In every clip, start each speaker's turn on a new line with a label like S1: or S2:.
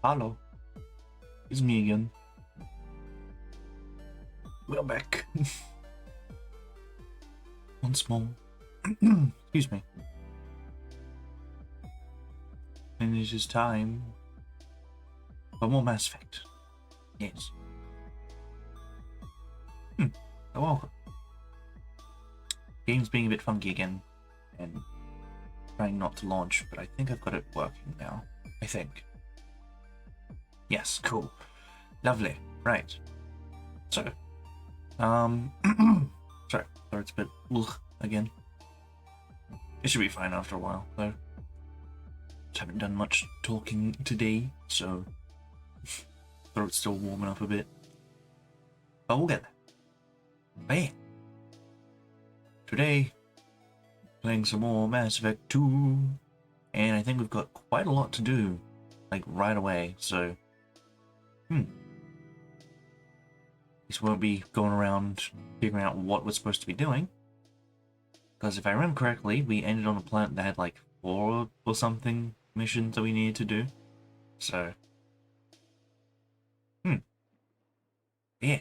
S1: Hello, it's me again. We're back once more. Excuse me. And it is time for more Mass Effect. Yes. So welcome. Game's being a bit funky again, and trying not to launch, but I think I've got it working now. I think. Yes, cool. Lovely. Right. So, sorry, it's a bit again. It should be fine after a while, though. Just haven't done much talking today, so throat's still warming up a bit. But we'll get there. But yeah. Today, playing some more Mass Effect 2, and I think we've got quite a lot to do, like, right away, so... This won't be going around figuring out what we're supposed to be doing. Because if I remember correctly, we ended on a planet that had like 4 or something missions that we needed to do. So, yeah.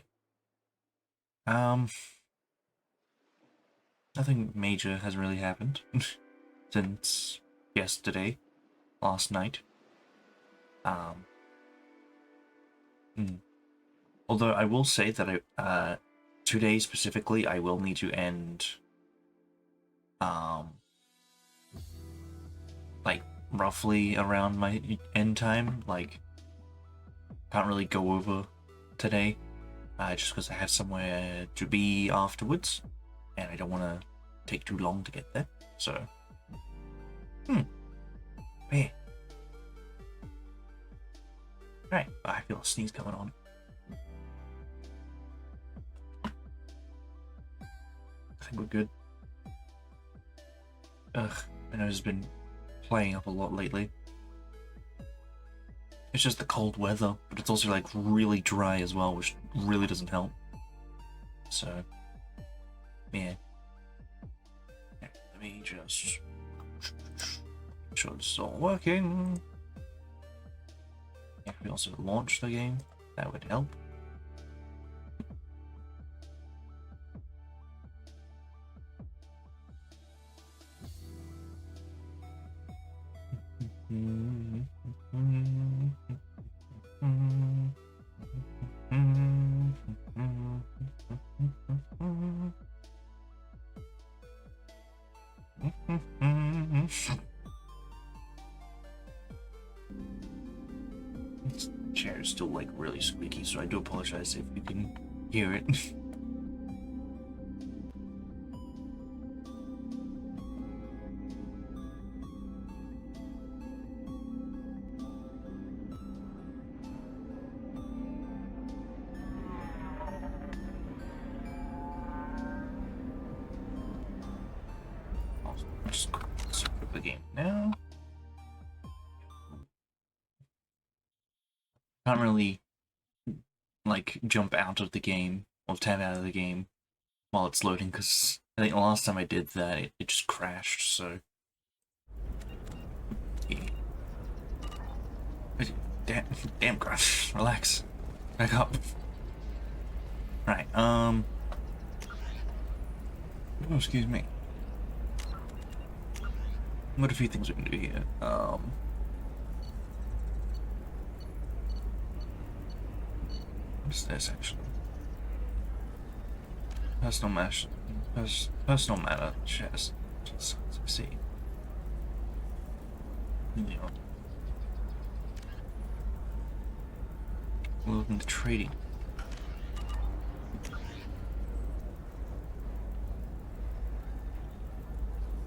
S1: Nothing major has really happened since yesterday, last night. Although I will say that today specifically, I will need to end, like, roughly around my end time. Like, can't really go over today, just because I have somewhere to be afterwards, and I don't want to take too long to get there, so... Yeah. Right, I feel a sneeze coming on. I think we're good. Ugh, I know it's been playing up a lot lately. It's just the cold weather, but it's also like really dry as well, which really doesn't help. So, yeah. Let me just make sure this is all working. Yeah, we also launch the game. That would help. This chair is still like really squeaky, so I do apologize if you can hear it. Just skip the game now. Can't really like jump out of the game or tab out of the game while it's loading, because I think the last time I did that it just crashed, so yeah. Damn crash. Relax. Back up. Right, oh, excuse me. What a few things we can do here. What's this actually? Personal matter chest. Let's see. Yeah. We're looking at trading.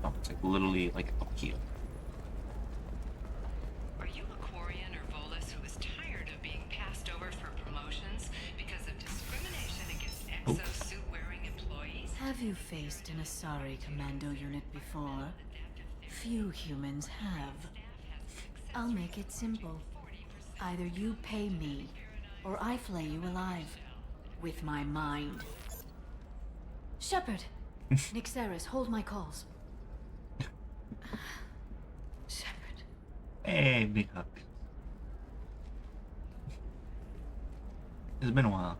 S1: Oh, it's like literally like up here.
S2: Are you a Quarian or Volus who is tired of being passed over for promotions because of discrimination against exosuit-wearing employees?
S3: Have you faced an Asari commando unit before? Few humans have. I'll make it simple. Either you pay me, or I flay you alive. With my mind. Shepard! Nixeris, hold my calls. Shepard.
S1: Hey, big hug. It's been a while.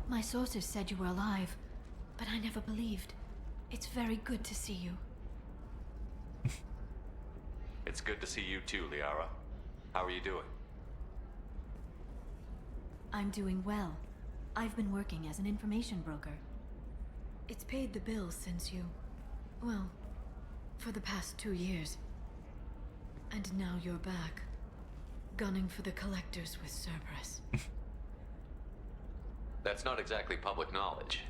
S3: My sources said you were alive, but I never believed. It's very good to see you.
S4: It's good to see you too, Liara. How are you doing?
S3: I'm doing well. I've been working as an information broker. It's paid the bills since you... well, for the past 2 years. And now you're back, gunning for the collectors with Cerberus.
S4: That's not exactly public knowledge.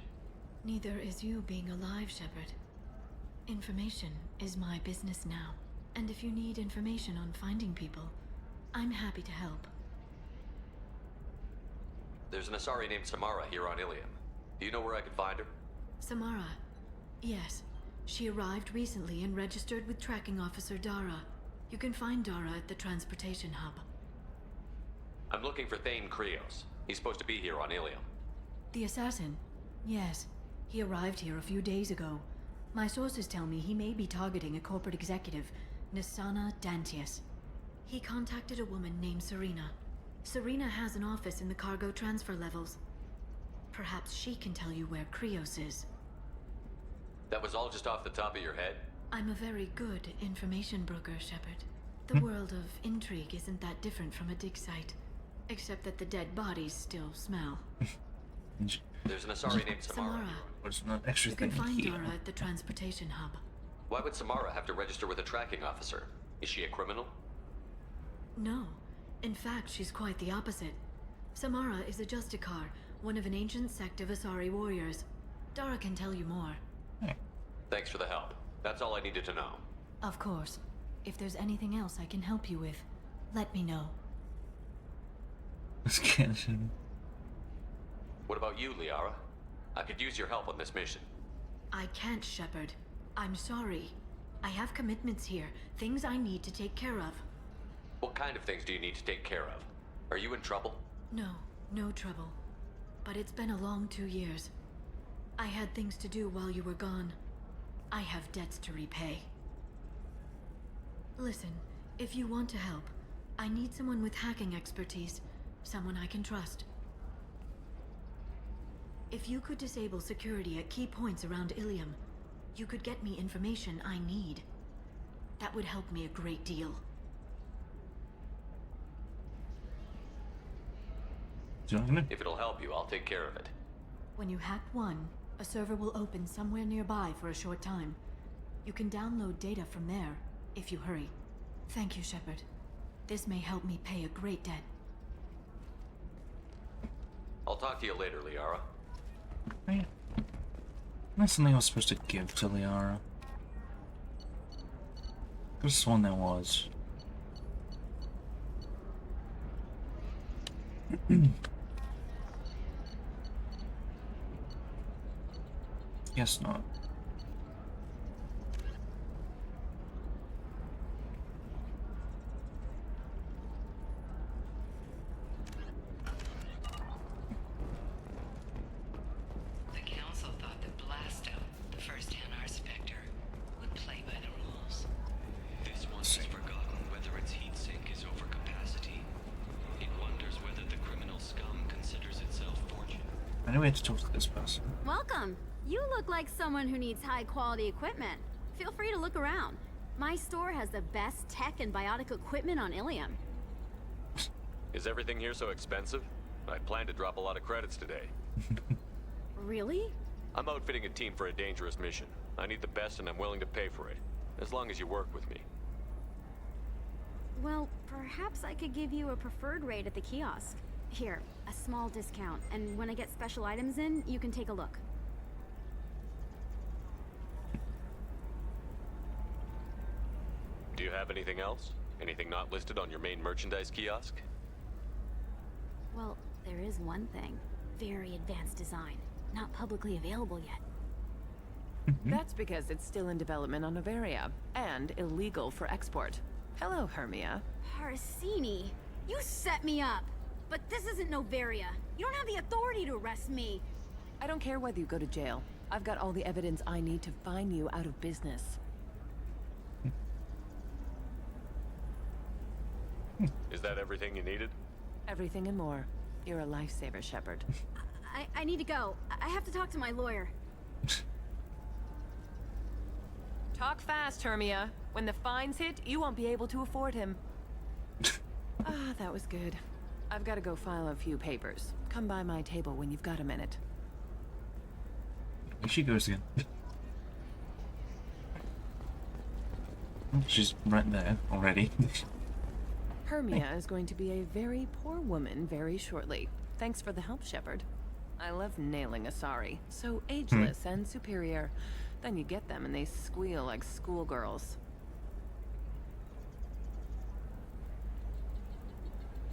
S3: Neither is you being alive, Shepard. Information is my business now. And if you need information on finding people, I'm happy to help.
S4: There's an Asari named Samara here on Ilium. Do you know where I could find her?
S3: Samara. Yes. She arrived recently and registered with Tracking Officer Dara. You can find Dara at the transportation hub.
S4: I'm looking for Thane Krios. He's supposed to be here on Ilium.
S3: The assassin? Yes. He arrived here a few days ago. My sources tell me he may be targeting a corporate executive, Nisana Dantius. He contacted a woman named Serena. Serena has an office in the cargo transfer levels. Perhaps she can tell you where Krios is.
S4: That was all just off the top of your head?
S3: I'm a very good information broker, Shepard. The world of intrigue isn't that different from a dig site, except that the dead bodies still smell.
S4: There's an Asari named Samara.
S3: Samara.
S1: What's not extra
S3: You can
S1: thing
S3: find
S1: here?
S3: Dara at the transportation hub.
S4: Why would Samara have to register with a tracking officer? Is she a criminal?
S3: No. In fact, she's quite the opposite. Samara is a Justicar, one of an ancient sect of Asari warriors. Dara can tell you more.
S4: Thanks for the help. That's all I needed to know.
S3: Of course. If there's anything else I can help you with, let me know.
S1: This cannon.
S4: What about you, Liara? I could use your help on this mission.
S3: I can't, Shepard. I'm sorry. I have commitments here, things I need to take care of.
S4: What kind of things do you need to take care of? Are you in trouble?
S3: No, no trouble. But it's been a long 2 years. I had things to do while you were gone. I have debts to repay. Listen, if you want to help, I need someone with hacking expertise. Someone I can trust. If you could disable security at key points around Ilium, you could get me information I need. That would help me a great deal.
S4: If it'll help you, I'll take care of it.
S3: When you hack one, a server will open somewhere nearby for a short time. You can download data from there, if you hurry. Thank you, Shepard. This may help me pay a great debt.
S4: I'll talk to you later, Liara.
S1: Right. That's something I was supposed to give to Liara. This one there was. Guess not.
S2: The council thought that Blasto, the first NR Spectre, would play by the rules.
S5: This one has forgotten whether its heatsink is over capacity. It wonders whether the criminal scum considers itself fortunate.
S1: I know we had to talk to this person.
S6: Welcome. You look like someone who needs high-quality equipment. Feel free to look around. My store has the best tech and biotic equipment on Ilium.
S4: Is everything here so expensive? I plan to drop a lot of credits today.
S6: Really?
S4: I'm outfitting a team for a dangerous mission. I need the best and I'm willing to pay for it. As long as you work with me.
S6: Well, perhaps I could give you a preferred rate at the kiosk. Here, a small discount, and when I get special items in, you can take a look.
S4: Do you have anything else? Anything not listed on your main merchandise kiosk?
S6: Well, there is one thing. Very advanced design. Not publicly available yet.
S7: That's because it's still in development on Novaria, and illegal for export. Hello, Hermia.
S6: Parsini, you set me up! But this isn't Novaria. You don't have the authority to arrest me.
S7: I don't care whether you go to jail. I've got all the evidence I need to find you out of business.
S4: Is that everything you needed?
S7: Everything and more. You're a lifesaver, Shepard.
S6: I need to go. I have to talk to my lawyer.
S7: Talk fast, Hermia. When the fines hit, you won't be able to afford him. Ah, that was good. I've got to go file a few papers. Come by my table when you've got a minute.
S1: Here she goes again. She's right there already.
S7: Hermia is going to be a very poor woman very shortly. Thanks for the help, Shepard. I love nailing Asari. So ageless and superior. Then you get them and they squeal like schoolgirls.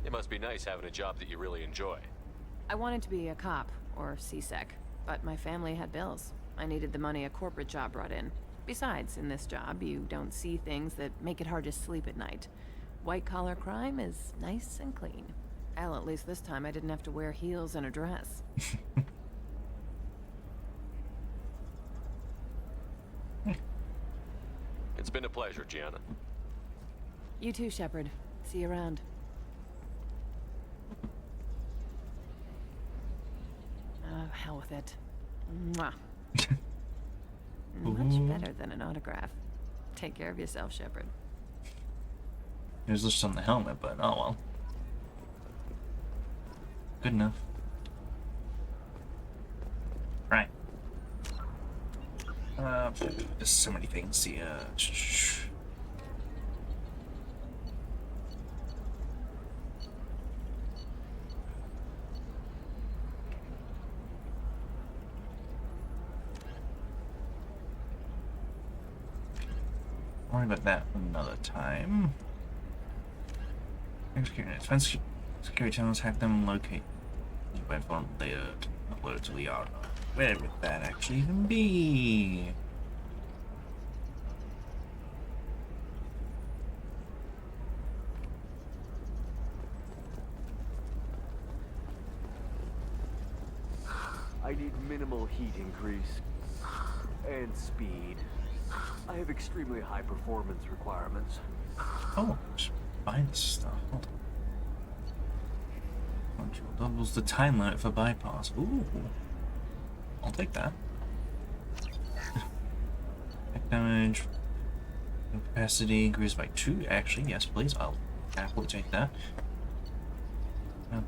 S4: It must be nice having a job that you really enjoy.
S7: I wanted to be a cop, or CSEC, but my family had bills. I needed the money a corporate job brought in. Besides, in this job, you don't see things that make it hard to sleep at night. White-collar crime is nice and clean. Hell, at least this time I didn't have to wear heels and a dress.
S4: It's been a pleasure, Gianna.
S7: You too, Shepard. See you around. Oh, hell with it. Mwah. Much better than an autograph. Take care of yourself, Shepard.
S1: There's just on the helmet, but oh well. Good enough. Right. There's so many things here. Worry about that another time. Defense security channels, hack them, locate the web form later, upload to the auto. Where would that actually even be?
S8: I need minimal heat increase and speed. I have extremely high performance requirements.
S1: Oh, just buy this stuff. Hold on. Control doubles the time limit for bypass. Ooh. I'll take that. Attack damage. Capacity increased by 2. Actually, yes, please. I'll happily take that.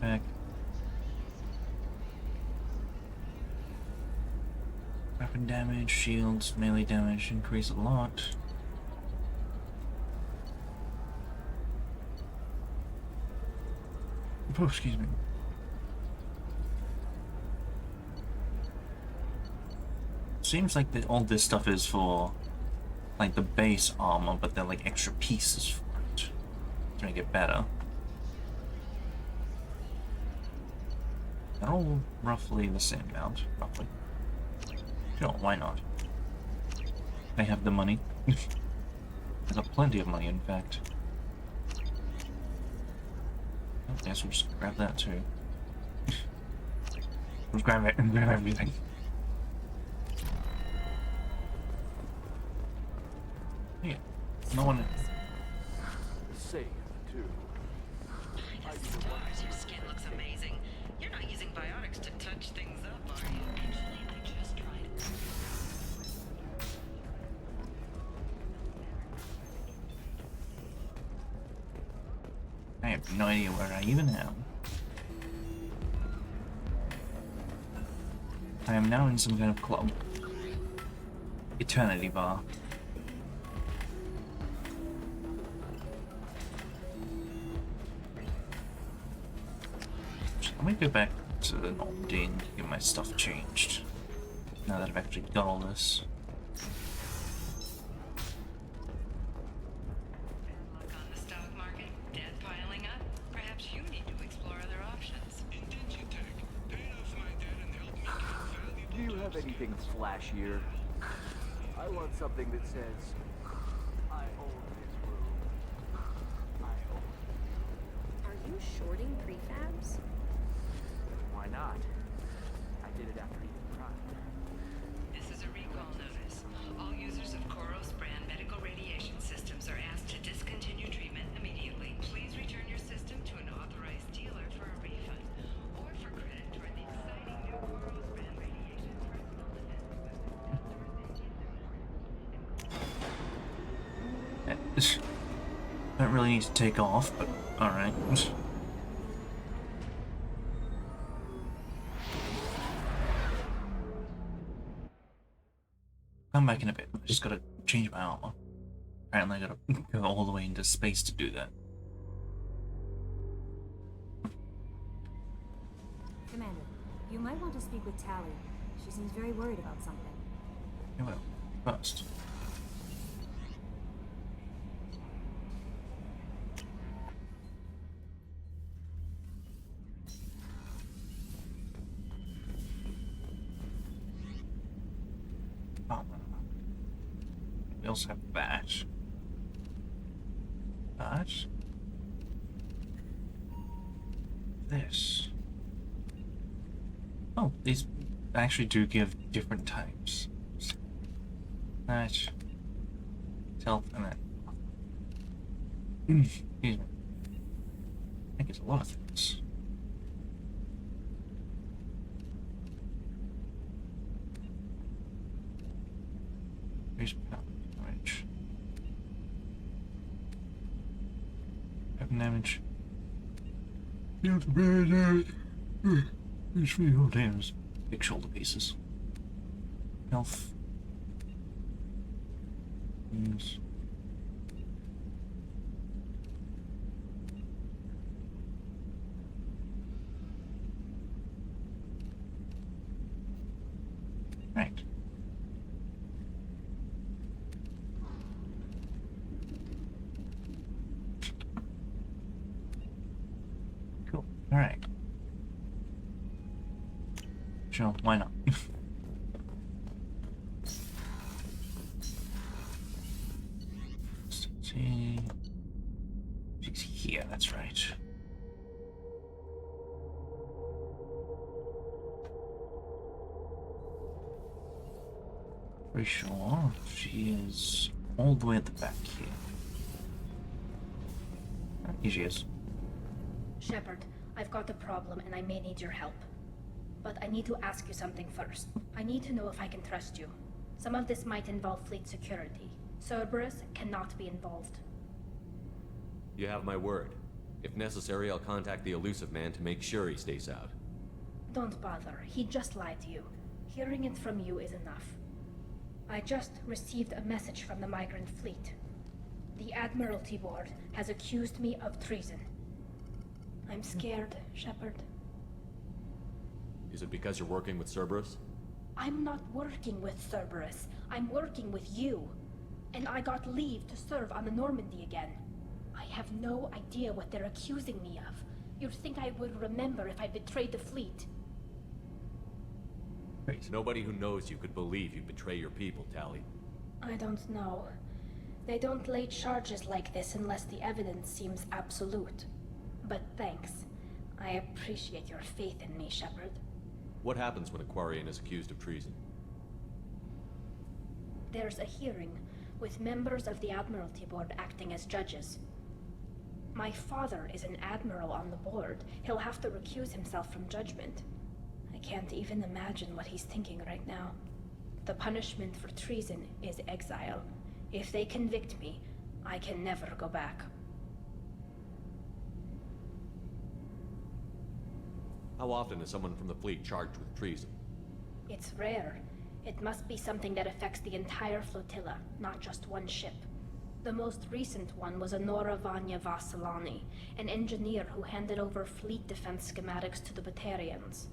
S1: Back. Weapon damage, shields, melee damage increase a lot. Oh, excuse me. Seems like all this stuff is for like the base armor, but they're like extra pieces for it to make it better. They're all roughly the same amount, roughly. Sure, why not? They have the money. They got plenty of money, in fact. I guess we'll just grab that too. We'll grab it and grab everything. Yeah, no one.
S8: Safe, too.
S2: Your skin looks amazing. You're not using biotics to touch things up, are you? Actually, I just tried.
S1: I have no idea where I even am. I am now in some kind of club. Eternity Bar. Let me go back to the Normandy and get my stuff changed. Now that I've actually got all this.
S2: Luck on the stock market, debt piling up. Perhaps you need to explore other options.
S8: Do you have anything flashier? I want something that says, I own this room. I own.
S6: Are you shorting prefabs?
S8: Why not? I did it after eating Prime.
S2: This is a recall notice. All users of Koros brand medical radiation systems are asked to discontinue treatment immediately. Please return your system to an authorized dealer for
S1: don't really need to take off, but alright. Come back in a bit. I just gotta change my armor. Apparently I gotta go all the way into space to do that.
S9: Commander, you might want to speak with Tally. She seems very worried about something.
S1: Yeah, well, first. Oh, we also have that. That. This. Oh, these actually do give different types. That. Stealth and that. Excuse me. I think it's a lot of things. Here's damage. Weapon damage. Deal to bad damage. Each for damage. Big shoulder pieces. Health. Yes. Right. Cool. All right. Sure, why not? See. She's here, that's right. Pretty sure she is all the way at the back here. Here she is.
S10: Shepard, I've got a problem and I may need your help. But I need to ask you something first. I need to know if I can trust you. Some of this might involve fleet security. Cerberus cannot be involved.
S4: You have my word. If necessary, I'll contact the elusive man to make sure he stays out.
S10: Don't bother. He just lied to you. Hearing it from you is enough. I just received a message from the migrant fleet. The Admiralty Board has accused me of treason. I'm scared, Shepard.
S4: Is it because you're working with Cerberus?
S10: I'm not working with Cerberus. I'm working with you. And I got leave to serve on the Normandy again. I have no idea what they're accusing me of. You'd think I would remember if I betrayed the fleet.
S4: Nobody who knows you could believe you betray your people, Tally.
S10: I don't know. They don't lay charges like this unless the evidence seems absolute. But thanks. I appreciate your faith in me, Shepard.
S4: What happens when a Quarian is accused of treason?
S10: There's a hearing, with members of the Admiralty Board acting as judges. My father is an admiral on the board. He'll have to recuse himself from judgment. I can't even imagine what he's thinking right now. The punishment for treason is exile. If they convict me, I can never go back.
S4: How often is someone from the fleet charged with treason?
S10: It's rare. It must be something that affects the entire flotilla, not just one ship. The most recent one was Honora Vanya Vassilani, an engineer who handed over fleet defense schematics to the Batarians.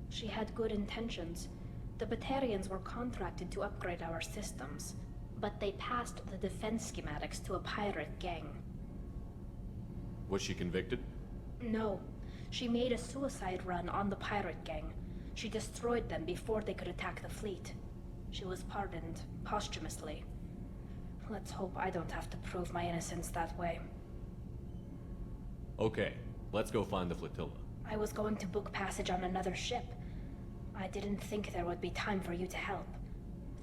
S10: She had good intentions. The Batarians were contracted to upgrade our systems, but they passed the defense schematics to a pirate gang.
S4: Was she convicted?
S10: No. She made a suicide run on the pirate gang. She destroyed them before they could attack the fleet. She was pardoned posthumously. Let's hope I don't have to prove my innocence that way.
S4: Okay, let's go find the flotilla.
S10: I was going to book passage on another ship. I didn't think there would be time for you to help.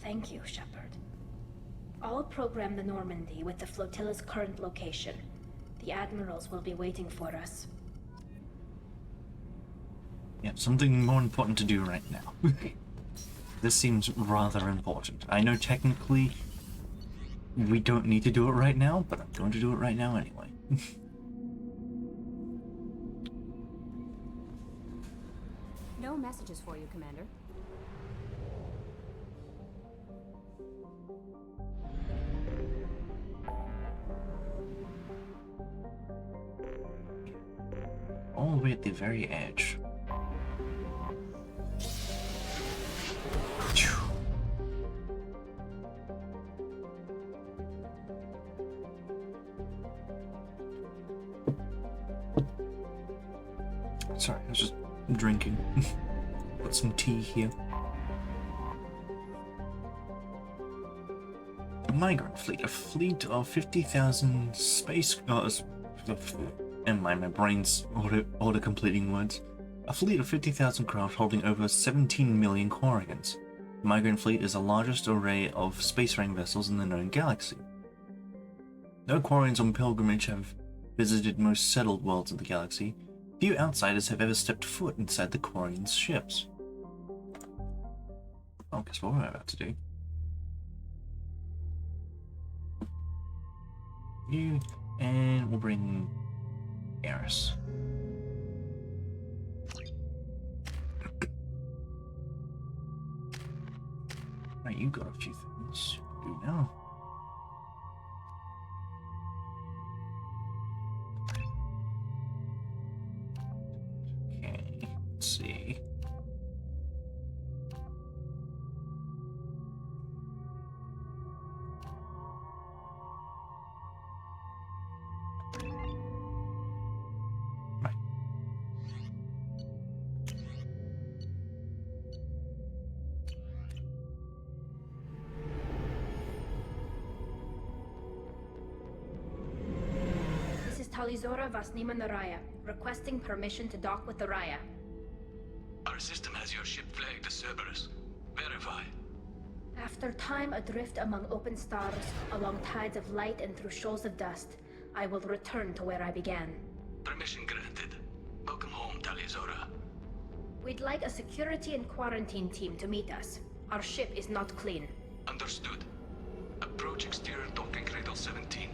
S10: Thank you, Shepard. I'll program the Normandy with the flotilla's current location. The admirals will be waiting for us.
S1: Yeah, something more important to do right now. This seems rather important. I know technically we don't need to do it right now, but I'm going to do it right now anyway.
S9: No messages for you, Commander.
S1: All the way at the very edge. Phew. Sorry, I was just drinking. Got some tea here. A migrant fleet. A fleet of 50,000 space... never mind, my brain's auto-completing words. A fleet of 50,000 craft holding over 17 million Quarians. The migrant fleet is the largest array of spacefaring vessels in the known galaxy. Though Quarians on pilgrimage have visited most settled worlds of the galaxy, few outsiders have ever stepped foot inside the Quarians' ships. Oh, guess what we're about to do? You, and we'll bring Eris. Right, you got a few things to do now. Okay, let's see. Right.
S10: This is Talizora Vasnima Naraya, requesting permission to dock with the Raya.
S5: Our system has your ship flagged as Cerberus. Verify.
S10: After time adrift among open stars, along tides of light and through shoals of dust, I will return to where I began.
S5: Permission granted. Welcome home, Talizora.
S10: We'd like a security and quarantine team to meet us. Our ship is not clean.
S5: Understood. Approach exterior docking cradle 17.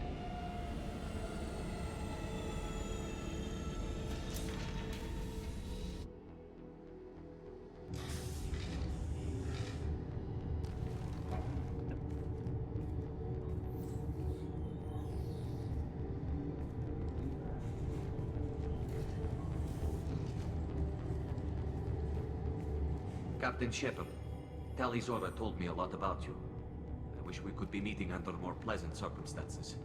S11: Captain Shepard, Talizora told me a lot about you. I wish we could be meeting under more pleasant circumstances.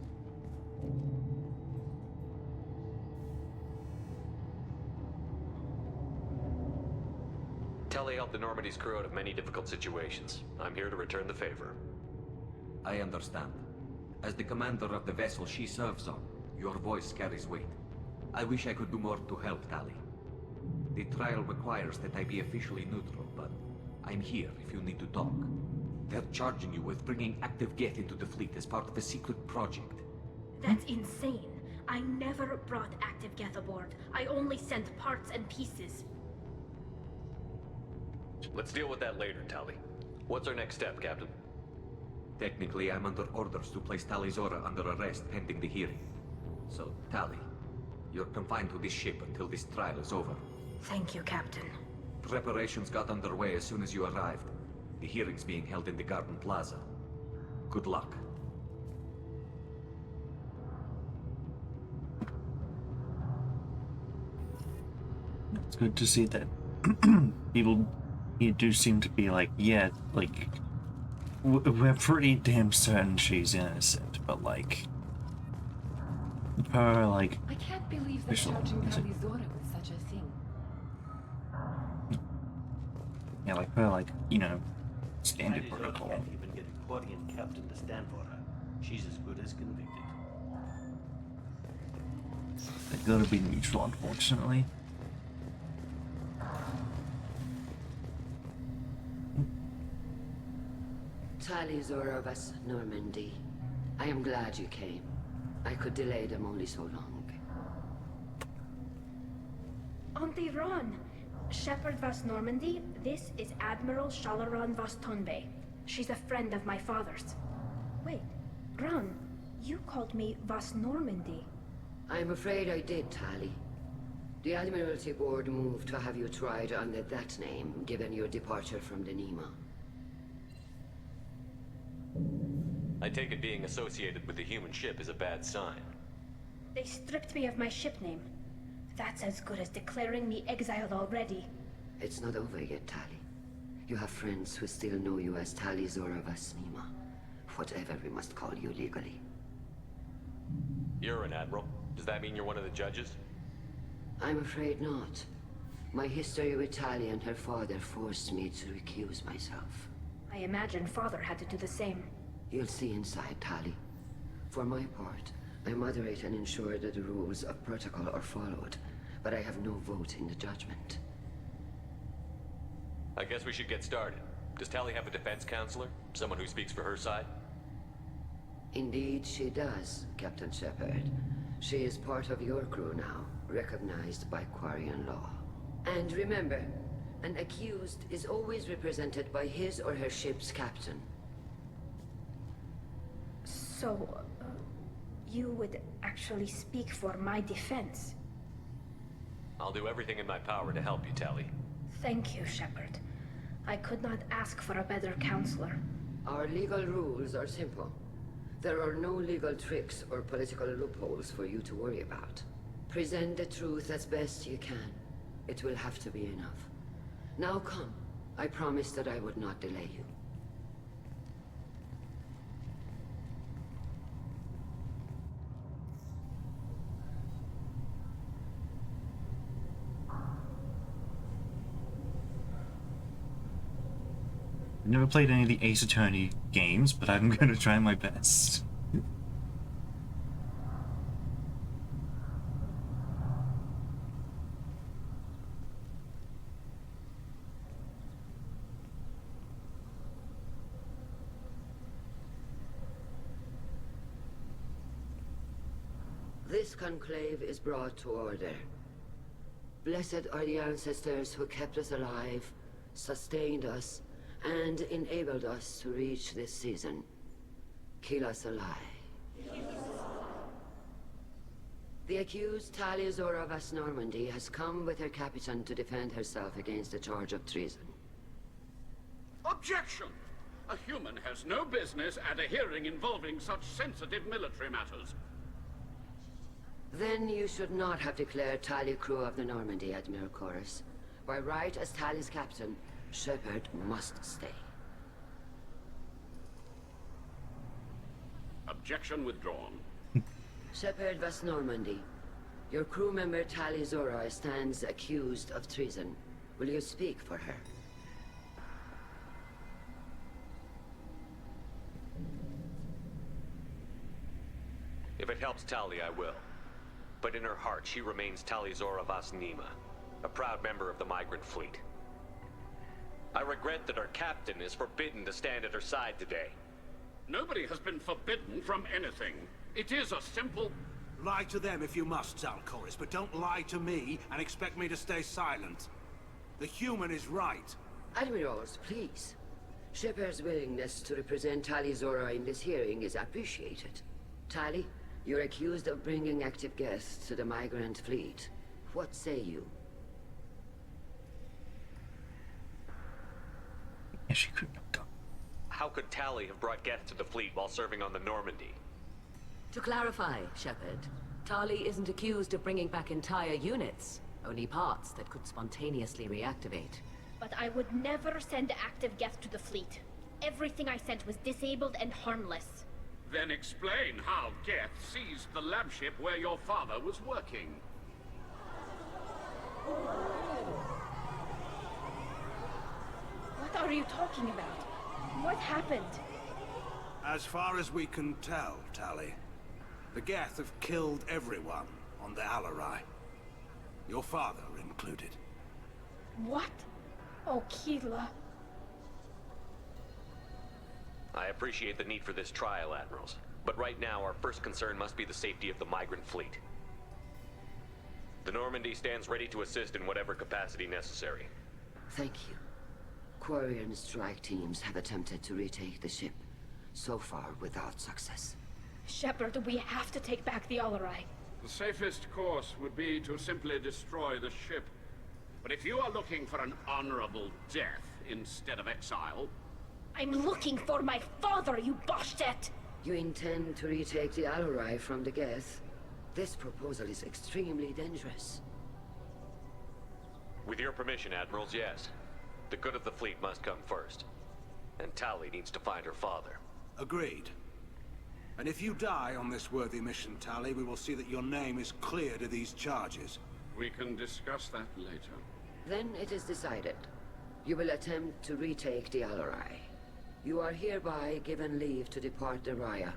S4: Tali helped the Normandy's crew out of many difficult situations. I'm here to return the favor.
S11: I understand. As the commander of the vessel she serves on, your voice carries weight. I wish I could do more to help Tali. The trial requires that I be officially neutral, but I'm here if you need to talk. They're charging you with bringing active Geth into the fleet as part of a secret project.
S10: That's insane. I never brought active Geth aboard. I only sent parts and pieces.
S4: Let's deal with that later, Tali. What's our next step, Captain?
S11: Technically, I'm under orders to place Talizora under arrest pending the hearing. So, Tali, you're confined to this ship until this trial is over.
S10: Thank you, Captain.
S11: Preparations got underway as soon as you arrived. The hearing's being held in the Garden Plaza. Good luck.
S1: It's good to see that people here do seem to be like, yeah, like, we're pretty damn certain she's innocent, but like, her, like,
S2: I can't believe they're
S1: official-
S2: charging
S1: is it-
S2: Talizora with such a thing.
S1: yeah, like her, like, you know, standard
S12: Talizora
S1: protocol.
S12: can't even get a Quarian captain to stand for her. She's as good as convicted.
S1: They gotta be neutral, unfortunately.
S13: Talizora of us, Normandy. I am glad you came. I could delay them only so long.
S10: Auntie Ron! Shepard Vas Normandy, this is Admiral Shalaron Vas Tonbe. She's a friend of my father's. Wait, Ron, you called me Vas Normandy.
S13: I'm afraid I did, Tali. The Admiralty Board moved to have you tried under that name, given your departure from the Nema.
S4: I take it being associated with the human ship is a bad sign.
S10: They stripped me of my ship name. That's as good as declaring me exiled already.
S13: It's not over yet, Tali. You have friends who still know you as Tali Zora Vas Nema. Whatever we must call you legally.
S4: You're an admiral. Does that mean you're one of the judges?
S13: I'm afraid not. My history with Tali and her father forced me to recuse myself.
S10: I imagine Father had to do the same.
S13: You'll see inside, Tali. For my part, I moderate and ensure that the rules of protocol are followed, but I have no vote in the judgment.
S4: I guess we should get started. Does Tali have a defense counselor? Someone who speaks for her side?
S13: Indeed, she does, Captain Shepard. She is part of your crew now, recognized by Quarian law. And remember, an accused is always represented by his or her ship's captain.
S10: So, you would actually speak for my defense?
S4: I'll do everything in my power to help you, Tali.
S10: Thank you, Shepard. I could not ask for a better counselor.
S13: Our legal rules are simple. There are no legal tricks or political loopholes for you to worry about. Present the truth as best you can. It will have to be enough. Now come. I promised that I would not delay you.
S1: I've never played any of the Ace Attorney games, but I'm going to try my best.
S13: This conclave is brought to order. Blessed are the ancestors who kept us alive, sustained us, and enabled us to reach this season. Keep us alive. The accused Tali Zora Vas Normandy has come with her captain to defend herself against the charge of treason.
S14: Objection! A human has no business at a hearing involving such sensitive military matters.
S13: Then you should not have declared Tali crew of the Normandy, Admiral Chorus. By right as Tali's captain, Shepard must stay.
S14: Objection withdrawn.
S13: Shepard Vas Normandy, your crew member Tali Zora stands accused of treason. Will you speak for her?
S4: If it helps Tali, I will. But in her heart, she remains Tali Zora Vas Nema, a proud member of the migrant fleet. I regret that our captain is forbidden to stand at her side today.
S14: Nobody has been forbidden from anything. It is a simple...
S15: Lie to them if you must, Zalcoris, but don't lie to me and expect me to stay silent. The human is right.
S13: Admirals, please. Shepard's willingness to represent Tali Zora in this hearing is appreciated. Tali, you're accused of bringing active guests to the migrant fleet. What say you?
S1: Yeah, she couldn't have done.
S4: How could Tali have brought guests to the fleet while serving on the Normandy?
S16: To clarify, Shepard, Tali isn't accused of bringing back entire units, only parts that could spontaneously reactivate.
S10: But I would never send active guests to the fleet. Everything I sent was disabled and harmless.
S14: Then explain how Geth seized the lab ship where your father was working.
S10: What are you talking about? What happened?
S15: As far as we can tell, Tali, the Geth have killed everyone on the Alarai. Your father included.
S10: What? Oh, Keela.
S4: I appreciate the need for this trial, Admirals. But right now, our first concern must be the safety of the migrant fleet. The Normandy stands ready to assist in whatever capacity necessary.
S13: Thank you. Quarian strike teams have attempted to retake the ship, so far without success.
S10: Shepard, we have to take back the Alarai.
S14: The safest course would be to simply destroy the ship. But if you are looking for an honorable death instead of exile...
S10: I'm looking for my father, you bastet!
S13: You intend to retake the Alarai from the Geth? This proposal is extremely dangerous.
S4: With your permission, Admirals, yes. The good of the fleet must come first. And Tali needs to find her father.
S15: Agreed. And if you die on this worthy mission, Tali, we will see that your name is cleared of these charges.
S14: We can discuss that later.
S13: Then it is decided. You will attempt to retake the Alarai. You are hereby given leave to depart the Raya.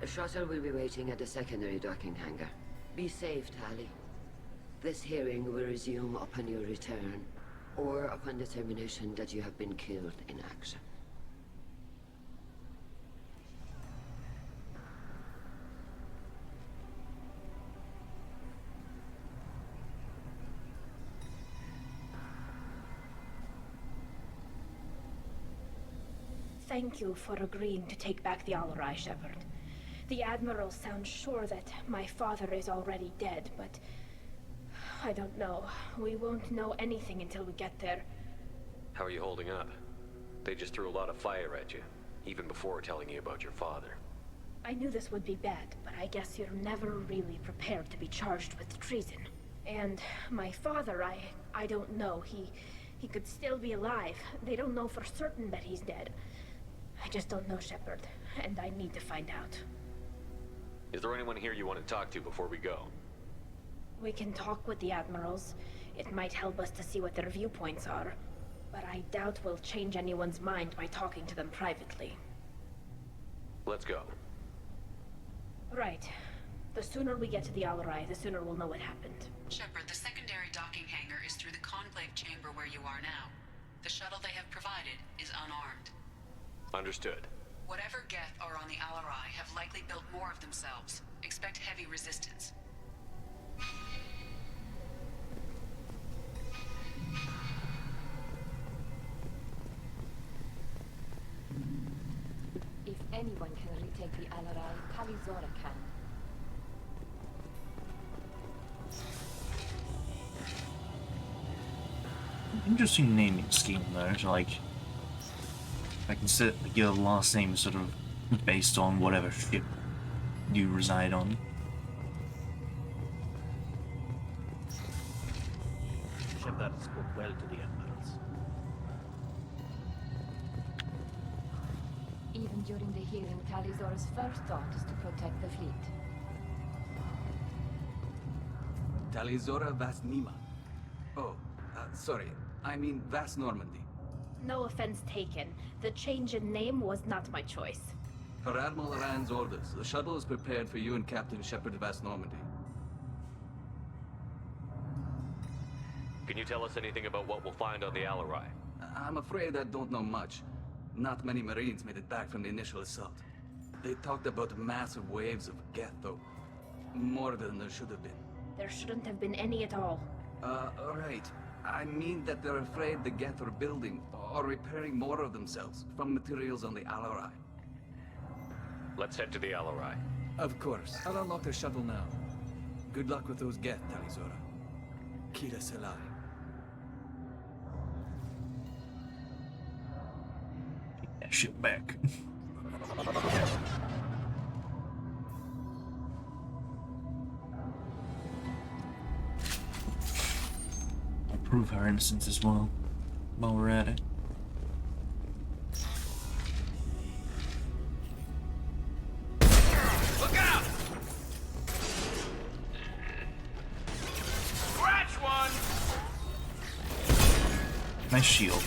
S13: A shuttle will be waiting at the secondary docking hangar. Be safe, Tali. This hearing will resume upon your return, or upon determination that you have been killed in action.
S10: Thank you for agreeing to take back the Alarai, Shepard. The Admiral sounds sure that my father is already dead, but... I don't know. We won't know anything until we get there.
S4: How are you holding up? They just threw a lot of fire at you, even before telling you about your father.
S10: I knew this would be bad, but I guess you're never really prepared to be charged with treason. And my father, I don't know. He could still be alive. They don't know for certain that he's dead. I just don't know, Shepard, and I need to find out.
S4: Is there anyone here you want to talk to before we go?
S10: We can talk with the Admirals. It might help us to see what their viewpoints are. But I doubt we'll change anyone's mind by talking to them privately.
S4: Let's go.
S10: Right. The sooner we get to the Alarai, the sooner we'll know what happened.
S16: Shepard, the secondary docking hangar is through the Conclave chamber where you are now. The shuttle they have provided is unarmed.
S4: Understood.
S16: Whatever Geth are on the Alarai have likely built more of themselves. Expect heavy resistance.
S9: If anyone can retake the Alarai, Talizora can.
S1: Interesting naming scheme though, to like I can set your last name sort of based on whatever ship you reside on.
S12: Shepard spoke well to the Admirals.
S9: Even during the hearing, Talizora's first thought is to protect the fleet.
S17: Talizora Vas Nima. Oh, sorry. I mean Vas Normandy.
S10: No offense taken. The change in name was not my choice.
S17: Per Admiral Rand's orders, the shuttle is prepared for you and Captain Shepard Vas Normandy.
S4: Can you tell us anything about what we'll find on the Alarai?
S17: I'm afraid I don't know much. Not many Marines made it back from the initial assault. They talked about massive waves of Geth, though. More than there should have been.
S10: There shouldn't have been any at all.
S17: Alright. I mean that they're afraid the Geth are building or repairing more of themselves from materials on the Alarai.
S4: Let's head to the Alarai.
S17: Of course. I'll unlock the shuttle now. Good luck with those Geth, Talizora. Kira Selai.
S1: Take that shit back. I'll prove our innocence as well while we're at it.
S14: Look out! Scratch one!
S1: Nice shield.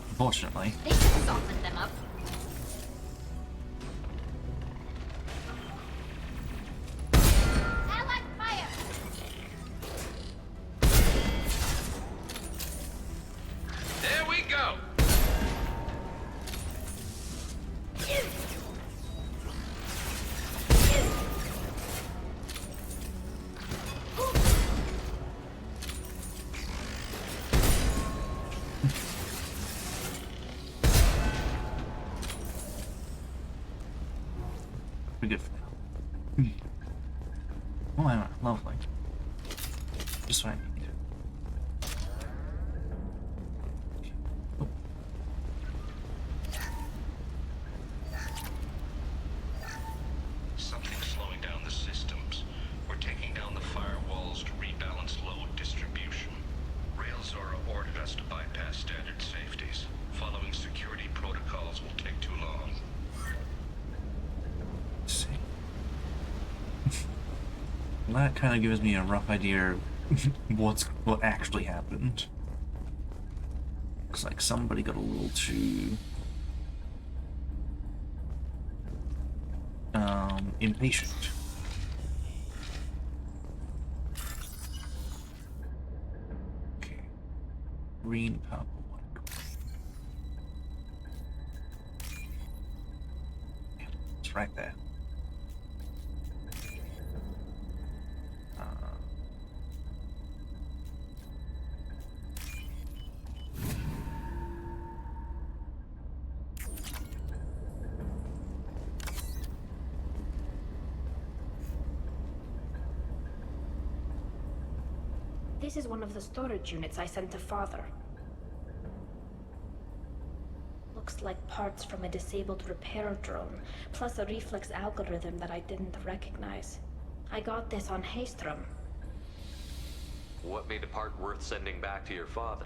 S1: Unfortunately.
S6: They should soften them up. Allied fire!
S14: There we go!
S1: We're good for now. Oh, lovely. Just what I need.
S5: Something's slowing down the systems. We're taking down the firewalls to rebalance load distribution. Railzora ordered us to bypass standard safeties. Following security protocols will take too long.
S1: Well, that kind of gives me a rough idea of what actually happened. Looks like somebody got a little too impatient. Okay. Green, purple, white, green. Yeah, it's right there.
S10: This is one of the storage units I sent to Father. Looks like parts from a disabled repair drone, plus a reflex algorithm that I didn't recognize. I got this on Haystrom.
S4: What made a part worth sending back to your father?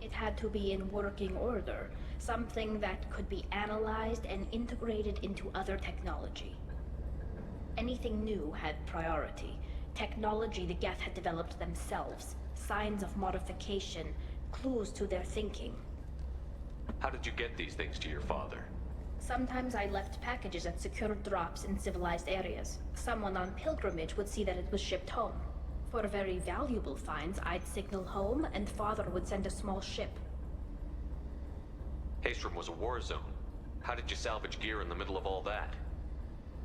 S10: It had to be in working order, something that could be analyzed and integrated into other technology. Anything new had priority. Technology the Geth had developed themselves, signs of modification, clues to their thinking.
S4: How did you get these things to your father?
S10: Sometimes I left packages at secure drops in civilized areas. Someone on pilgrimage would see that it was shipped home. For very valuable finds, I'd signal home, and Father would send a small ship.
S4: Haystrom was a war zone. How did you salvage gear in the middle of all that?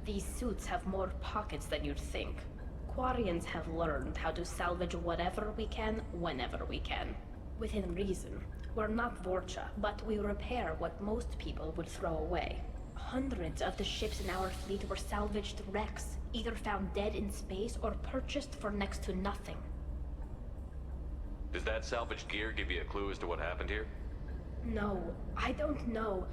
S10: These suits have more pockets than you'd think. Quarians have learned how to salvage whatever we can, whenever we can. Within reason. We're not Vorcha, but we repair what most people would throw away. Hundreds of the ships in our fleet were salvaged wrecks, either found dead in space or purchased for next to nothing.
S4: Does that salvaged gear give you a clue as to what happened here?
S10: No, I don't know.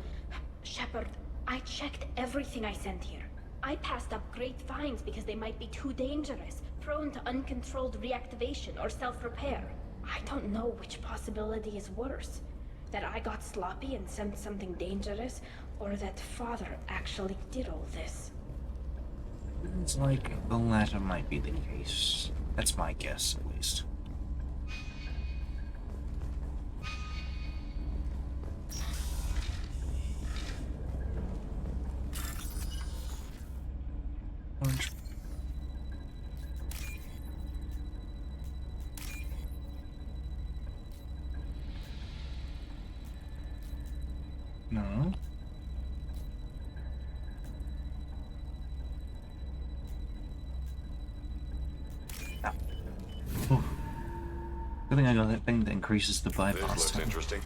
S10: Shepard, I checked everything I sent here. I passed up great finds because they might be too dangerous, prone to uncontrolled reactivation or self-repair. I don't know which possibility is worse. That I got sloppy and sent something dangerous, or that Father actually did all this.
S1: It's like the latter might be the case. That's my guess, at least. Orange. No. Ah. Oh. Good thing I got that thing that increases the bypass
S4: This looks
S1: time.
S4: interesting.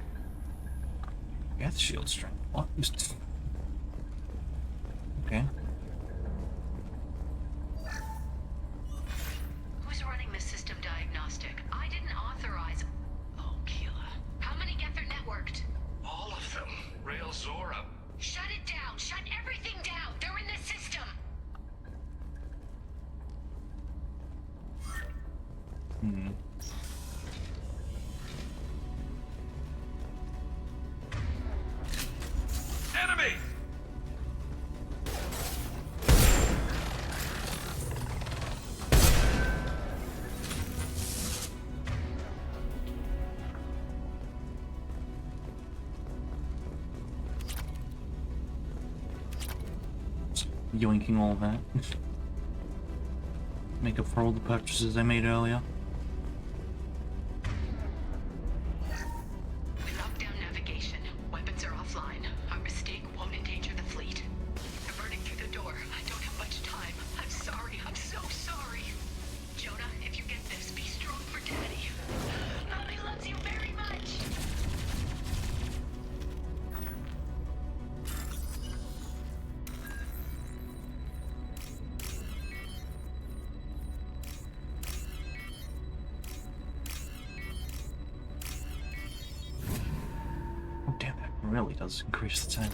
S1: Geth shield strength. What? Okay.
S2: Who's running the system diagnostic? I didn't authorize. Oh, Keela. How many Geth are networked?
S5: All of them. Railzora.
S2: Shut it down. Shut everything down. They're in the system.
S1: Hmm.
S15: Enemy!
S1: Yoinking all that. Make up for all the purchases I made earlier.
S2: We locked down navigation. Weapons are offline. Our mistake won't endanger the fleet. They're burning through the door. I don't have much time. I'm sorry. I'm so sorry. Jonah, if you get this, be strong for Daddy. Mommy loves you very much.
S1: really does increase the time.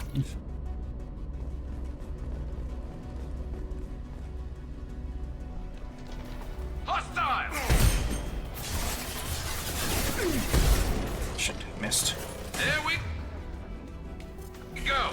S5: Hostile!
S1: Shit, missed.
S5: There we go.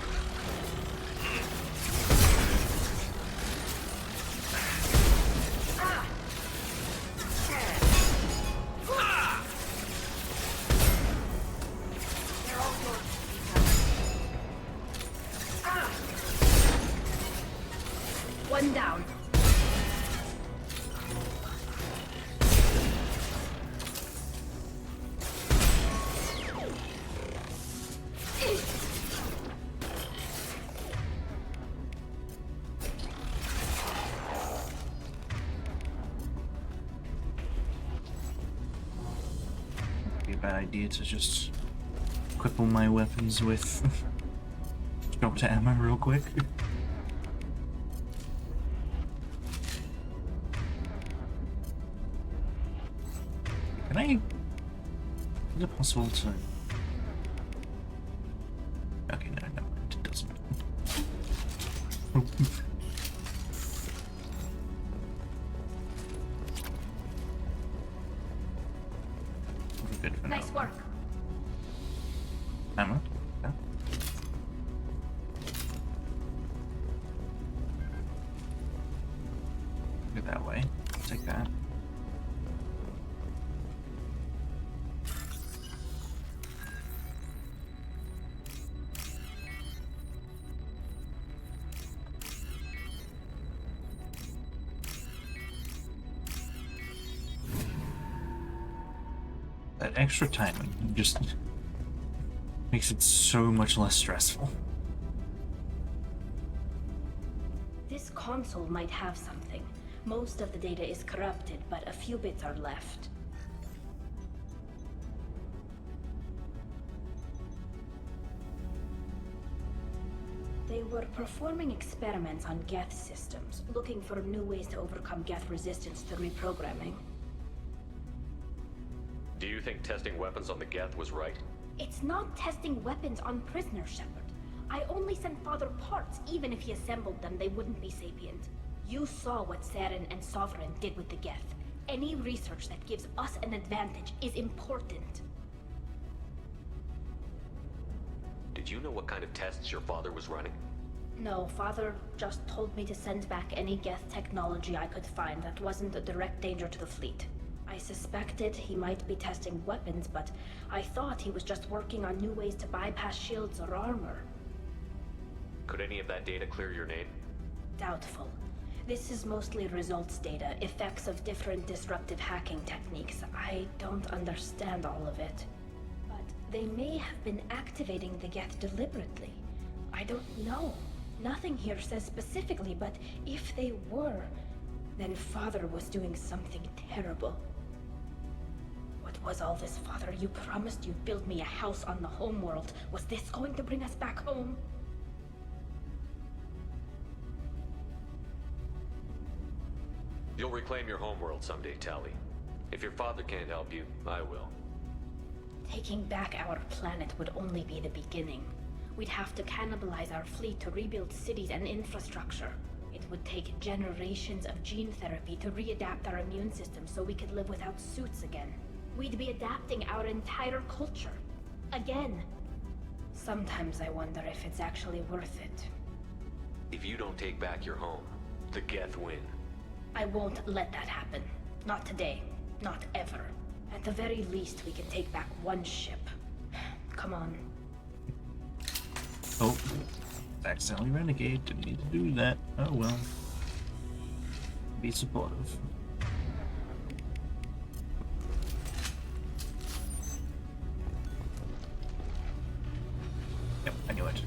S10: One down.
S1: Be a bad idea to just equip all my weapons with jump to ammo real quick. Can I? Is it possible to? Okay, no, never mind. It doesn't. We're good for now.
S10: Nice work.
S1: Ammo? Yeah. Go that way. Take that. That extra timing just makes it so much less stressful.
S10: This console might have something. Most of the data is corrupted, but a few bits are left. They were performing experiments on Geth systems, looking for new ways to overcome Geth resistance to reprogramming.
S4: Do you think testing weapons on the Geth was right?
S10: It's not testing weapons on prisoners, Shepard. I only sent Father parts. Even if he assembled them, they wouldn't be sapient. You saw what Saren and Sovereign did with the Geth. Any research that gives us an advantage is important.
S4: Did you know what kind of tests your father was running?
S10: No, Father just told me to send back any Geth technology I could find that wasn't a direct danger to the fleet. I suspected he might be testing weapons, but I thought he was just working on new ways to bypass shields or armor.
S4: Could any of that data clear your name?
S10: Doubtful. This is mostly results data, effects of different disruptive hacking techniques. I don't understand all of it. But they may have been activating the Geth deliberately. I don't know. Nothing here says specifically, but if they were, then Father was doing something terrible. What was all this, Father? You promised you'd build me a house on the homeworld. Was this going to bring us back home?
S4: You'll reclaim your homeworld someday, Tali. If your father can't help you, I will.
S10: Taking back our planet would only be the beginning. We'd have to cannibalize our fleet to rebuild cities and infrastructure. It would take generations of gene therapy to readapt our immune system so we could live without suits again. We'd be adapting our entire culture. Again. Sometimes I wonder if it's actually worth it.
S4: If you don't take back your home, the Geth win.
S10: I won't let that happen. Not today. Not ever. At the very least, we can take back one ship. Come on.
S1: Oh, accidentally renegade. Didn't need to do that. Oh well. Be supportive. Yep, I knew it.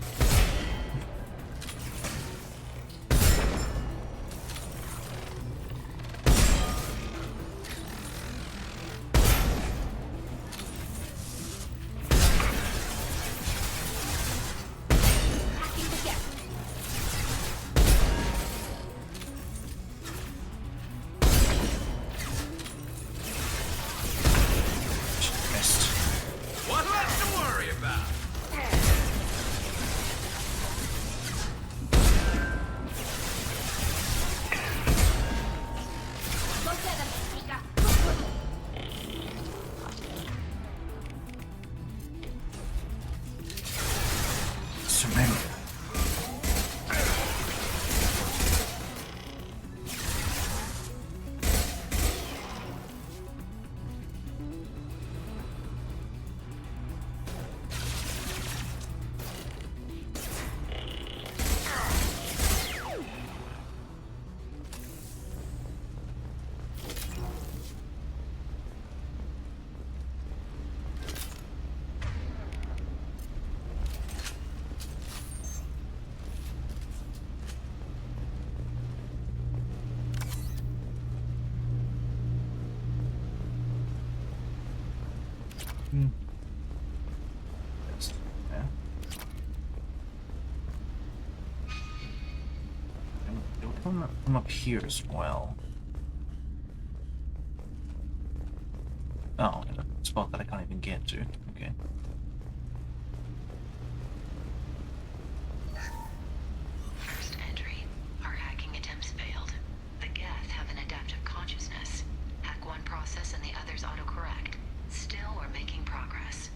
S1: too many. Yeah. It'll come up here as well. Oh, in a spot that I can't even get to. Okay.
S2: First entry. Our hacking attempts failed. The Geth have an adaptive consciousness. Hack one process and the others autocorrect. Still, we're making progress.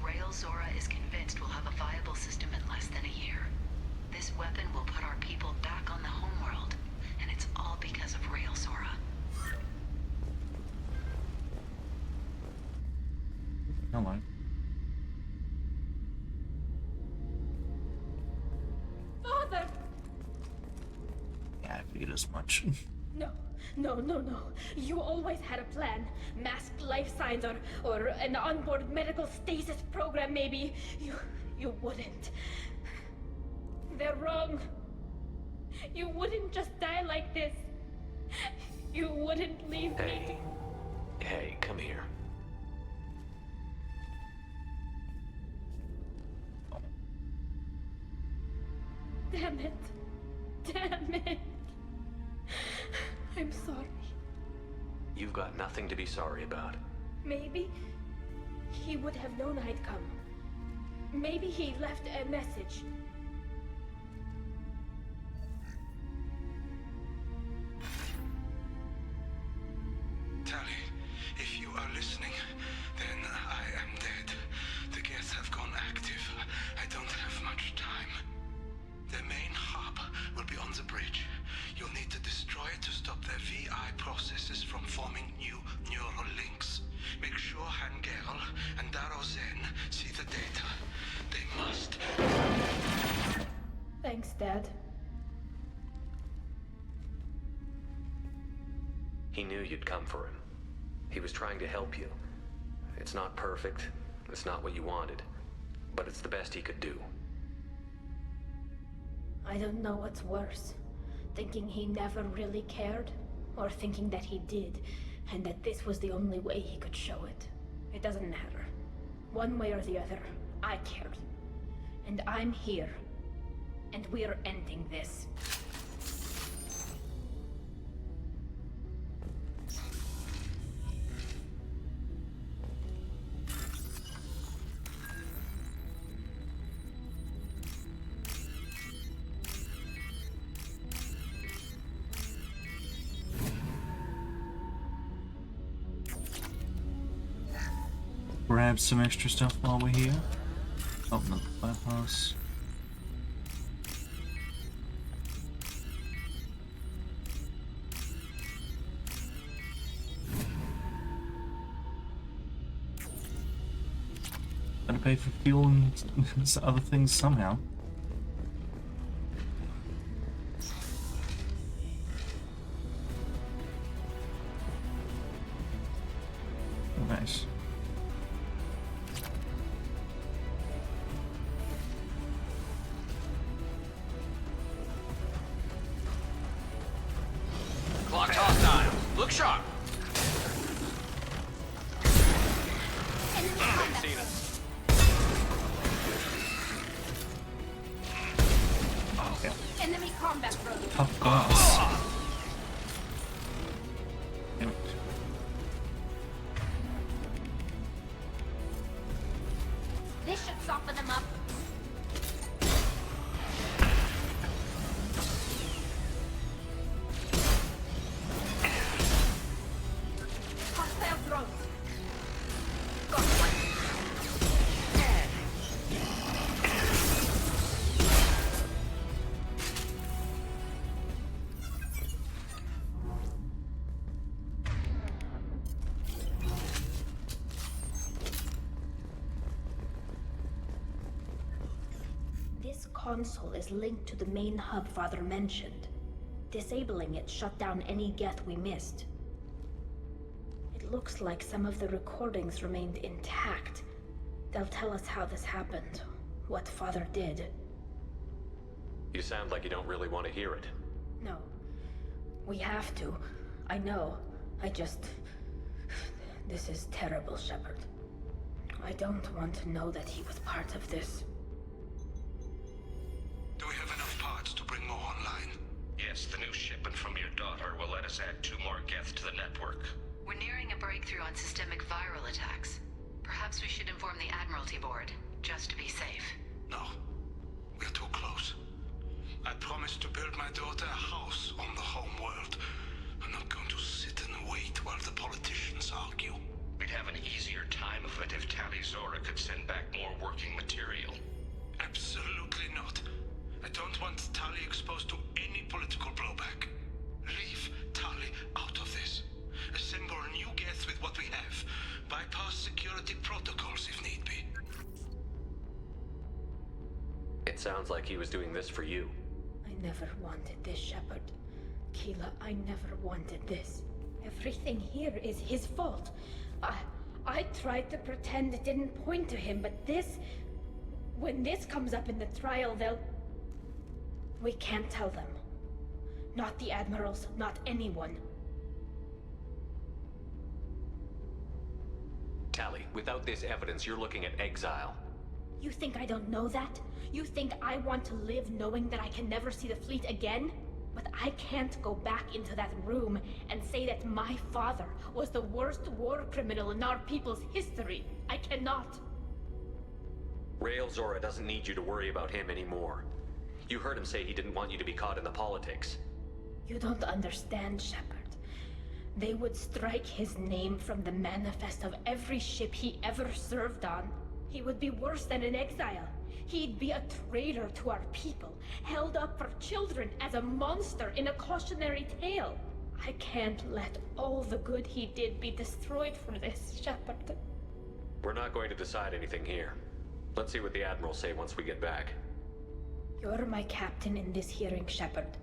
S2: Rail Zora is convinced we'll have a viable system in less than a year. This weapon will put our people back on the homeworld, and it's all because of Rail Zora.
S1: Hello.
S10: Father!
S1: Yeah, I figured as much.
S10: No. You always had a plan. Masked life signs or an onboard medical stasis program, maybe. You wouldn't. They're wrong. You wouldn't just die like this. You wouldn't leave me.
S4: Hey, come here.
S10: Damn it. I'm sorry.
S4: You've got nothing to be sorry about.
S10: Maybe he would have known I'd come. Maybe he left a message.
S15: Tali, if you are listening, then I am dead. The Geth have gone active. I don't have much time. The main hub will be on the bridge. You'll need to destroy it to stop their VI processes from forming new neural links. Make sure Hangel and Daro Zen see the data. They must.
S10: Thanks, Dad.
S4: He knew you'd come for him. He was trying to help you. It's not perfect. It's not what you wanted. But it's the best he could do.
S10: I don't know what's worse. Thinking he never really cared, or thinking that he did, and that this was the only way he could show it. It doesn't matter. One way or the other, I cared. And I'm here. And we're ending this.
S1: Grab some extra stuff while we're here. Open up the bypass. Gotta pay for fuel and other things somehow. Oh, nice.
S4: Clock's hostile. Look sharp. They've seen us.
S10: Enemy combat drone.
S1: Tough glass. Damn it.
S10: This should soften them up. Hostile drones. Got one. console is linked to the main hub Father mentioned. Disabling it shut down any Geth we missed. It looks like some of the recordings remained intact. They'll tell us how this happened, what Father did.
S4: You sound like you don't really want to hear it.
S10: No. We have to. I know. This is terrible, Shepard. I don't want to know that he was part of this.
S15: Do we have enough parts to bring more online?
S5: Yes, the new shipment from your daughter will let us add 2 more Geth to the network.
S2: We're nearing a breakthrough on systemic viral attacks. Perhaps we should inform the Admiralty Board, just to be safe.
S15: No. We're too close. I promised to build my daughter a house on the home world. I'm not going to sit and wait while the politicians argue.
S5: We'd have an easier time of it if Tali Zora could send back more working material.
S15: Absolutely not. I don't want Tali exposed to any political blowback. Leave Tali out of this. Assemble new Geth with what we have. Bypass security protocols if need be.
S4: It sounds like he was doing this for you.
S10: I never wanted this, Shepard. Keela, I never wanted this. Everything here is his fault. I tried to pretend it didn't point to him, but this... When this comes up in the trial, they'll... We can't tell them. Not the Admirals, not anyone.
S4: Tali, without this evidence, you're looking at exile.
S10: You think I don't know that? You think I want to live knowing that I can never see the fleet again? But I can't go back into that room and say that my father was the worst war criminal in our people's history. I cannot.
S4: Rael Zora doesn't need you to worry about him anymore. You heard him say he didn't want you to be caught in the politics.
S10: You don't understand, Shepard. They would strike his name from the manifest of every ship he ever served on. He would be worse than an exile. He'd be a traitor to our people, held up for children as a monster in a cautionary tale. I can't let all the good he did be destroyed for this, Shepard.
S4: We're not going to decide anything here. Let's see what the Admirals say once we get back.
S10: You're my captain in this hearing, Shepard.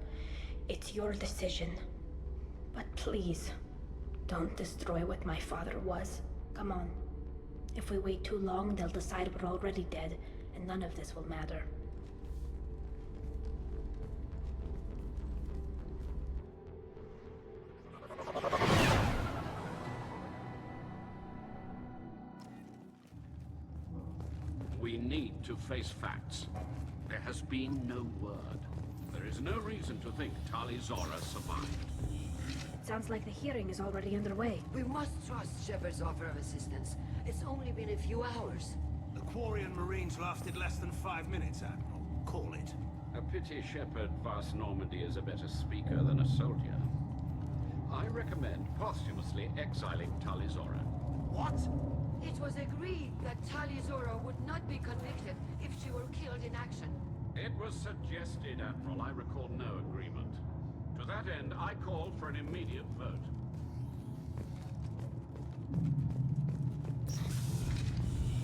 S10: It's your decision. But please, don't destroy what my father was. Come on. If we wait too long, they'll decide we're already dead, and none of this will matter.
S14: We need to face facts. There has been no word. There is no reason to think Tali Zora survived.
S10: Sounds like the hearing is already underway.
S13: We must trust Shepard's offer of assistance. It's only been a few hours.
S12: The Quarian Marines lasted less than 5 minutes, Admiral. Call it.
S14: A pity Shepard Vas Normandy is a better speaker than a soldier. I recommend posthumously exiling Tali Zora.
S13: What? It was agreed that Tali Zora would not be convicted if she were killed in action.
S14: It was suggested, Admiral. I recall no agreement. To that end, I call for an immediate vote.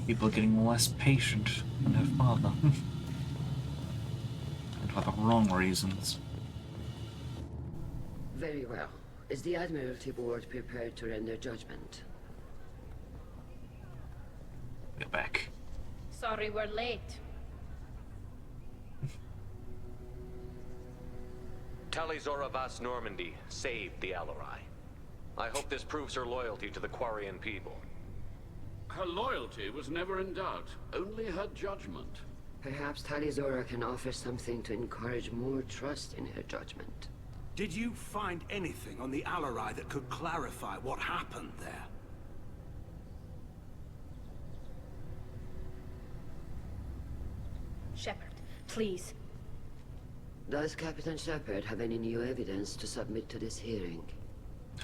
S1: People are getting less patient than her father. And for the wrong reasons.
S13: Very well. Is the Admiralty Board prepared to render judgment?
S1: Get back.
S10: Sorry we're late.
S4: Tali Zora Vas Normandy saved the Alarai. I hope this proves her loyalty to the Quarian people.
S14: Her loyalty was never in doubt, only her judgment.
S13: Perhaps Tali Zora can offer something to encourage more trust in her judgment.
S12: Did you find anything on the Alarai that could clarify what happened there?
S10: Shepard, please.
S13: Does Captain Shepard have any new evidence to submit to this hearing?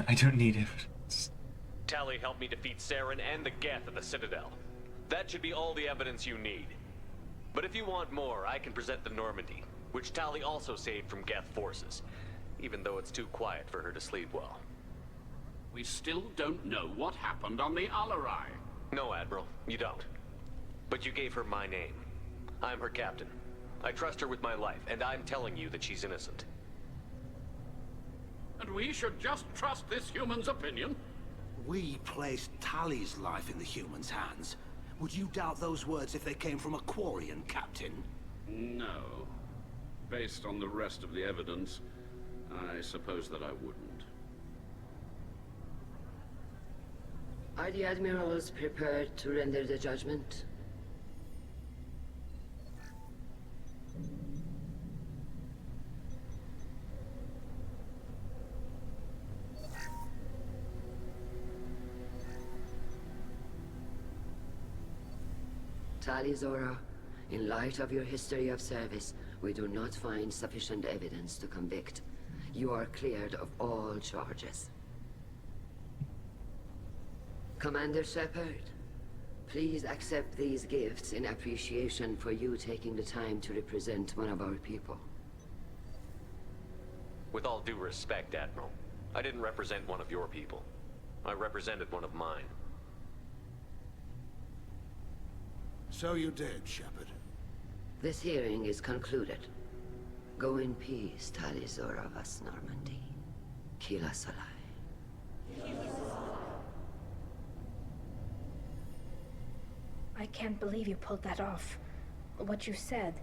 S1: I don't need evidence.
S4: Tali helped me defeat Saren and the Geth at the Citadel. That should be all the evidence you need. But if you want more, I can present the Normandy, which Tali also saved from Geth forces, even though it's too quiet for her to sleep well.
S14: We still don't know what happened on the Alarai.
S4: No, Admiral, you don't. But you gave her my name. I'm her captain. I trust her with my life, and I'm telling you that she's innocent.
S14: And we should just trust this human's opinion?
S12: We placed Tali's life in the human's hands. Would you doubt those words if they came from a Quarian, Captain?
S14: No. Based on the rest of the evidence, I suppose that I wouldn't.
S13: Are the admirals prepared to render the judgment? Tali Zora, in light of your history of service, we do not find sufficient evidence to convict. You are cleared of all charges. Commander Shepard, please accept these gifts in appreciation for you taking the time to represent one of our people.
S4: With all due respect, Admiral, I didn't represent one of your people. I represented one of mine.
S12: So you did, Shepard.
S13: This hearing is concluded. Go in peace, Tali Zora Vas Normandy. Kila Salai.
S10: I can't believe you pulled that off. What you said.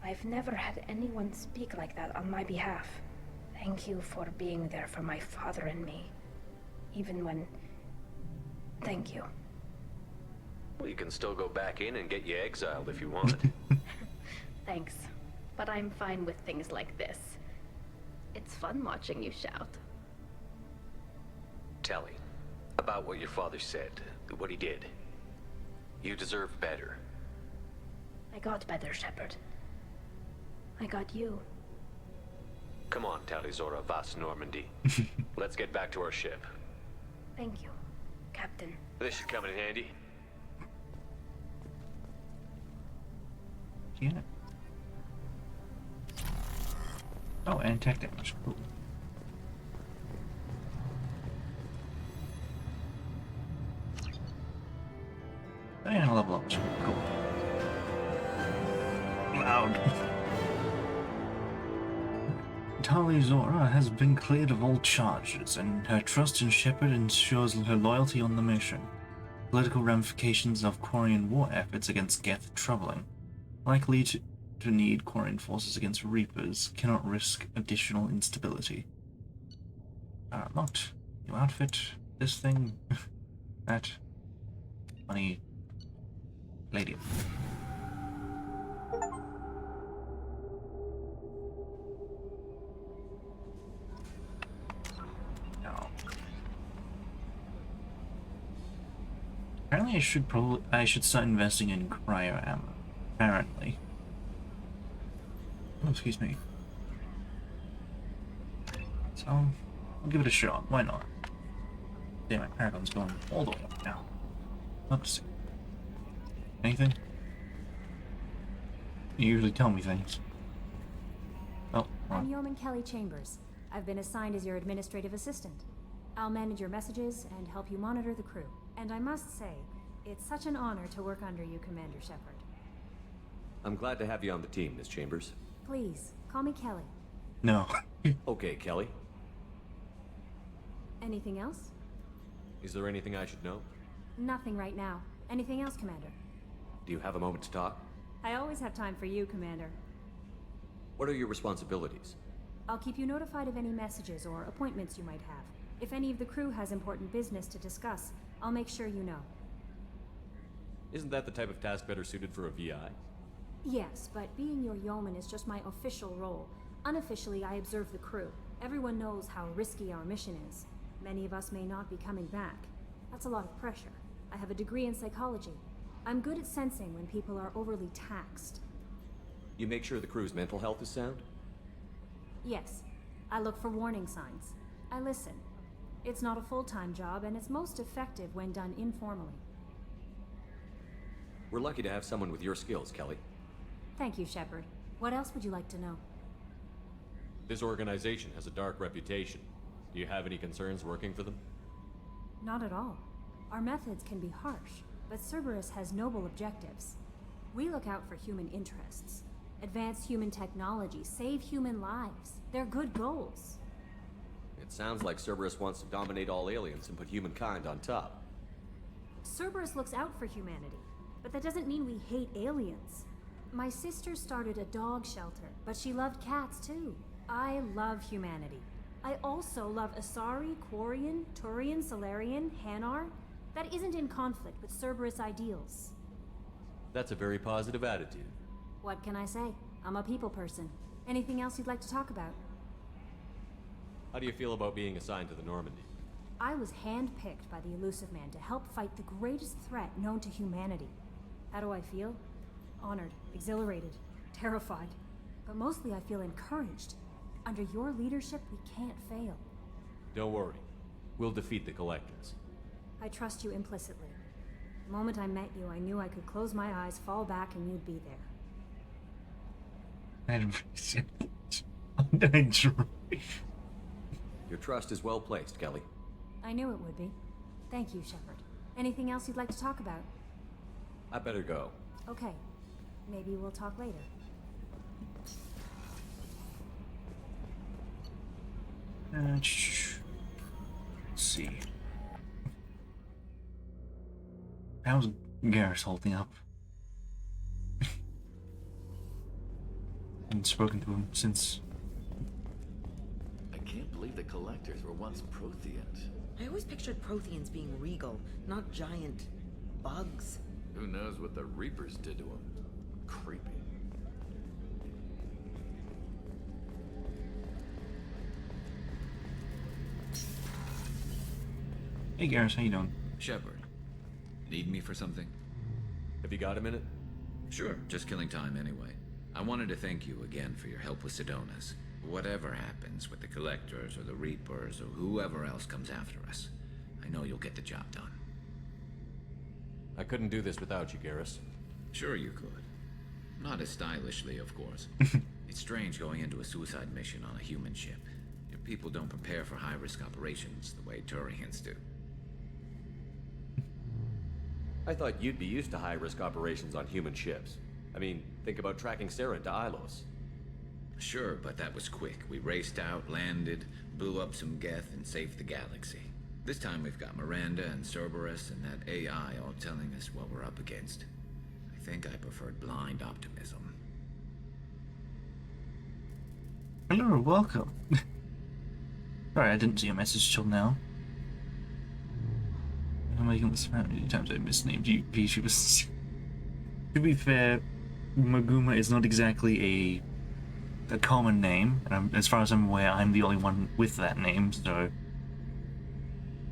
S10: I've never had anyone speak like that on my behalf. Thank you for being there for my father and me. Even when... Thank you.
S4: Well, you can still go back in and get you exiled if you want.
S10: Thanks. But I'm fine with things like this. It's fun watching you shout.
S4: Tali, about what your father said, what he did. You deserve better.
S10: I got better, Shepard. I got you.
S4: Come on, Tali Zora Vas Normandy. Let's get back to our ship.
S10: Thank you, Captain.
S4: This should come in handy.
S1: Yeah. Oh, and tech damage. Cool. And level up. Cool. Loud. Tali Zora has been cleared of all charges, and her trust in Shepard ensures her loyalty on the mission. Political ramifications of Quarian war efforts against Geth troubling. Likely to need Quarian forces against Reapers, cannot risk additional instability. Locked. New outfit. This thing. That. Money. Lady. No. Apparently I should start investing in cryo ammo. Apparently. Oh, excuse me. So, I'll give it a shot. Why not? Damn, my Paragon's going all the way up now. Not to see. Anything? You usually tell me things. Oh, well.
S9: I'm Yeoman Kelly Chambers. I've been assigned as your administrative assistant. I'll manage your messages and help you monitor the crew. And I must say, it's such an honor to work under you, Commander Shepard.
S4: I'm glad to have you on the team, Miss Chambers.
S9: Please, call me Kelly.
S1: No.
S4: Okay, Kelly.
S9: Anything else?
S4: Is there anything I should know?
S9: Nothing right now. Anything else, Commander?
S4: Do you have a moment to talk?
S9: I always have time for you, Commander.
S4: What are your responsibilities?
S9: I'll keep you notified of any messages or appointments you might have. If any of the crew has important business to discuss, I'll make sure you know.
S4: Isn't that the type of task better suited for a VI?
S9: Yes, but being your yeoman is just my official role. Unofficially, I observe the crew. Everyone knows how risky our mission is. Many of us may not be coming back. That's a lot of pressure. I have a degree in psychology. I'm good at sensing when people are overly taxed.
S4: You make sure the crew's mental health is sound?
S9: Yes. I look for warning signs. I listen. It's not a full-time job, and it's most effective when done informally.
S4: We're lucky to have someone with your skills, Kelly.
S9: Thank you, Shepard. What else would you like to know?
S4: This organization has a dark reputation. Do you have any concerns working for them?
S9: Not at all. Our methods can be harsh, but Cerberus has noble objectives. We look out for human interests. Advance human technology, save human lives. They're good goals.
S18: It sounds like Cerberus wants to dominate all aliens and put humankind on top.
S9: Cerberus looks out for humanity, but that doesn't mean we hate aliens. My sister started a dog shelter, but she loved cats too. I love humanity. I also love Asari, Quarian, Turian, Solarian, Hanar. That isn't in conflict with Cerberus ideals.
S18: That's a very positive attitude.
S9: What can I say? I'm a people person. Anything else you'd like to talk about?
S18: How do you feel about being assigned to the Normandy?
S9: I was handpicked by the Elusive Man to help fight the greatest threat known to humanity. How do I feel? Honored, exhilarated, terrified. But mostly I feel encouraged. Under your leadership, we can't fail.
S18: Don't worry. We'll defeat the Collectors.
S9: I trust you implicitly. The moment I met you, I knew I could close my eyes, fall back, and you'd be there.
S18: Your trust is well placed, Kelly.
S9: I knew it would be. Thank you, Shepard. Anything else you'd like to talk about?
S18: I better go.
S9: Okay. Maybe we'll talk later.
S1: Let's see. How's Garrus holding up? Haven't spoken to him since.
S19: I can't believe the Collectors were once Protheans.
S20: I always pictured Protheans being regal, not giant bugs.
S19: Who knows what the Reapers did to them? Creepy.
S1: Hey Garrus, how you doing?
S21: Shepard, need me for something?
S18: Have you got a minute?
S21: Sure, just killing time anyway. I wanted to thank you again for your help with Sidonis. Whatever happens with the Collectors or the Reapers or whoever else comes after us, I know you'll get the job done.
S18: I couldn't do this without you, Garrus.
S21: Sure you could. Not as stylishly, of course. It's strange going into a suicide mission on a human ship. Your people don't prepare for high-risk operations the way Turians do.
S18: I thought you'd be used to high-risk operations on human ships. I mean, think about tracking Saren to Ilos.
S21: Sure, but that was quick. We raced out, landed, blew up some Geth, and saved the galaxy. This time we've got Miranda and Cerberus and that AI all telling us what we're up against. I think I preferred blind optimism.
S1: Hello, welcome. Sorry, I didn't see your message till now. I'm making this how many times I misnamed you, VTubers. To be fair, Maguma is not exactly a common name, and as far as I'm aware, I'm the only one with that name, so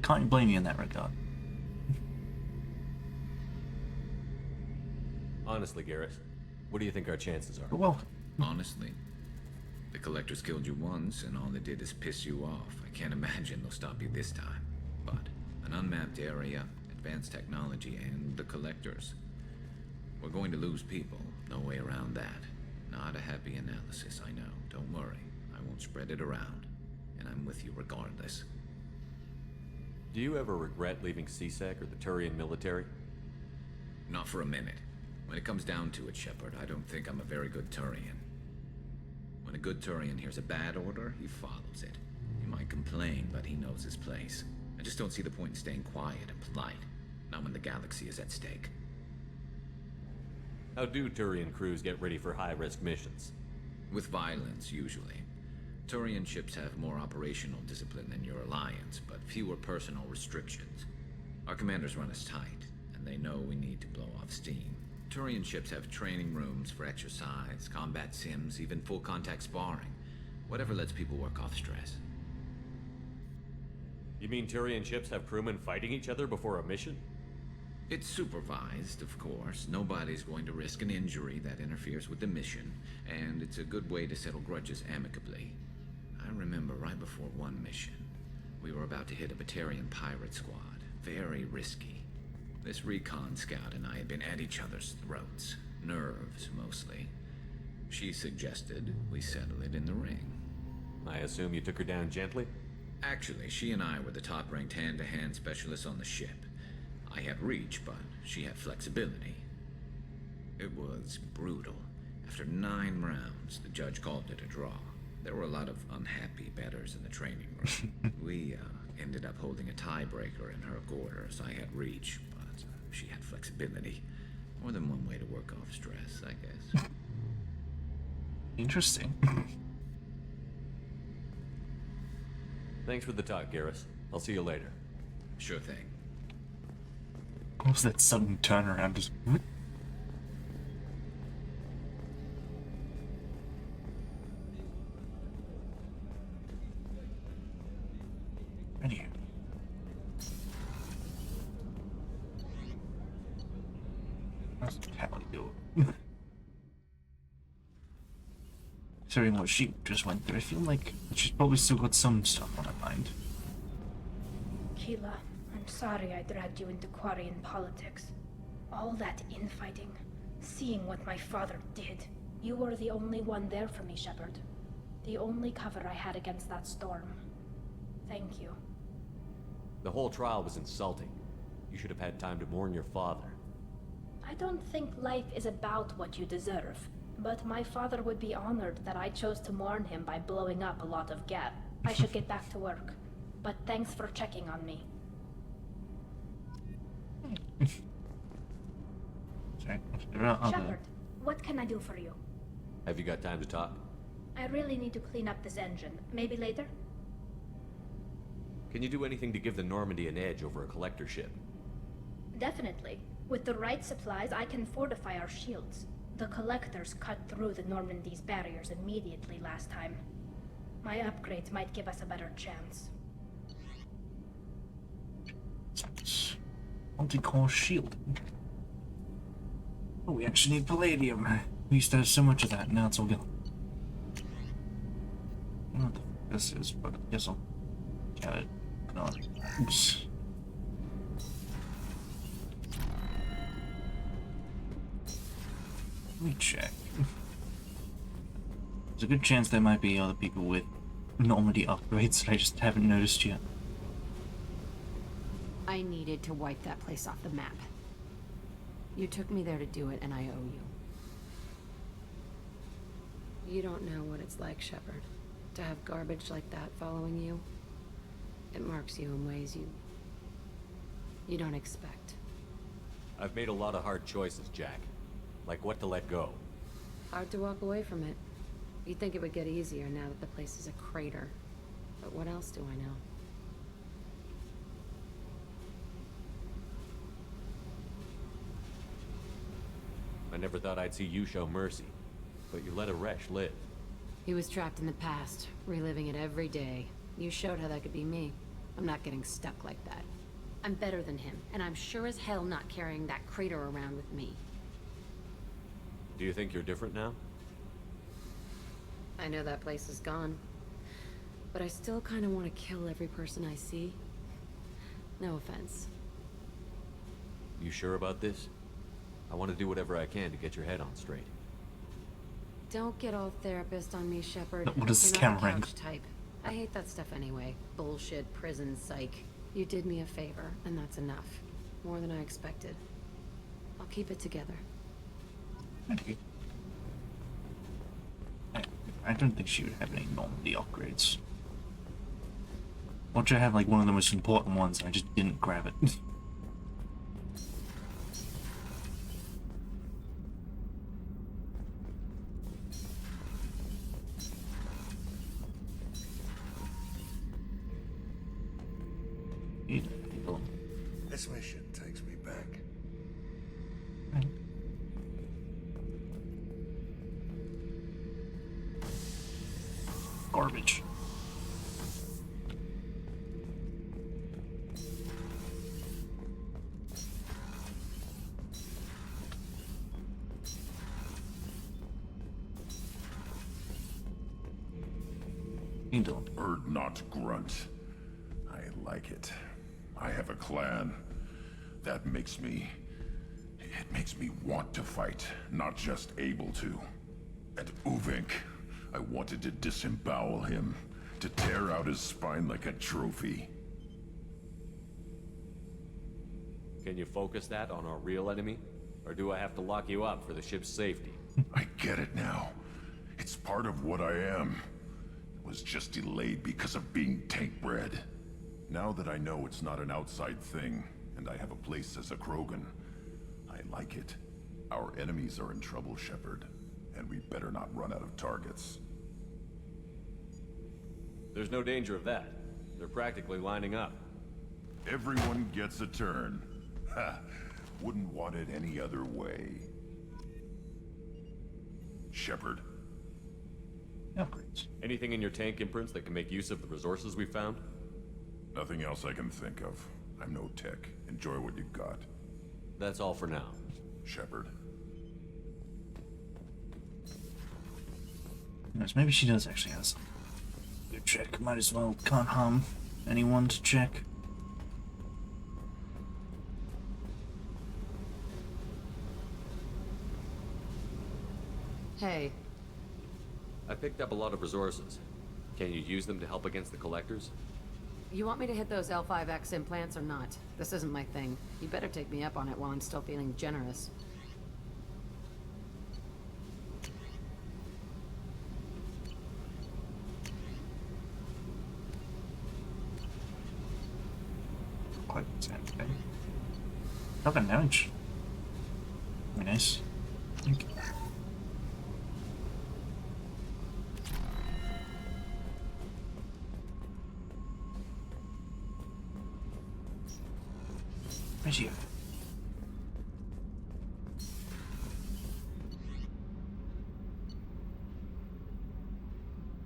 S1: can't blame you in that regard.
S18: Honestly, Garrus, what do you think our chances are?
S1: Well,
S21: honestly, the Collectors killed you once, and all they did is piss you off. I can't imagine they'll stop you this time. But an unmapped area, advanced technology, and the Collectors. We're going to lose people. No way around that. Not a happy analysis, I know. Don't worry. I won't spread it around. And I'm with you regardless.
S18: Do you ever regret leaving CSEC or the Turian military?
S21: Not for a minute. When it comes down to it, Shepard, I don't think I'm a very good Turian. When a good Turian hears a bad order, he follows it. He might complain, but he knows his place. I just don't see the point in staying quiet and polite. Not when the galaxy is at stake.
S18: How do Turian crews get ready for high-risk missions?
S21: With violence, usually. Turian ships have more operational discipline than your alliance, but fewer personal restrictions. Our commanders run us tight, and they know we need to blow off steam. Turian ships have training rooms for exercise, combat sims, even full-contact sparring. Whatever lets people work off stress.
S18: You mean Turian ships have crewmen fighting each other before a mission?
S21: It's supervised, of course. Nobody's going to risk an injury that interferes with the mission, and it's a good way to settle grudges amicably. I remember right before one mission, we were about to hit a Batarian pirate squad. Very risky. This recon scout and I had been at each other's throats. Nerves, mostly. She suggested we settle it in the ring.
S18: I assume you took her down gently?
S21: Actually, she and I were the top-ranked hand-to-hand specialists on the ship. I had reach, but she had flexibility. It was brutal. After 9 rounds, the judge called it a draw. There were a lot of unhappy bettors in the training room. We ended up holding a tiebreaker in her quarters. I had reach, but she had flexibility. More than one way to work off stress, I guess.
S1: Interesting.
S18: Thanks for the talk, Garrus. I'll see you later.
S21: Sure thing.
S1: What was that sudden turnaround? Just what? Anywho. How's Tally doing? Considering what she just went through, I feel like she's probably still got some stuff on her mind.
S10: Keela, I'm sorry I dragged you into Quarian politics. All that infighting, seeing what my father did. You were the only one there for me, Shepard. The only cover I had against that storm. Thank you.
S18: The whole trial was insulting. You should have had time to mourn your father.
S10: I don't think life is about what you deserve, but my father would be honored that I chose to mourn him by blowing up a lot of gas. I should get back to work, but thanks for checking on me. Shepard, what can I do for you?
S18: Have you got time to talk?
S10: I really need to clean up this engine. Maybe later?
S18: Can you do anything to give the Normandy an edge over a collector ship?
S10: Definitely. With the right supplies, I can fortify our shields. The collectors cut through the Normandy's barriers immediately last time. My upgrades might give us a better chance.
S1: Multi-core shield. Oh, we actually need palladium. We used to have so much of that, now it's all gone. I don't know what the fuck this is, but I guess I'll get it. No. Oops. Let me check. There's a good chance there might be other people with Normandy upgrades that I just haven't noticed yet.
S7: I needed to wipe that place off the map. You took me there to do it, and I owe you. You don't know what it's like, Shepard, to have garbage like that following you. It marks you in ways you don't expect.
S18: I've made a lot of hard choices, Jack. Like what to let go.
S7: Hard to walk away from it. You'd think it would get easier now that the place is a crater. But what else do I know?
S18: I never thought I'd see you show mercy, but you let a Resh live.
S7: He was trapped in the past, reliving it every day. You showed how that could be me. I'm not getting stuck like that. I'm better than him, and I'm sure as hell not carrying that crater around with me.
S18: Do you think you're different now?
S7: I know that place is gone. But I still kind of want to kill every person I see. No offense.
S18: You sure about this? I want to do whatever I can to get your head on straight.
S7: Don't get all therapist on me, Shepard.
S1: What is this
S7: You're not
S1: camera
S7: a couch type. I hate that stuff anyway. Bullshit, prison, psych. You did me a favor, and that's enough. More than I expected. I'll keep it together.
S1: Thank you. I don't think she would have any Normandy upgrades. Watch, I have like one of the most important ones, and I just didn't grab it.
S3: This mission takes me back.
S1: Garbage.
S22: Bird not grunt. I like it. I have a clan. That makes me... It makes me want to fight, not just able to. And Uvink, I wanted to disembowel him, to tear out his spine like a trophy.
S18: Can you focus that on our real enemy? Or do I have to lock you up for the ship's safety?
S22: I get it now. It's part of what I am. It was just delayed because of being tank bred. Now that I know it's not an outside thing, and I have a place as a Krogan, I like it. Our enemies are in trouble, Shepard, and we better not run out of targets.
S18: There's no danger of that. They're practically lining up.
S22: Everyone gets a turn. Ha! Wouldn't want it any other way. Shepard.
S1: Upgrades.
S18: Anything in your tank imprints that can make use of the resources we found?
S22: Nothing else I can think of. I'm no tech. Enjoy what you got.
S18: That's all for now.
S22: Shepard.
S1: Anyways, maybe she does actually have some. Go check. Might as well. Can't harm anyone to check.
S7: Hey.
S18: I picked up a lot of resources. Can you use them to help against the collectors?
S7: You want me to hit those L5X implants or not? This isn't my thing. You better take me up on it while I'm still feeling generous.
S1: Quite okay. Nothing damage. Very nice. Okay. Where's you?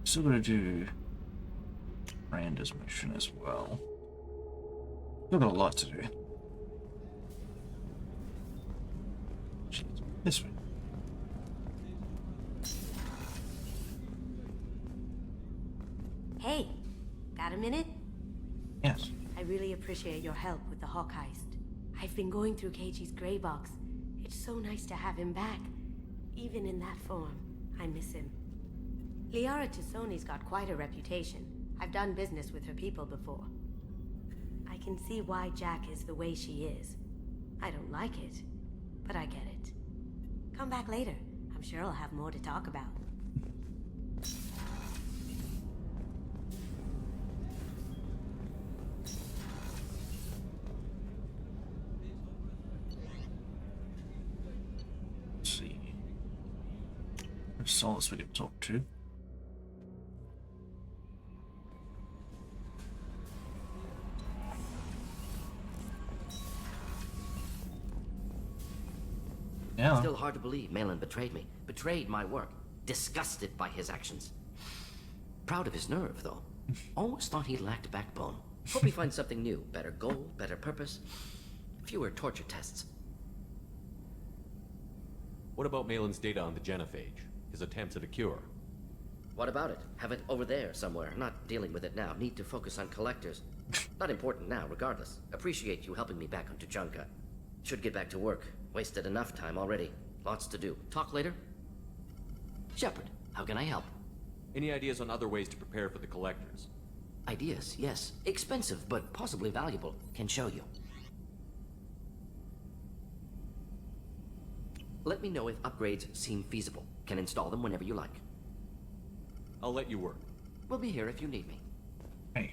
S1: Still gotta do Randa's mission as well. Still got a lot to do. This way.
S8: Hey, got a minute?
S1: Yes.
S8: I really appreciate your help with the Hawk heist. I've been going through Keiichi's gray box. It's so nice to have him back. Even in that form, I miss him. Liara Tassoni's got quite a reputation. I've done business with her people before. I can see why Jack is the way she is. I don't like it, but I get it. Come back later. I'm sure I'll have more to talk about.
S1: Let's see. There's Solace we can talk to. Yeah.
S11: Still hard to believe Malin betrayed me. Betrayed my work. Disgusted by his actions. Proud of his nerve, though. Almost thought he lacked backbone. Hope he finds something new. Better goal, better purpose. Fewer torture tests.
S18: What about Malin's data on the genophage? His attempts at a cure?
S11: What about it? Have it over there somewhere. Not dealing with it now. Need to focus on collectors. Not important now, regardless. Appreciate you helping me back on Tuchanka. Should get back to work. Wasted enough time already. Lots to do. Talk later? Shepard, how can I help?
S18: Any ideas on other ways to prepare for the collectors?
S11: Ideas, yes. Expensive, but possibly valuable. Can show you. Let me know if upgrades seem feasible. Can install them whenever you like.
S18: I'll let you work.
S11: We'll be here if you need me.
S1: Hey.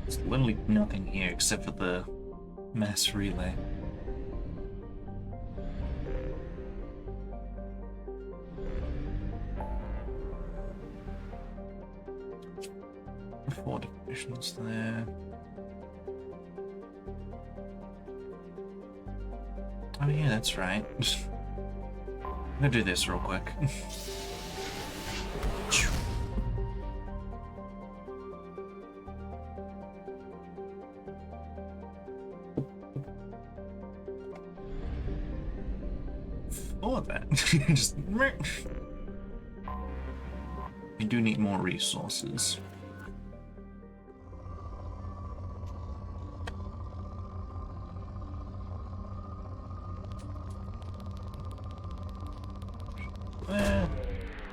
S1: There's literally nothing here except for the mass relay. Fortifications there. Oh yeah, that's right. I'm gonna do this real quick. All of that. Just. We do need more resources.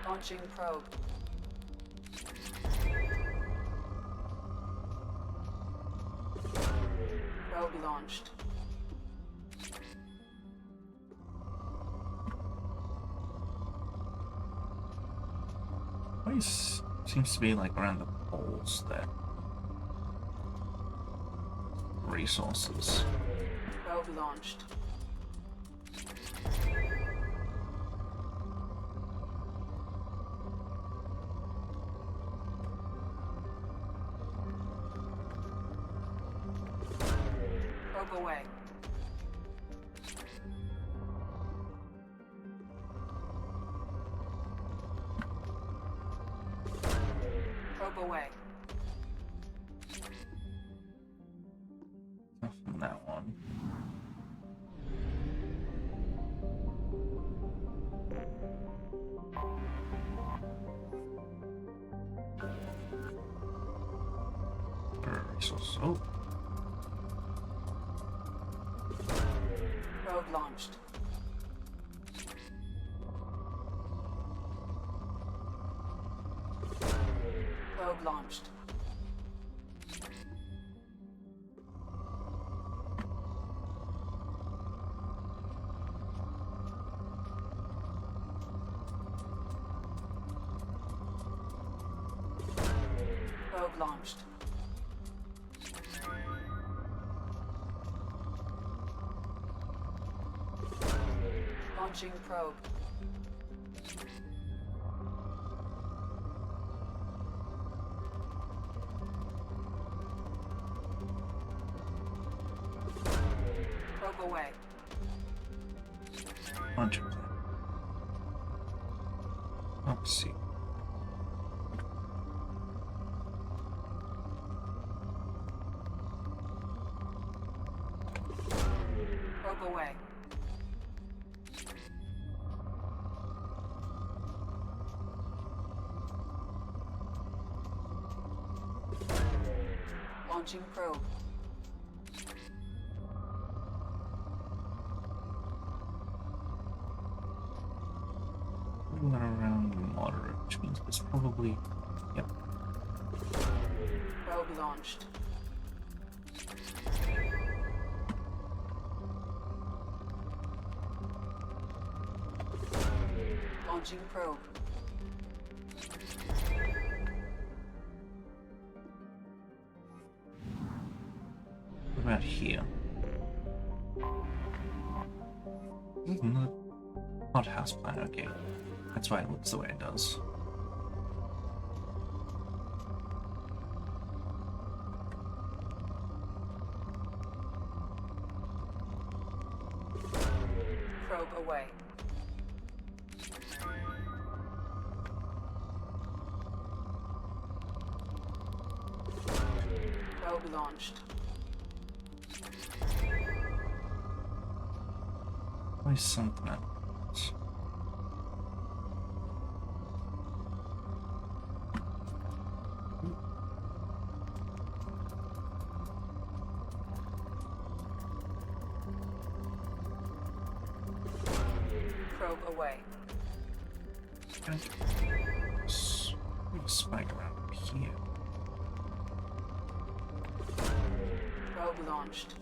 S7: Launching probe. Probe launched.
S1: Always seems to be like around the poles that resources.
S7: Probe launched. Probe away. Probe away.
S1: Nothing that one. Resource. Oh.
S7: Probe launched. Probe launched. Probe launched. Launching probe. Probe away.
S1: Launcher plan. Let's see.
S7: Probe away. Launching probe.
S1: We went around moderate, which means it's probably. Yep.
S7: Probe launched. Launching probe.
S1: What about here? Not house plan, okay. That's why it looks the way it does.
S7: Probe away. Probe launched.
S1: Why something else?
S7: Probe away.
S1: We have a spike around here.
S7: Probe launched.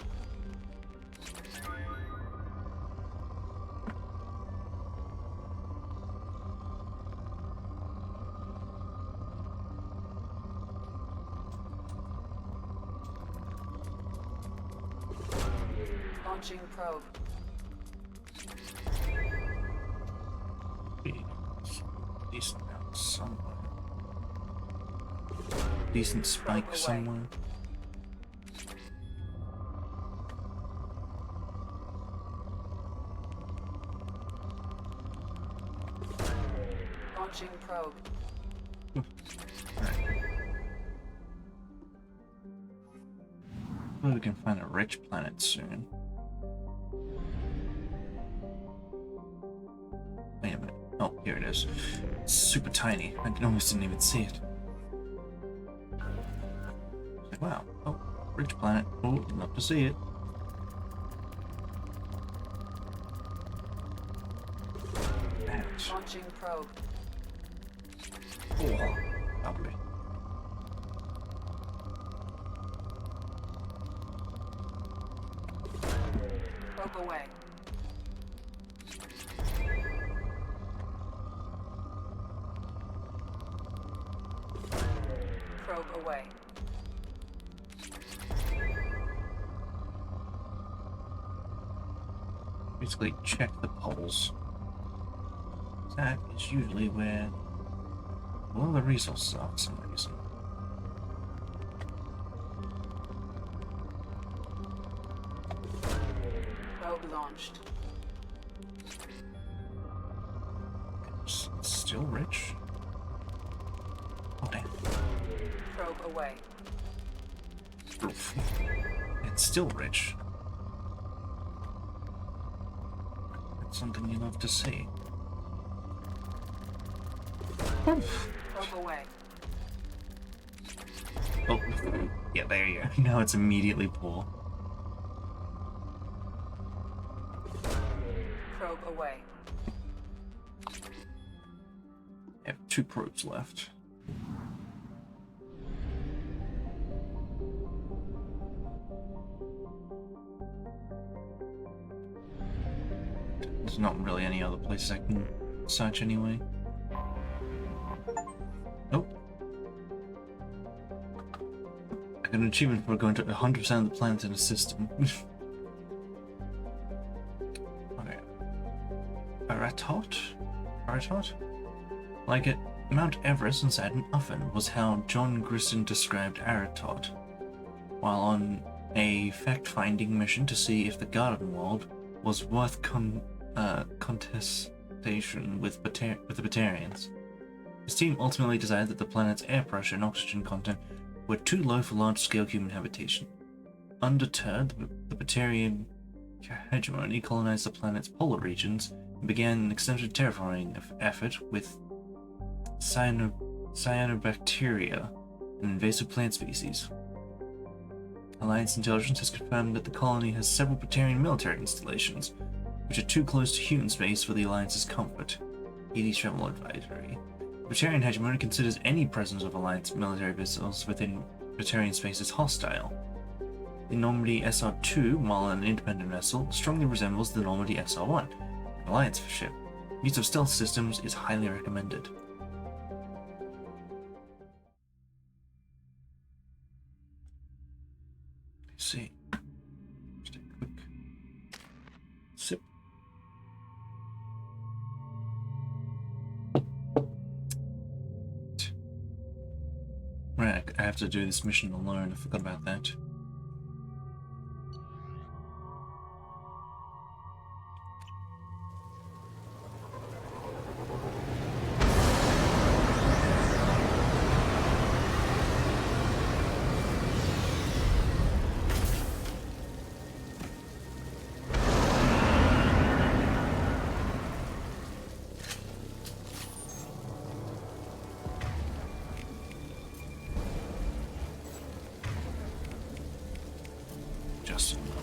S7: Launching probe.
S1: Decent amount somewhere. Decent spike somewhere.
S7: Launching probe.
S1: Hopefully we can find a rich planet soon. Wait a minute. Oh, here it is. It's super tiny. I almost didn't even see it. It's like, wow. Oh, rich planet. Oh, love to see it.
S7: Launching probe.
S1: Oh, lovely.
S7: Probe away. Probe away.
S1: Basically, check the poles. That is usually where all the resources are for some reason.
S7: Probe launched.
S1: It's still rich. Oh damn.
S7: Probe away.
S1: Oof. It's still rich. That's something you love to see. Oof.
S7: Probe away.
S1: Oh, yeah, there you go. Now it's immediately poor.
S7: Probe away.
S1: I have 2 probes left. There's not really any other places I can search anyway. Nope. I got an achievement for going to 100% of the planets in the system. Okay. Aratot? Like it, Mount Everest inside an oven was how John Grissom described Aratot, while on a fact-finding mission to see if the Garden World was worth contestation with the Batarians. His team ultimately decided that the planet's air pressure and oxygen content were too low for large-scale human habitation. Undeterred, the Batarian hegemony colonized the planet's polar regions and began an extensive terraforming effort with cyanobacteria, an invasive plant species. Alliance intelligence has confirmed that the colony has several Batarian military installations, which are too close to human space for the Alliance's comfort. ED Travel Advisory. The Batarian hegemony considers any presence of Alliance military vessels within Batarian space as hostile. The Normandy SR-2, while an independent vessel, strongly resembles the Normandy SR-1, an Alliance ship. Use of stealth systems is highly recommended. Let's see. Just a quick sip. Right, I have to do this mission alone. I forgot about that.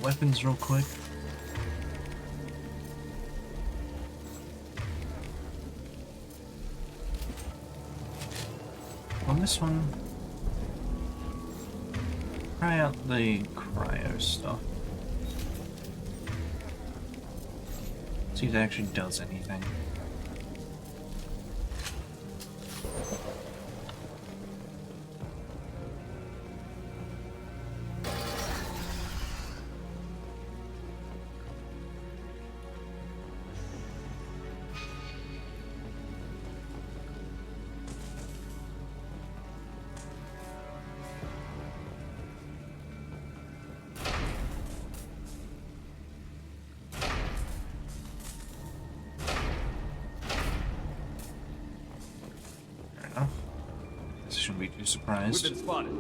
S1: Weapons real quick. On this one, try out the cryo stuff. See if it actually does anything. Shouldn't be too surprised.
S18: We've been spotted.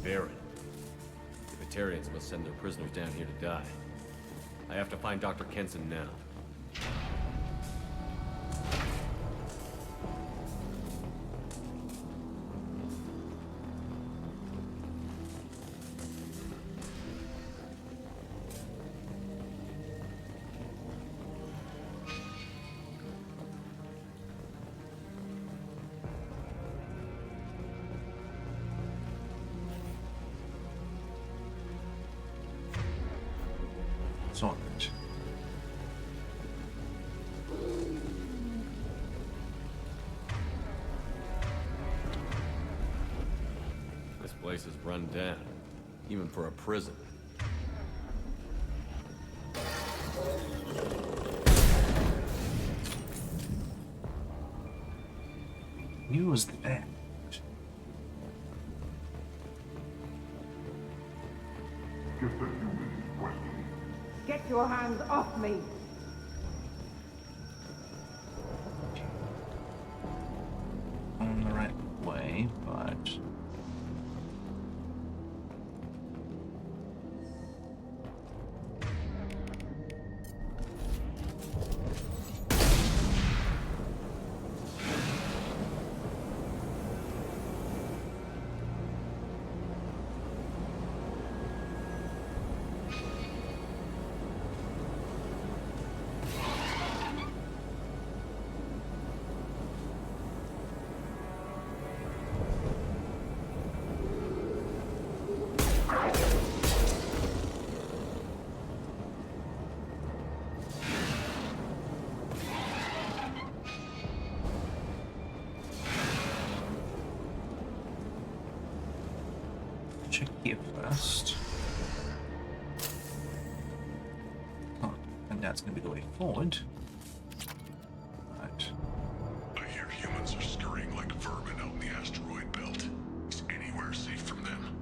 S18: Baron. The Batarians must send their prisoners down here to die. I have to find Dr. Kenson now.
S1: Sorted.
S18: This place is run down, even for a prison.
S1: You was there.
S16: Get your hands off me!
S1: On the right way, but check here first. Oh, and that's going to be the way forward. Right.
S22: I hear humans are scurrying like vermin out in the asteroid belt. Is anywhere safe from them?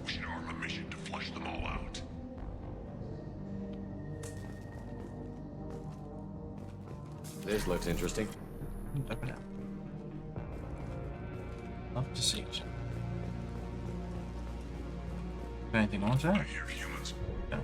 S22: We should arm a mission to flush them all out.
S18: This looks interesting.
S1: Check it out. Love to see it. Anything on that?
S22: I hear humans.
S1: No.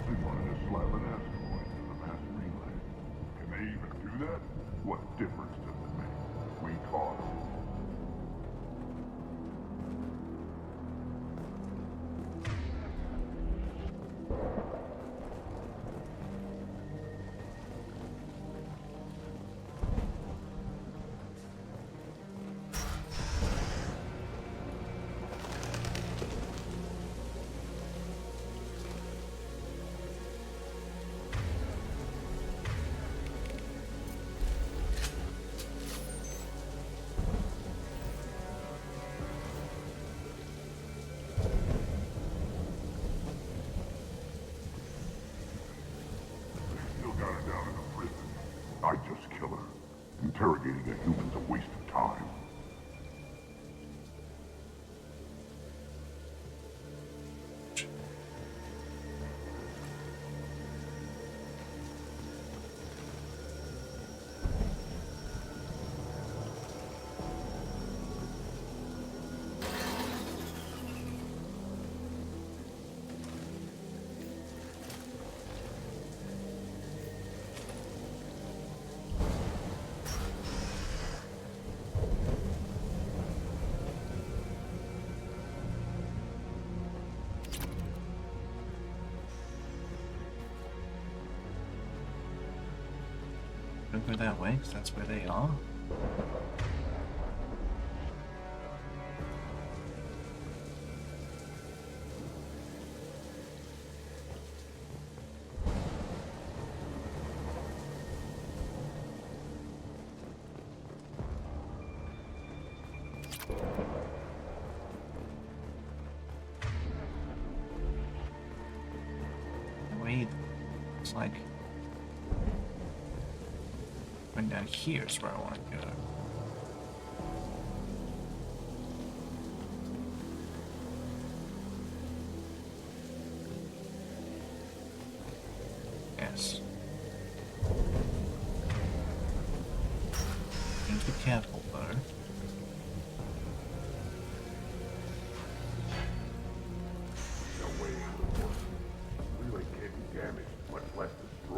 S22: They wanted to slap an asteroid to the mass relay. Can they even do that? What difference does it make? We caught them. Still got her down in a prison. I'd just kill her. Interrogating a human's a waste of time.
S1: Don't go that way, because that's where they are. Wait, it's like going down here is where I want to go. Yes. Just be careful though.
S22: No way out of the relay can't be damaged, much less destroyed.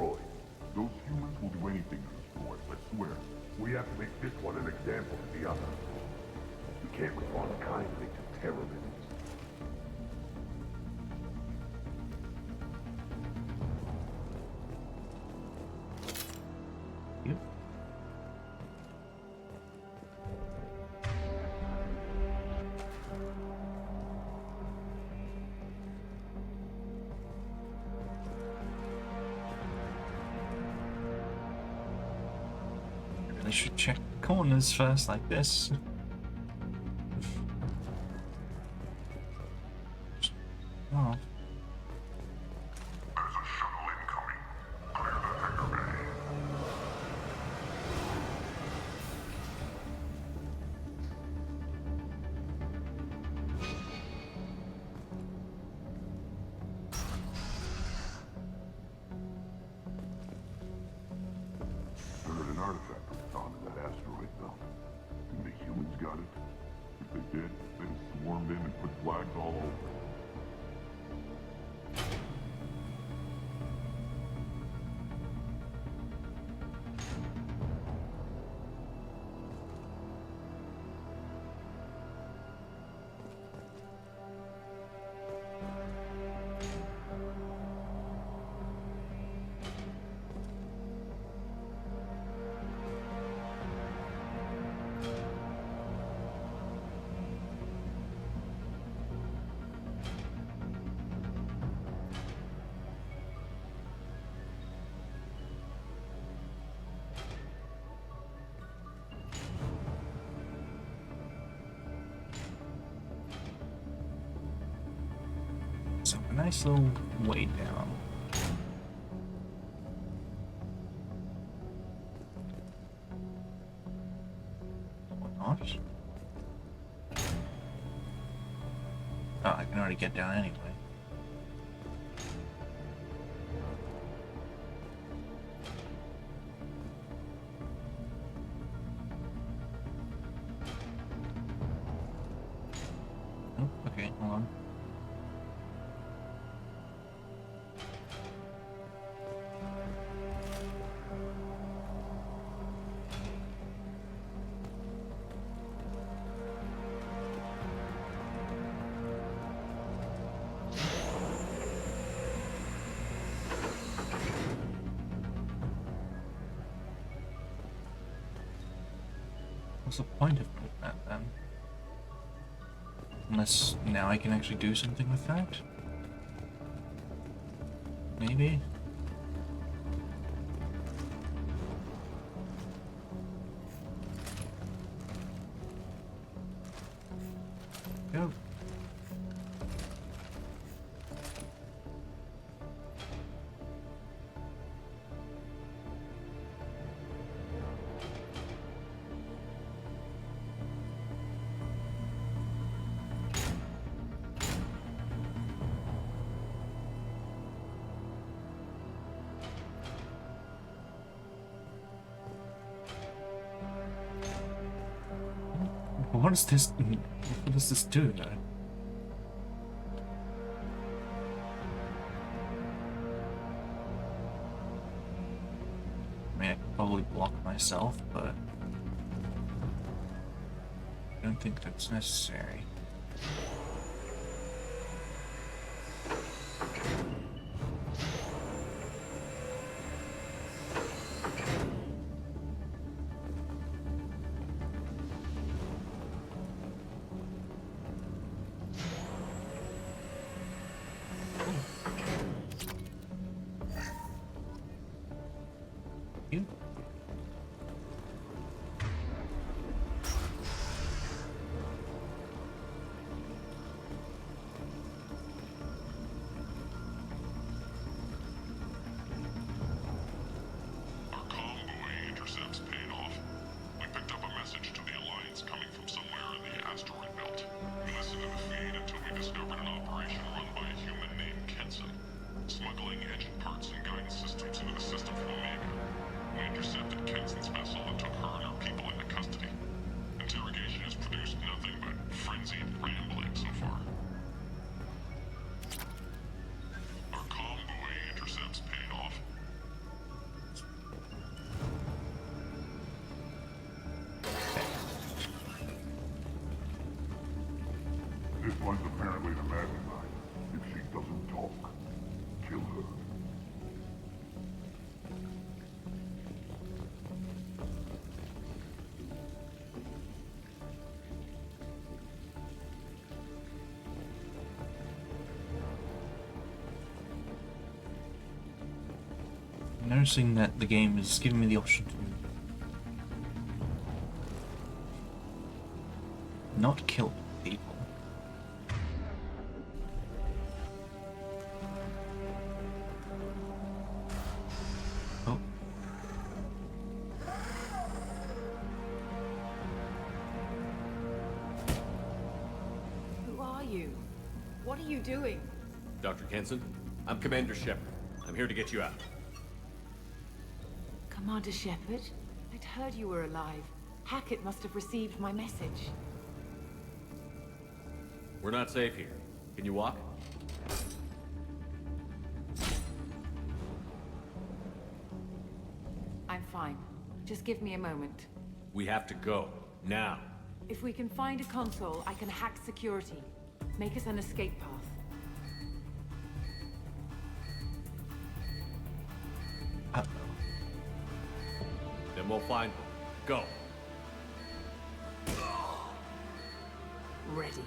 S1: should check corners first, like this. Oh.
S22: Heard an artifact was found in that asteroid belt. And the humans got it? If they did, they'd have swarmed in and put flags all over.
S1: So a nice little way down. Or not. Oh, I can already get down anyway. Oh, okay, hold on. What's the point of that then? Unless now I can actually do something with that? Maybe? Go. What is this? What does this do now? I mean, I could probably block myself, but I don't think that's necessary. You?
S22: Our convoy intercepts paid off. We picked up a message to the Alliance coming from somewhere in the asteroid belt. We listened to the feed until we discovered an operation run by a human named Kenson, smuggling engine parts and guidance systems into the system from Omega. We intercepted Kenson's vessel and took her and her people into custody. Interrogation has produced nothing but frenzied rambling so far. Our convoy intercepts paid off. This one's apparently the mastermind. If she doesn't talk, kill her.
S1: I'm noticing that the game is giving me the option to not kill people. Oh.
S7: Who are you? What are you doing?
S18: Dr. Kenson, I'm Commander Shepard. I'm here to get you out.
S6: Commander Shepard? I'd heard you were alive. Hackett must have received my message.
S18: We're not safe here. Can you walk?
S6: I'm fine. Just give me a moment.
S18: We have to go. Now.
S6: If we can find a console, I can hack security. Make us an escape path.
S18: Then we'll find them. Go.
S6: Ready.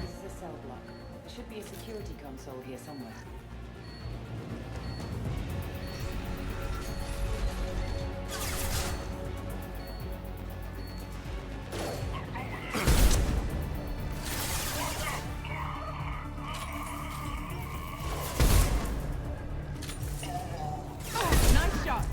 S6: This is a cell block. There should be a security console here somewhere. Nice shot!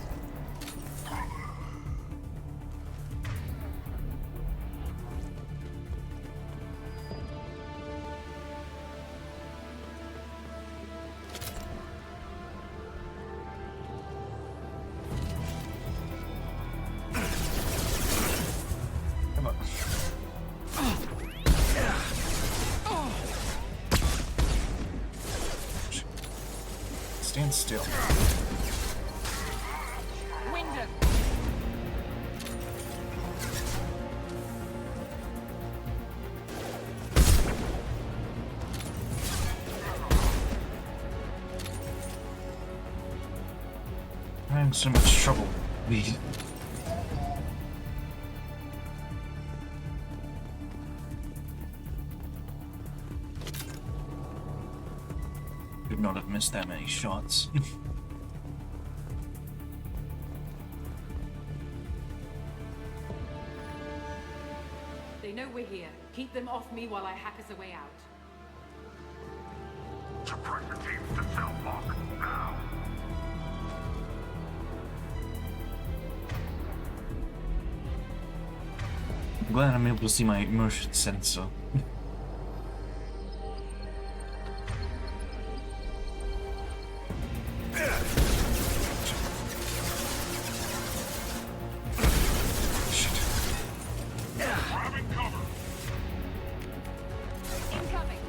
S1: Come on. Stand still.
S6: Wyndham!
S1: I'm in so much trouble. We. Could not have missed that many shots.
S6: They know we're here. Keep them off me while I hack us a way out.
S15: Suppressor teams to cell block, now.
S1: I'm glad I'm able to see my motion sensor.
S6: Incoming!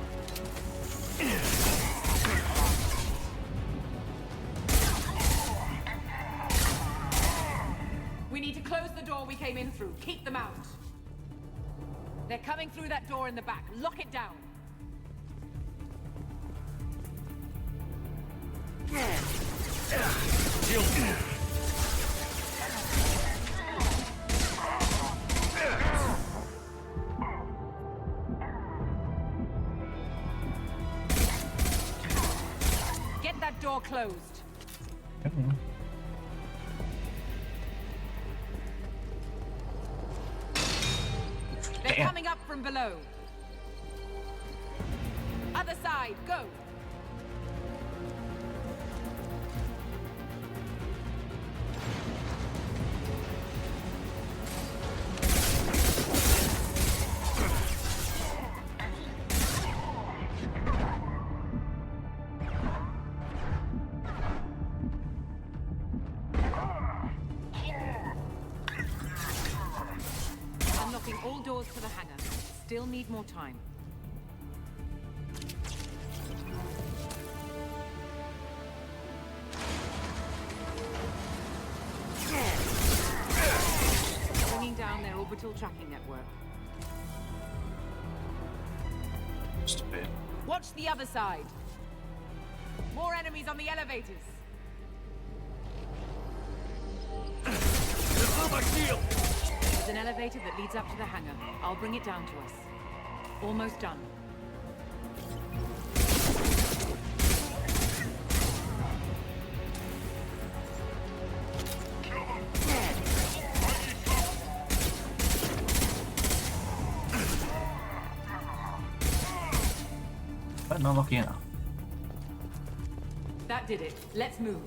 S6: We need to close the door we came in through. Keep them out. They're coming through that door in the back. Lock it down. Get that door closed. They're
S1: Damn.
S6: coming up from below. Other side, go. Unlocking all doors to the hangar. Still need more time. Bringing down their orbital tracking network.
S1: Just a bit.
S6: Watch the other side. More enemies on the elevators.
S14: shield!
S6: There's an elevator that leads up to the hangar. I'll bring it down to us. Almost done.
S1: But not lucky enough.
S6: That did it. Let's move.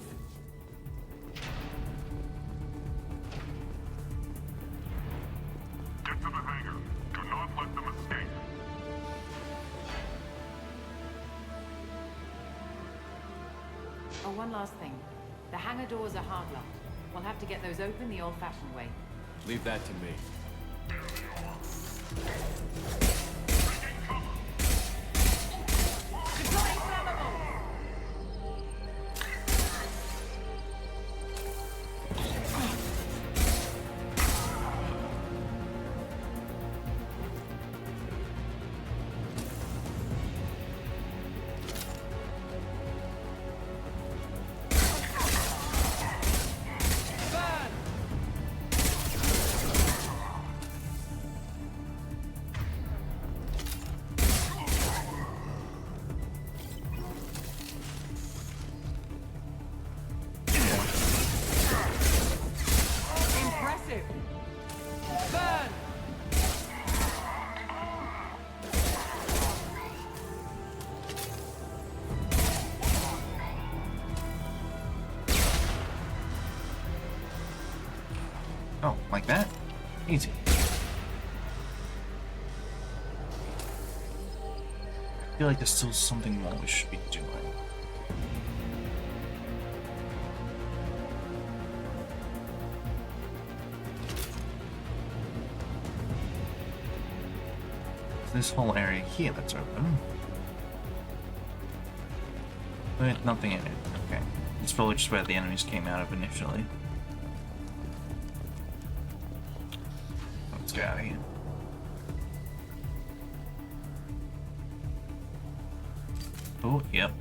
S2: Get to the hangar. Do not let them escape.
S6: Oh, one last thing. The hangar doors are hard locked. We'll have to get those open the old-fashioned way.
S18: Leave that to me.
S6: Deploying flammables! Impressive! Burn!
S1: Oh, like that? Easy. I feel like there's still something more we should be doing. This whole area here that's open. But nothing in it. Okay. It's probably just where the enemies came out of initially. Let's get out of here. Oh, yep.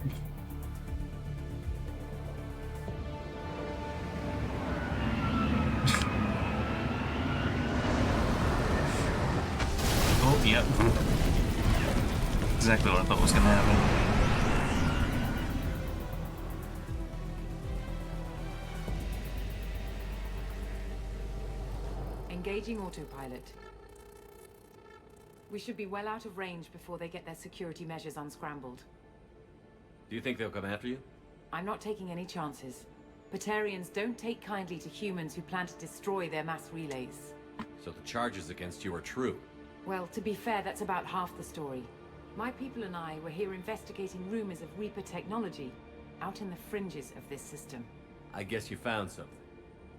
S1: Oh, yep. Exactly what I thought was gonna happen.
S6: Engaging autopilot. We should be well out of range before they get their security measures unscrambled.
S18: Do you think they'll come after you?
S6: I'm not taking any chances. Batarians don't take kindly to humans who plan to destroy their mass relays.
S18: So the charges against you are true?
S6: Well, to be fair, that's about half the story. My people and I were here investigating rumors of Reaper technology, out in the fringes of this system.
S18: I guess you found something.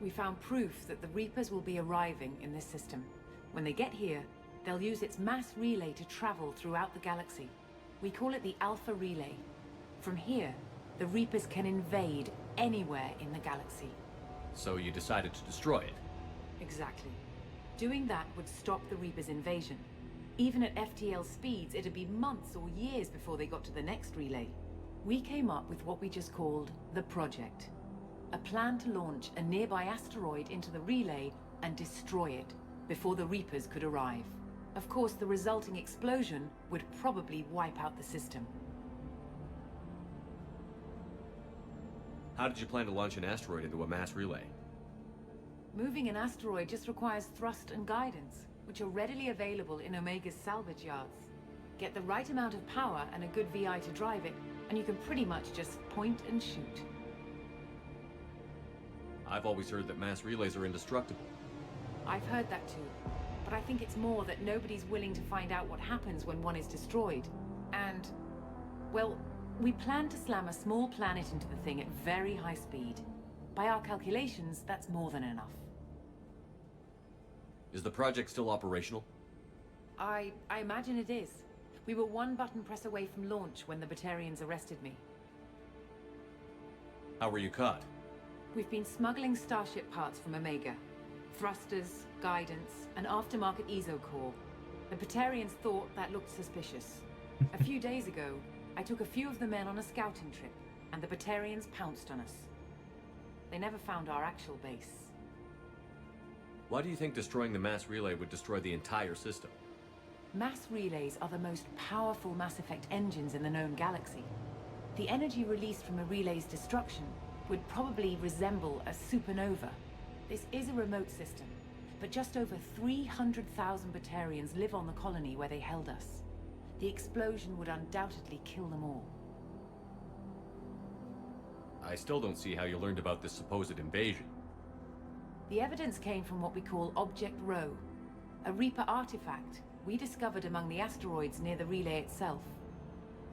S6: We found proof that the Reapers will be arriving in this system. When they get here, they'll use its mass relay to travel throughout the galaxy. We call it the Alpha Relay. From here, the Reapers can invade anywhere in the galaxy.
S18: So you decided to destroy it?
S6: Exactly. Doing that would stop the Reapers' invasion. Even at FTL speeds, it'd be months or years before they got to the next relay. We came up with what we just called the Project. A plan to launch a nearby asteroid into the relay and destroy it before the Reapers could arrive. Of course, the resulting explosion would probably wipe out the system.
S18: How did you plan to launch an asteroid into a mass relay?
S6: Moving an asteroid just requires thrust and guidance, which are readily available in Omega's salvage yards. Get the right amount of power and a good VI to drive it, and you can pretty much just point and shoot.
S18: I've always heard that mass relays are indestructible.
S6: I've heard that too, but I think it's more that nobody's willing to find out what happens when one is destroyed. And, well, we plan to slam a small planet into the thing at very high speed. By our calculations, that's more than enough.
S18: Is the project still operational?
S6: I imagine it is. We were one button press away from launch when the Batarians arrested me.
S18: How were you caught?
S6: We've been smuggling Starship parts from Omega. Thrusters, guidance, and aftermarket ESO core. The Batarians thought that looked suspicious. A few days ago, I took a few of the men on a scouting trip, and the Batarians pounced on us. They never found our actual base.
S18: Why do you think destroying the mass relay would destroy the entire system?
S6: Mass relays are the most powerful Mass Effect engines in the known galaxy. The energy released from a relay's destruction would probably resemble a supernova. This is a remote system, but just over 300,000 Batarians live on the colony where they held us. The explosion would undoubtedly kill them all.
S18: I still don't see how you learned about this supposed invasion.
S6: The evidence came from what we call Object Rho, a Reaper artifact we discovered among the asteroids near the relay itself.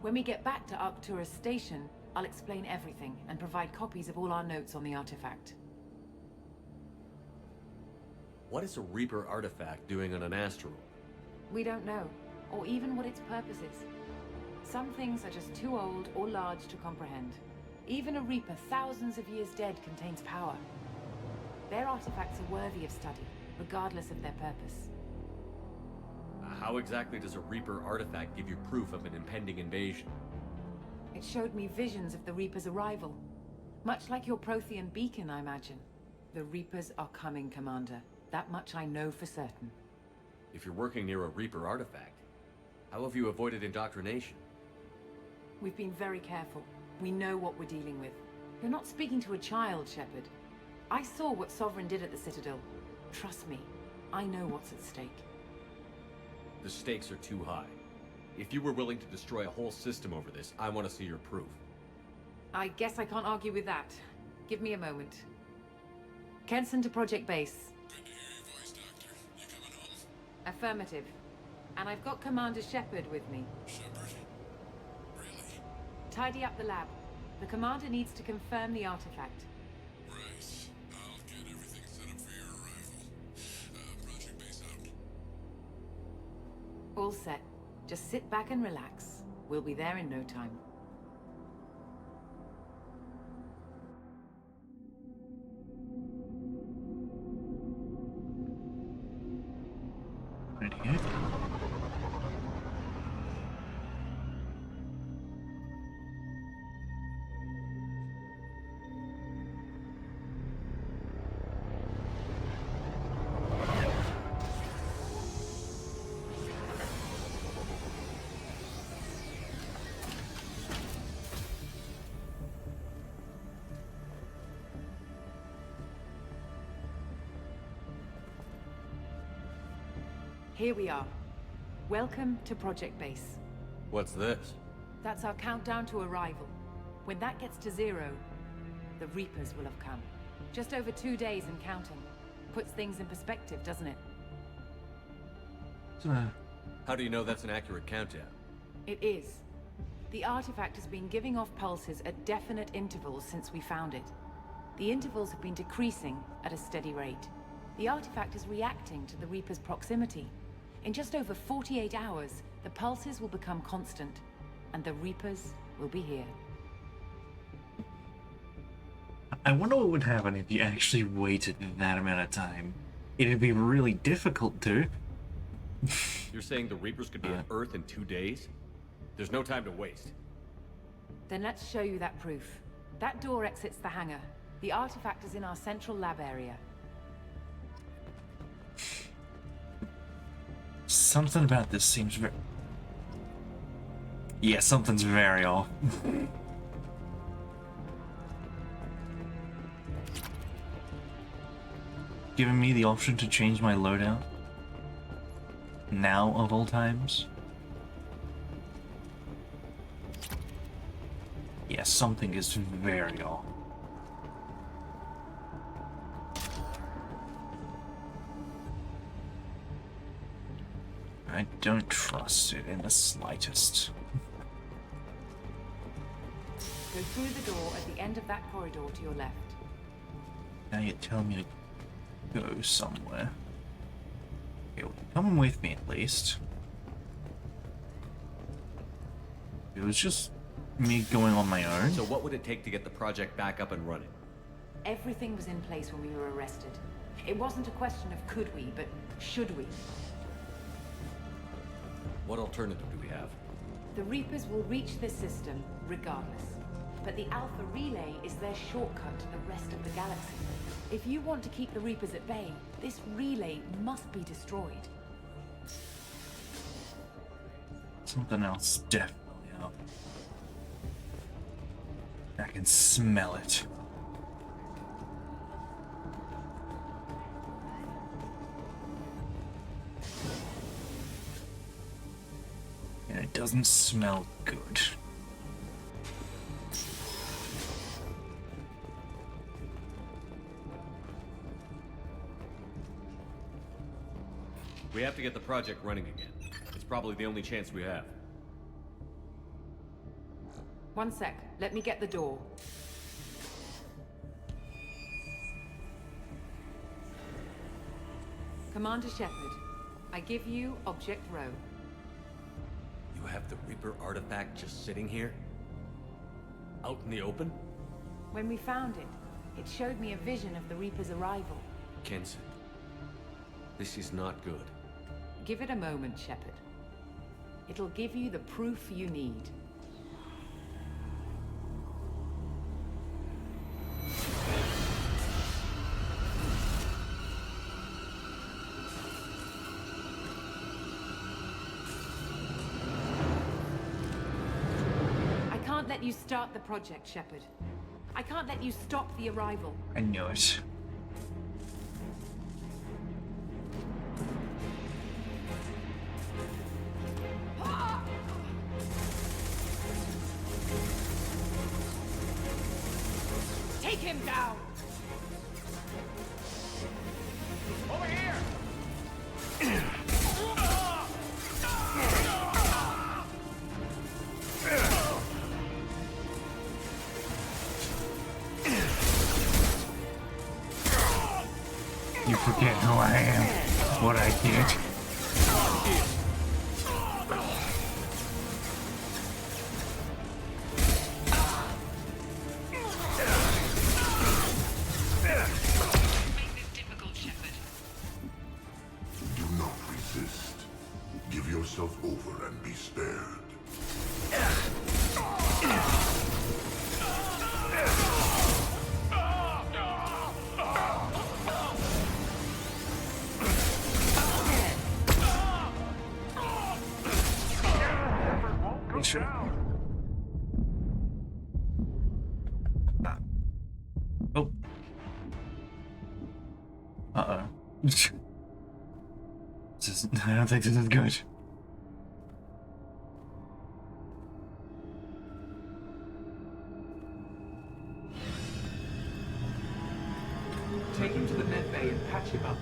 S6: When we get back to Arcturus Station, I'll explain everything and provide copies of all our notes on the artifact.
S18: What is a Reaper artifact doing on an asteroid?
S6: We don't know, or even what its purpose is. Some things are just too old or large to comprehend. Even a Reaper thousands of years dead contains power. Their artifacts are worthy of study, regardless of their purpose.
S18: How exactly does a Reaper artifact give you proof of an impending invasion?
S6: It showed me visions of the Reaper's arrival. Much like your Prothean beacon, I imagine. The Reapers are coming, Commander. That much I know for certain.
S18: If you're working near a Reaper artifact, how have you avoided indoctrination?
S6: We've been very careful. We know what we're dealing with. You're not speaking to a child, Shepard. I saw what Sovereign did at the Citadel. Trust me, I know what's at stake.
S18: The stakes are too high. If you were willing to destroy a whole system over this, I want to see your proof.
S6: I guess I can't argue with that. Give me a moment. Kenson to Project Base.
S2: Good to hear your voice, Doctor. You coming home?
S6: Affirmative. And I've got Commander Shepard with me.
S2: Shepard? Really?
S6: Tidy up the lab. The Commander needs to confirm the artifact.
S2: Right. I'll get everything set up for your arrival. Project Base out.
S6: All set. Just sit back and relax. We'll be there in no time.
S1: Ready?
S6: Here we are. Welcome to Project Base.
S18: What's this?
S6: That's our countdown to arrival. When that gets to 0, the Reapers will have come. Just over 2 days and counting. Puts things in perspective, doesn't it?
S18: How do you know that's an accurate countdown?
S6: It is. The artifact has been giving off pulses at definite intervals since we found it. The intervals have been decreasing at a steady rate. The artifact is reacting to the Reaper's proximity. In just over 48 hours, the pulses will become constant, and the Reapers will be here.
S1: I wonder what would happen if you actually waited that amount of time. It'd be really difficult to.
S18: You're saying the Reapers could be on Earth in 2 days? There's no time to waste.
S6: Then let's show you that proof. That door exits the hangar. The artifact is in our central lab area.
S1: Something about this seems very... Yeah, something's very off. Giving me the option to change my loadout? Now of all times? Yeah, something is very off. I don't trust it in the slightest.
S6: Go through the door at the end of that corridor to your left.
S1: Now you're telling me to go somewhere. Okay, well, come with me at least. It was just me going on my own.
S18: So what would it take to get the project back up and running?
S6: Everything was in place when we were arrested. It wasn't a question of could we, but should we.
S18: What alternative do we have?
S6: The Reapers will reach this system regardless. But the Alpha Relay is their shortcut to the rest of the galaxy. If you want to keep the Reapers at bay, this relay must be destroyed.
S1: Something else definitely up. I can smell it. And it doesn't smell good.
S18: We have to get the project running again. It's probably the only chance we have.
S6: One sec. Let me get the door. Commander Shepard, I give you Object Row.
S18: You have the Reaper artifact just sitting here? Out in the open?
S6: When we found it, it showed me a vision of the Reaper's arrival.
S18: Kenson, this is not good.
S6: Give it a moment, Shepard. It'll give you the proof you need. I can't let you start the project, Shepard. I can't let you stop the arrival.
S1: I knew it.
S6: Take him down!
S5: Over here!
S1: You forget who I am, what I did.
S22: Do not resist. Give yourself over and be spared.
S1: Sure. Oh. Uh-oh. This is, I don't think this is good.
S5: Take him to the med bay and patch him up.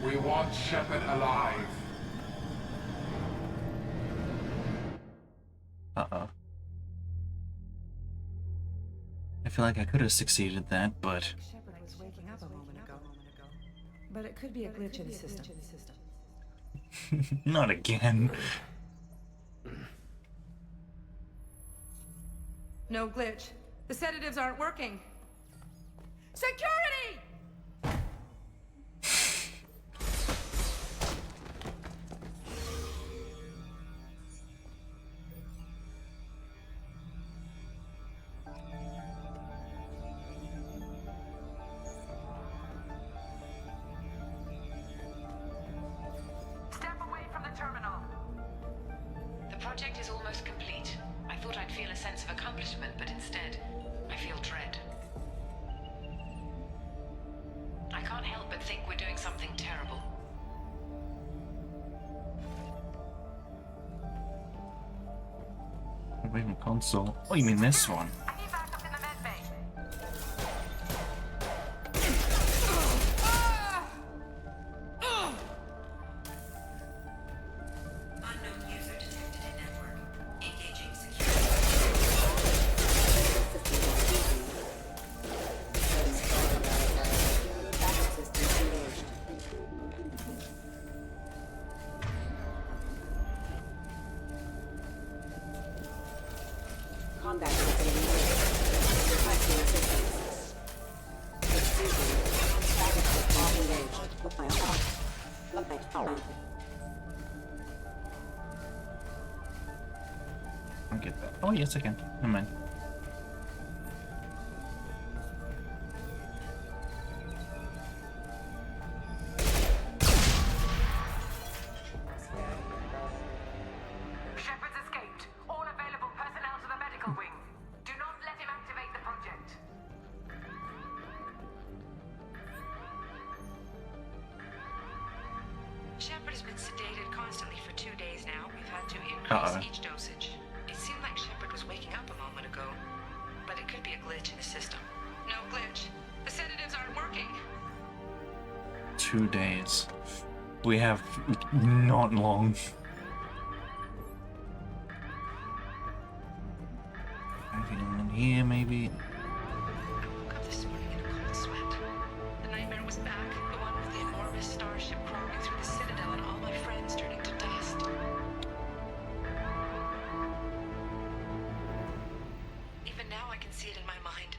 S17: We want Shepard alive.
S1: Uh-oh. I feel like I could have succeeded at that, but...
S23: Shepard was waking up a moment ago. But it could be a glitch in the system.
S1: Not again.
S23: No glitch. The sedatives aren't working. Security!
S6: Step away from the terminal. The project is almost complete. I thought I'd feel a sense of accomplishment, but instead, I feel dread. I can't help but think we're doing something terrible.
S1: Away from console. Oh, you mean this one?
S23: Combat system engaged. Requesting assistance. Excuse me. Status report engaged.
S1: I'll get that. Oh, yes, I can. Never mind.
S23: has been sedated constantly for 2 days now. We've had to increase each dosage. It seemed like Shepard was waking up a moment ago, but it could be a glitch in the system. No glitch. The sedatives aren't working.
S1: 2 days. We have not long. Anything in here, maybe?
S23: I woke up this morning in a cold sweat. The nightmare was back. The one with the enormous starship crawling through the Citadel and all my friends turning to dust. Even now I can see it in my mind.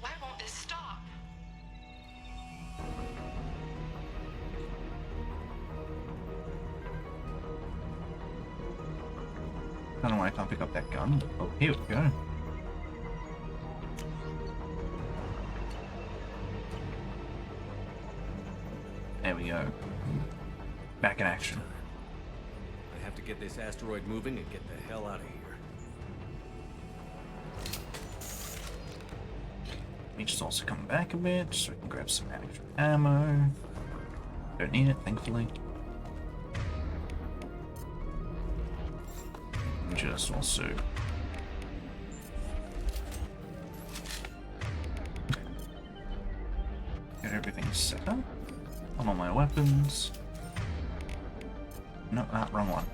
S23: Why won't this stop?
S1: I don't know why I can't pick up that gun. Oh, here we go. There we go. Back in action.
S18: I have to get this asteroid moving and get the hell out of here.
S1: Let me just also come back a bit so we can grab some extra ammo. Don't need it, thankfully. Just also get everything set up on all my weapons. No, wrong one.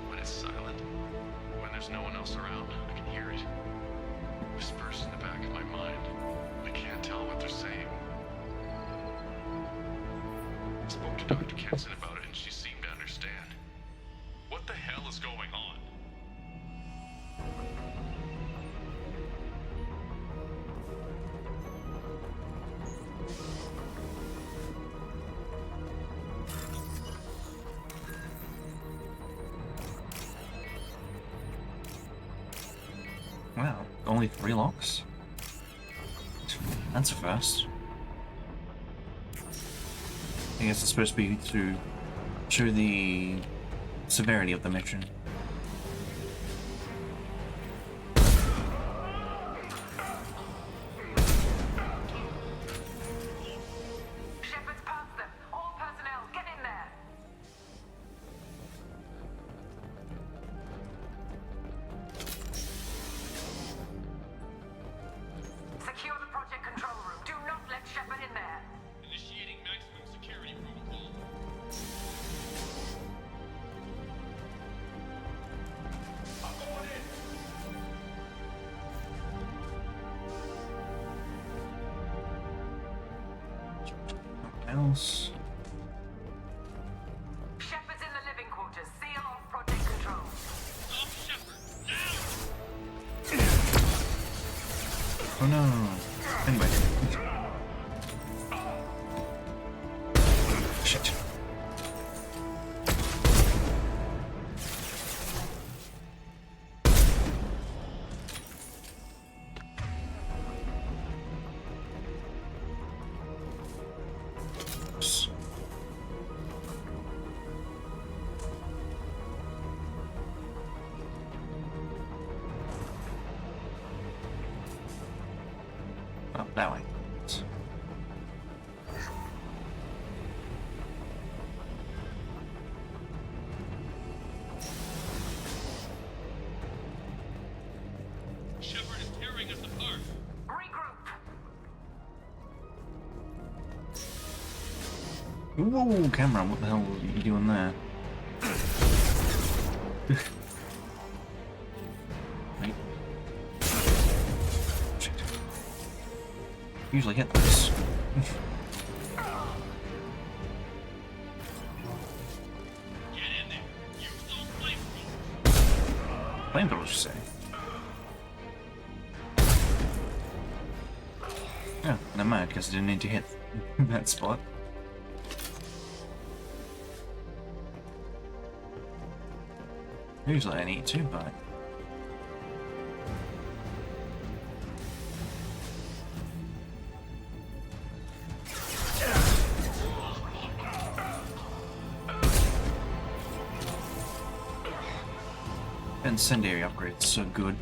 S4: When it's silent, when there's no one else around, I can hear it. Whispers in the back of my mind. I can't tell what they're saying. I spoke to Dr. Kenson about it and she seemed to understand. What the hell is going on?
S1: Wow, only 3 locks? That's a first. I guess it's supposed to be to show the severity of the mission.
S16: Shepard's past them. All personnel, get in there. Secure the project control room. Do not let Shepard in there.
S4: Initiating maximum security protocol. I'm going in.
S1: Else.
S16: Shepard's in the living quarters. Seal off project control.
S1: Oh no. Anyway. Shit. Oh, that way.
S4: Shepard is tearing us apart.
S1: Whoa, Cameron, what the hell were you doing there? Wait. Shit. Usually hit this. Flamethrowers, you say? Yeah, never mind, because I didn't need to hit that spot. Usually I need to, but Incendiary upgrade's so good.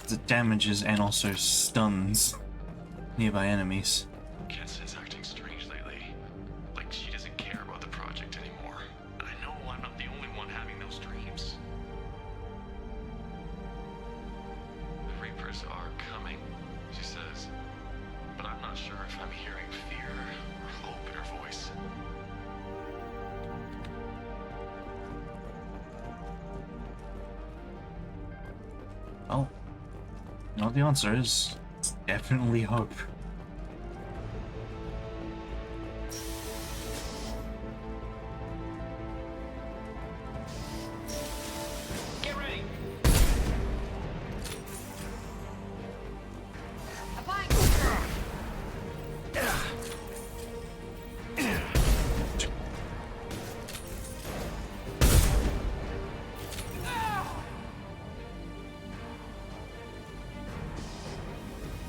S1: It damages and also stuns nearby enemies.
S4: Kensen's acting strange lately. Like she doesn't care about the project anymore. And I know I'm not the only one having those dreams. The Reapers are coming, she says. But I'm not sure if I'm hearing fear or hope in her voice.
S1: Well, you know what the answer is? It's definitely hope.
S4: Get ready!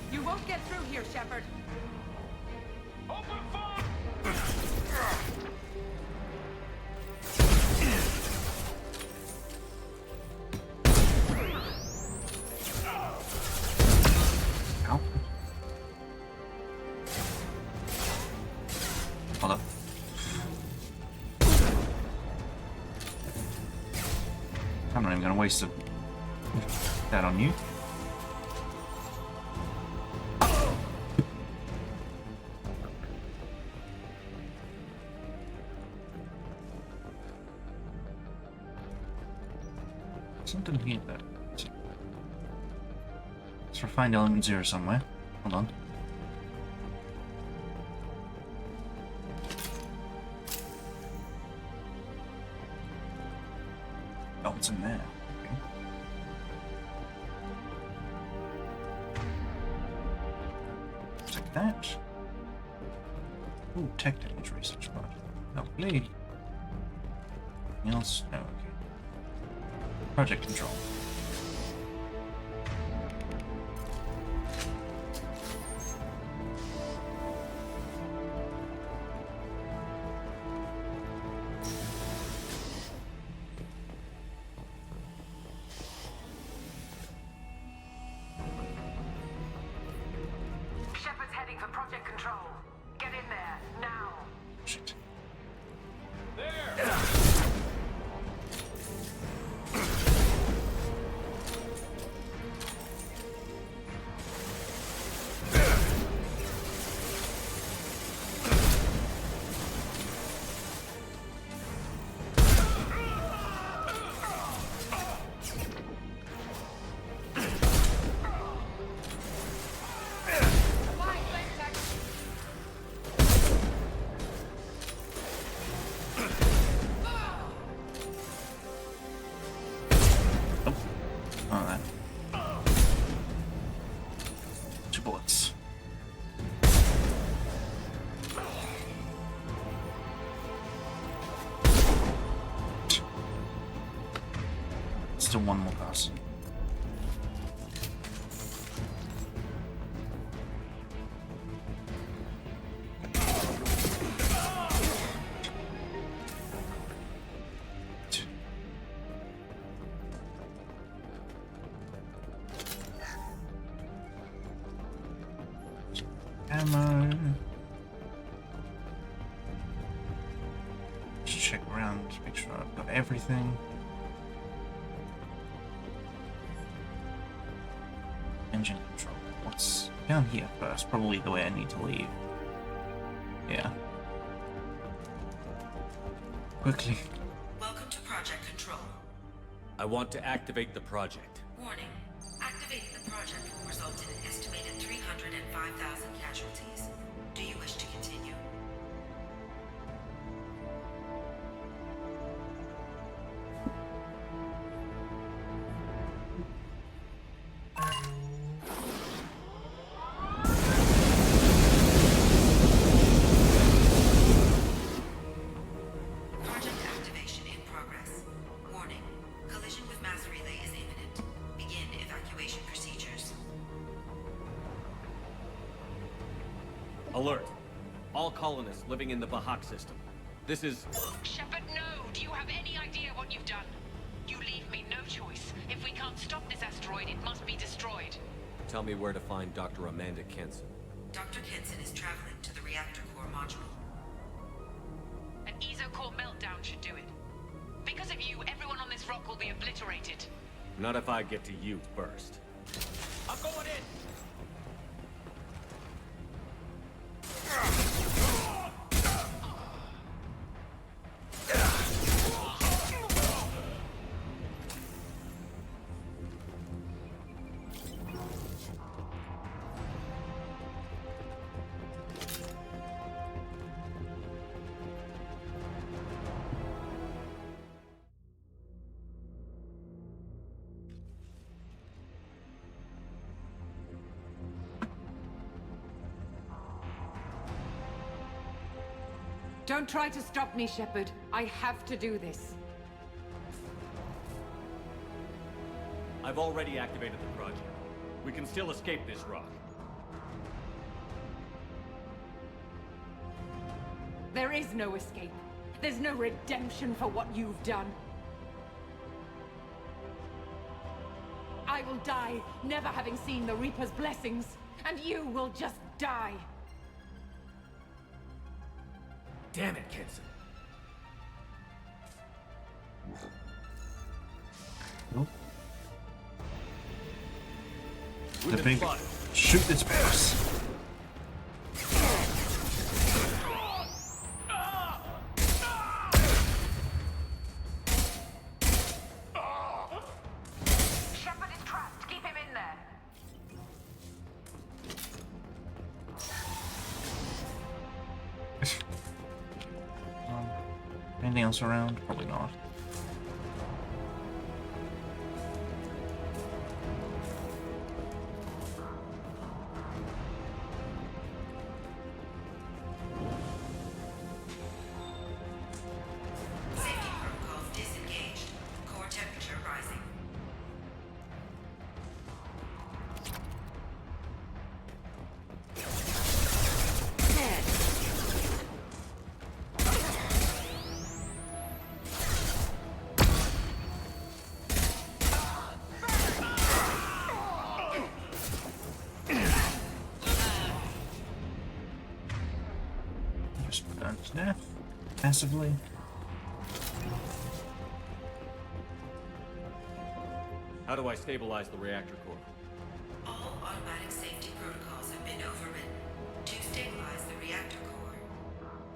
S5: You won't get through here, Shepard.
S4: Open fire!
S1: Ow. Hold up. I'm not even gonna waste that on you. Something here that. Let's find element 0 somewhere. Hold on. Oh, it's in there. Okay. Take that. Ooh, tech damage research part. Lovely. Anything else? No, okay. Project control.
S16: Shepard's heading for Project Control. Get in there, now.
S1: Shit. Alright. 2 bullets. Still one more pass. Ammo. Just check around, make sure I've got everything. Engine control. What's down here first? Probably the way I need to leave. Yeah. Quickly.
S9: Welcome to Project Control.
S18: I want to activate the project.
S9: Warning. Activating the project will result in an estimated 305,000 casualties. Do you wish to continue? Project activation in progress. Warning. Collision with mass relay is imminent. Begin evacuation procedures.
S18: Alert. All colonists living in the Bahak system. This is...
S16: Shepard, no! Do you have any idea what you've done?
S18: tell me where to find Dr. Amanda Kenson.
S9: Dr. Kenson is traveling to the reactor core module.
S16: An ESO-core meltdown should do it. Because of you, everyone on this rock will be obliterated.
S18: Not if I get to you first.
S16: I'm going in!
S6: Don't try to stop me, Shepard. I have to do this.
S18: I've already activated the project. We can still escape this rock.
S6: There is no escape. There's no redemption for what you've done. I will die, never having seen the Reaper's blessings, and you will just die.
S18: Damn it, Kenson.
S1: The big shoot its boss.
S16: Shepard is trapped. Keep him in there.
S1: Anything else around? Probably not.
S9: Safety protocols disengaged. Core temperature rising.
S1: Just burnt to death. Passively.
S18: How do I stabilize the reactor core?
S9: All automatic safety protocols have been overridden. To stabilize the reactor core,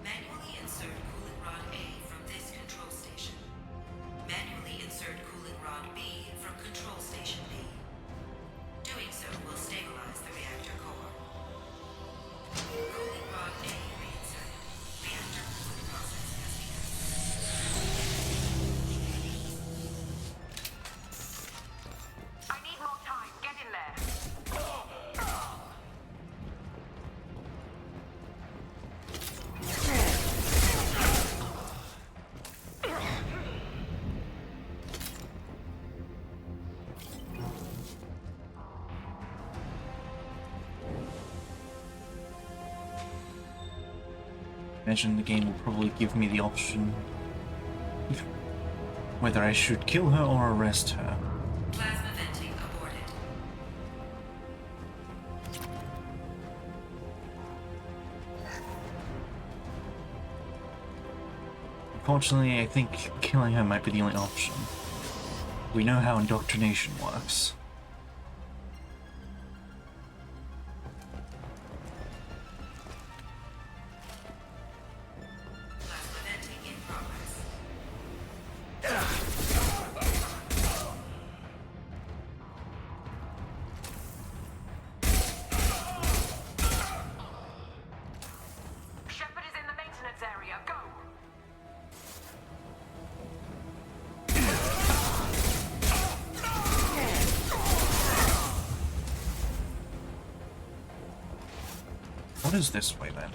S9: manually insert cooling rod A from this control station. Manually insert cooling rod B from control station B. Doing so will stabilize the reactor core. Cooling rod A reinserted. Reactor cooling process has begun.
S16: I need more time. Get in there.
S1: Imagine the game will probably give me the option whether I should kill her or arrest her.
S9: Plasma venting aborted.
S1: Unfortunately, I think killing her might be the only option. We know how indoctrination works.
S9: Plasma venting in progress.
S16: Shepard is in the maintenance area. Go.
S1: What is this way then?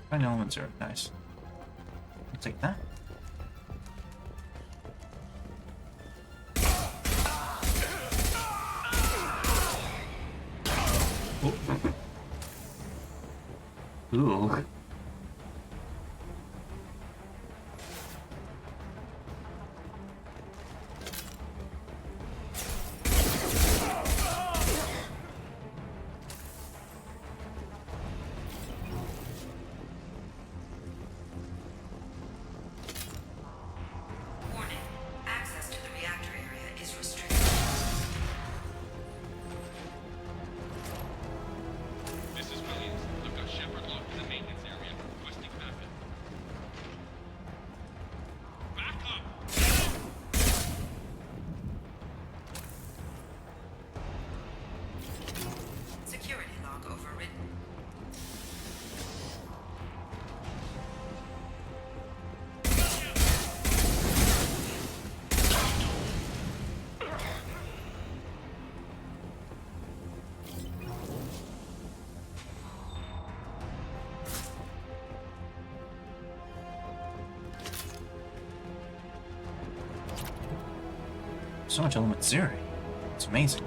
S1: Fine elements are nice. I'll take that. Oh. Ooh. So much element zero. It's amazing.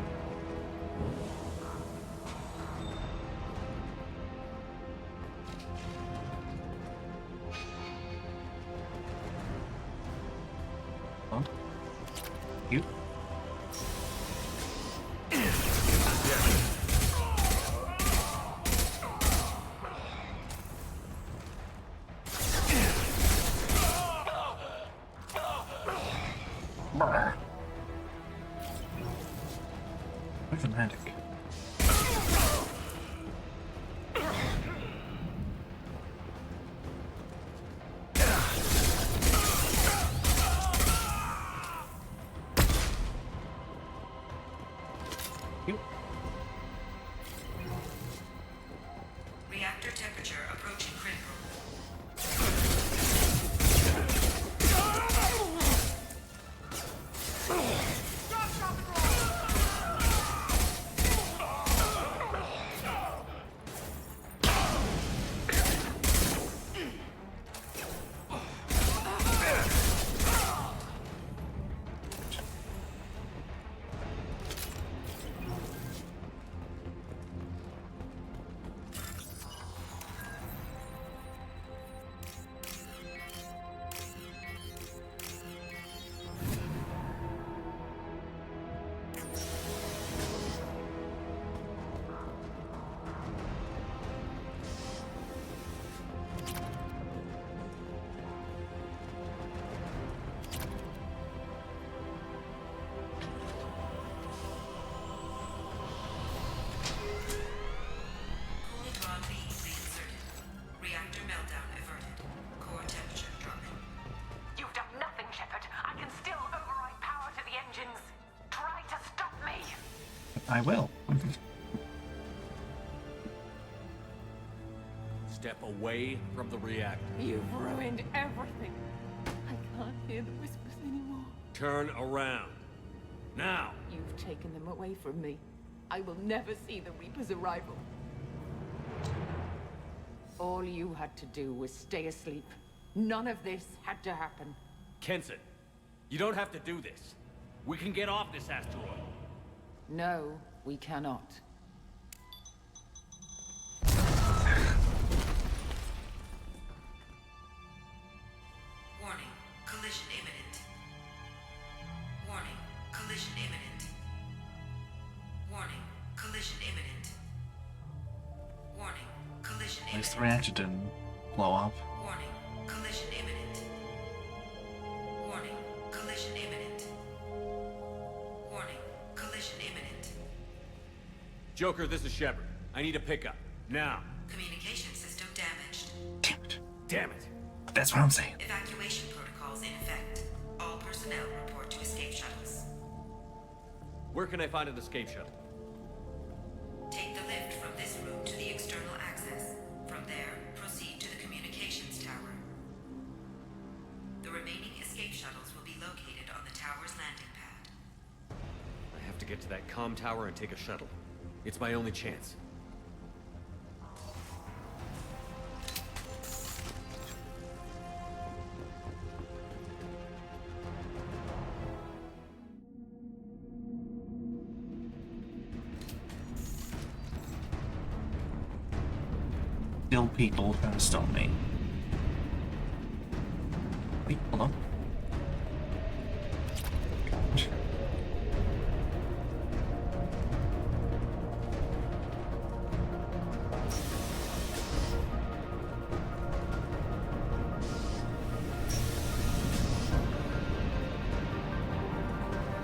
S1: Oh. You. Brr. Dramatic.
S9: Reactor temperature approaching critical.
S1: I will.
S18: Step away from the reactor.
S6: You've ruined everything. I can't hear the whispers anymore.
S18: Turn around. Now!
S6: You've taken them away from me. I will never see the Reaper's arrival. All you had to do was stay asleep. None of this had to happen.
S18: Kenson, you don't have to do this. We can get off this asteroid.
S6: No, we cannot.
S9: Warning, collision imminent. Warning, collision imminent. Warning, collision imminent. Warning, collision
S1: At least
S9: imminent.
S1: the reactor didn't blow up.
S9: Warning, collision imminent. Warning, collision imminent. Warning, collision imminent.
S18: Joker, this is Shepard. I need a pickup. Now.
S9: Communication system damaged.
S1: Damn it.
S18: Damn it.
S1: That's what I'm saying.
S9: Evacuation protocols in effect. All personnel report to escape shuttles.
S18: Where can I find an escape shuttle?
S9: Take the lift from this room to the external access. From there, proceed to the communications tower. The remaining escape shuttles will be located on the tower's landing pad.
S18: I have to get to that comm tower and take a shuttle. It's my only chance.
S1: Still people trying to stop me. Wait, hold on.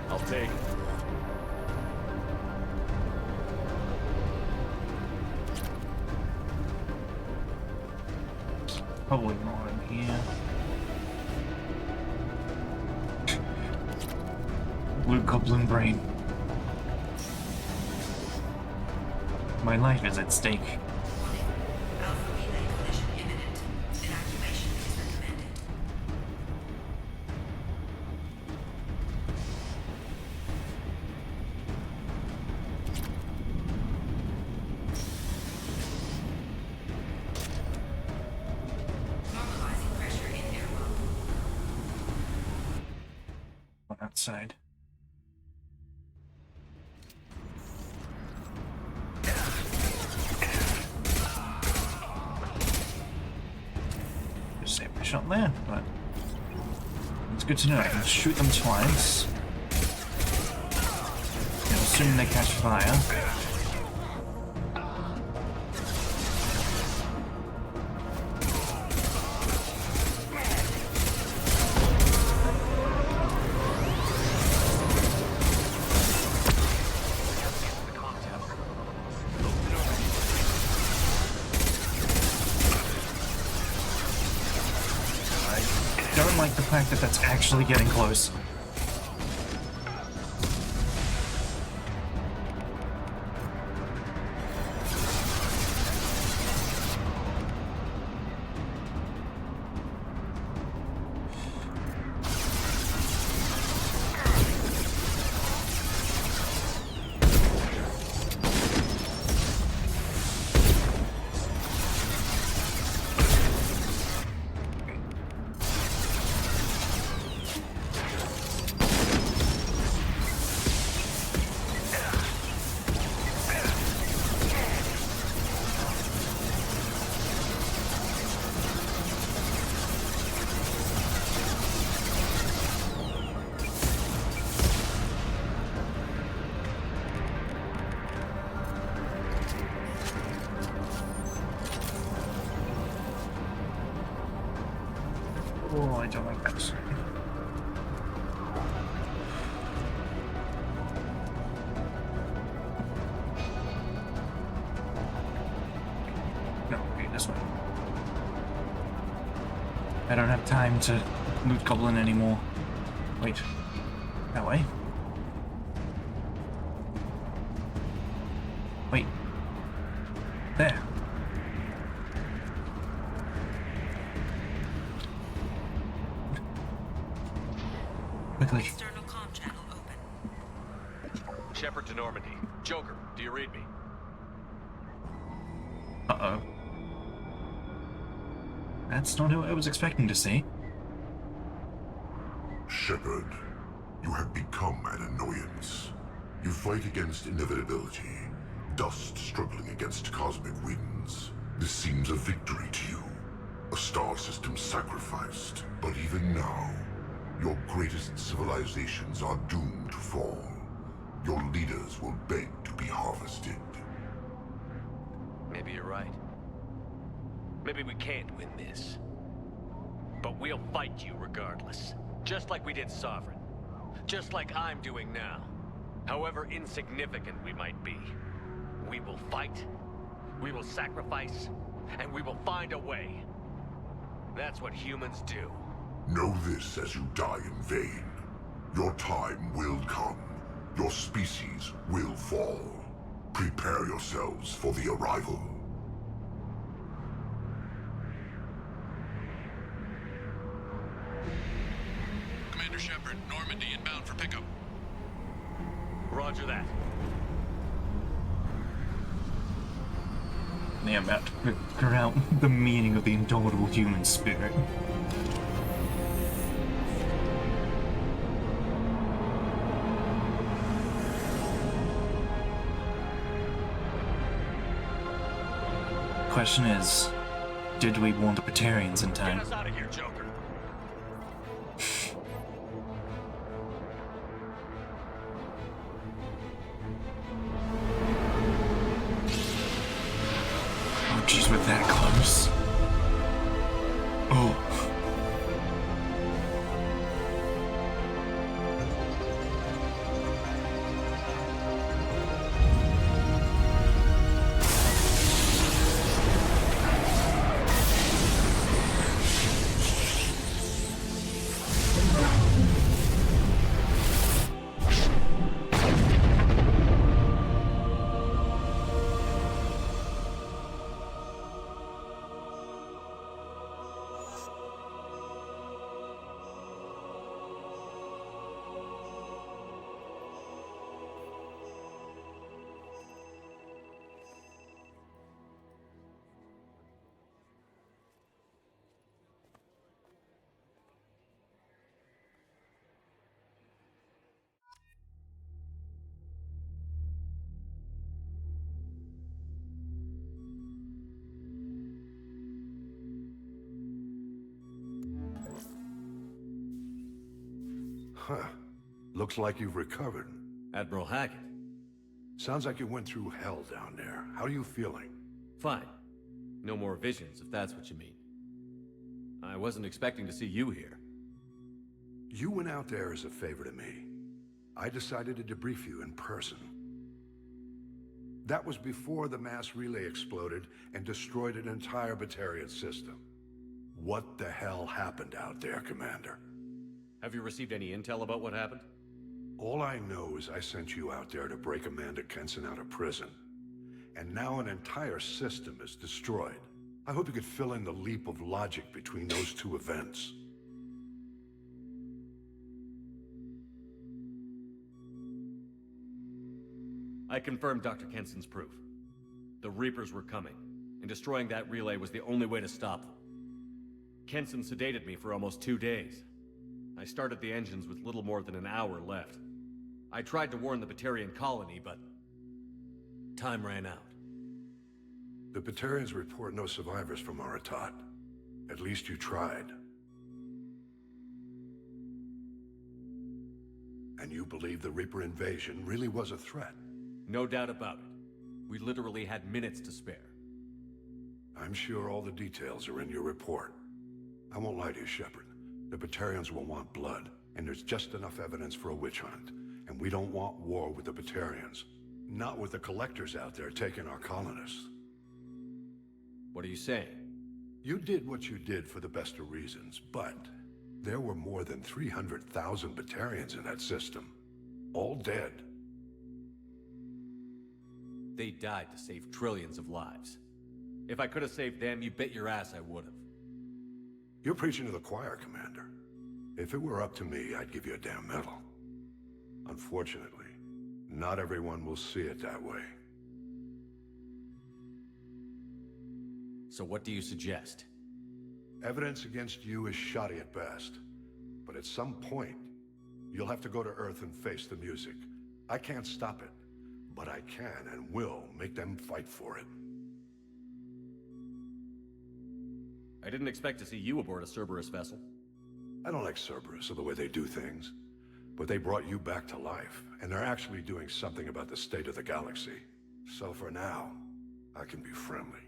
S18: I'll take it.
S1: Probably more in here. Blue Goblin Brain. My life is at stake.
S9: Alpha relay collision imminent. Evacuation is recommended. Normalizing pressure in airwell.
S1: Outside. shot there, but it's good to know. I can shoot them twice. You know, assuming they catch fire. That's actually getting close. Oh, I don't like that. No, okay, this way. I don't have time to loot Goblin anymore. Wait. That way? Wait. There. Quickly.
S9: External comm channel open.
S18: Shepard to Normandy. Joker, do you read me?
S1: Uh-oh. That's not who I was expecting to see.
S22: Shepard, you have become an annoyance. You fight against inevitability, dust struggling against cosmic winds. This seems a victory to you. A star system sacrificed. But even now, your greatest civilizations are doomed to fall. Your leaders will beg to be harvested.
S18: Maybe you're right. Maybe we can't win this. But we'll fight you regardless. Just like we did Sovereign. Just like I'm doing now. However insignificant we might be. We will fight, we will sacrifice, and we will find a way. That's what humans do.
S22: Know this as you die in vain. Your time will come. Your species will fall. Prepare yourselves for the arrival.
S4: Commander Shepard, Normandy inbound for pickup.
S18: Roger that.
S1: Yeah, I'm about to figure out the meaning of the indomitable human spirit. Question is, did we warn the Batarians in time?
S18: Get us out of here, Joker.
S1: Oh, jeez, we're that close. Oh.
S3: Huh. Looks like you've recovered.
S18: Admiral Hackett.
S3: Sounds like you went through hell down there. How are you feeling?
S18: Fine. No more visions, if that's what you mean. I wasn't expecting to see you here.
S3: You went out there as a favor to me. I decided to debrief you in person. That was before the mass relay exploded and destroyed an entire Batarian system. What the hell happened out there, Commander?
S18: Have you received any intel about what happened?
S3: All I know is I sent you out there to break Amanda Kenson out of prison. And now an entire system is destroyed. I hope you could fill in the leap of logic between those two events.
S18: I confirmed Dr. Kenson's proof. The Reapers were coming, and destroying that relay was the only way to stop them. Kenson sedated me for almost 2 days. I started the engines with little more than an hour left. I tried to warn the Batarian colony, but time ran out.
S3: The Batarians report no survivors from Aratat. At least you tried. And you believe the Reaper invasion really was a threat?
S18: No doubt about it. We literally had minutes to spare.
S3: I'm sure all the details are in your report. I won't lie to you, Shepard. The Batarians will want blood, and there's just enough evidence for a witch hunt. And we don't want war with the Batarians. Not with the Collectors out there taking our colonists.
S18: What are you saying?
S3: You did what you did for the best of reasons, but there were more than 300,000 Batarians in that system. All dead.
S18: They died to save trillions of lives. If I could have saved them, you bet your ass I would have.
S3: You're preaching to the choir, Commander. If it were up to me, I'd give you a damn medal. Unfortunately, not everyone will see it that way.
S18: So what do you suggest?
S3: Evidence against you is shoddy at best. But at some point, you'll have to go to Earth and face the music. I can't stop it, but I can and will make them fight for it.
S18: I didn't expect to see you aboard a Cerberus vessel.
S3: I don't like Cerberus or the way they do things, but they brought you back to life, and they're actually doing something about the state of the galaxy. So for now, I can be friendly.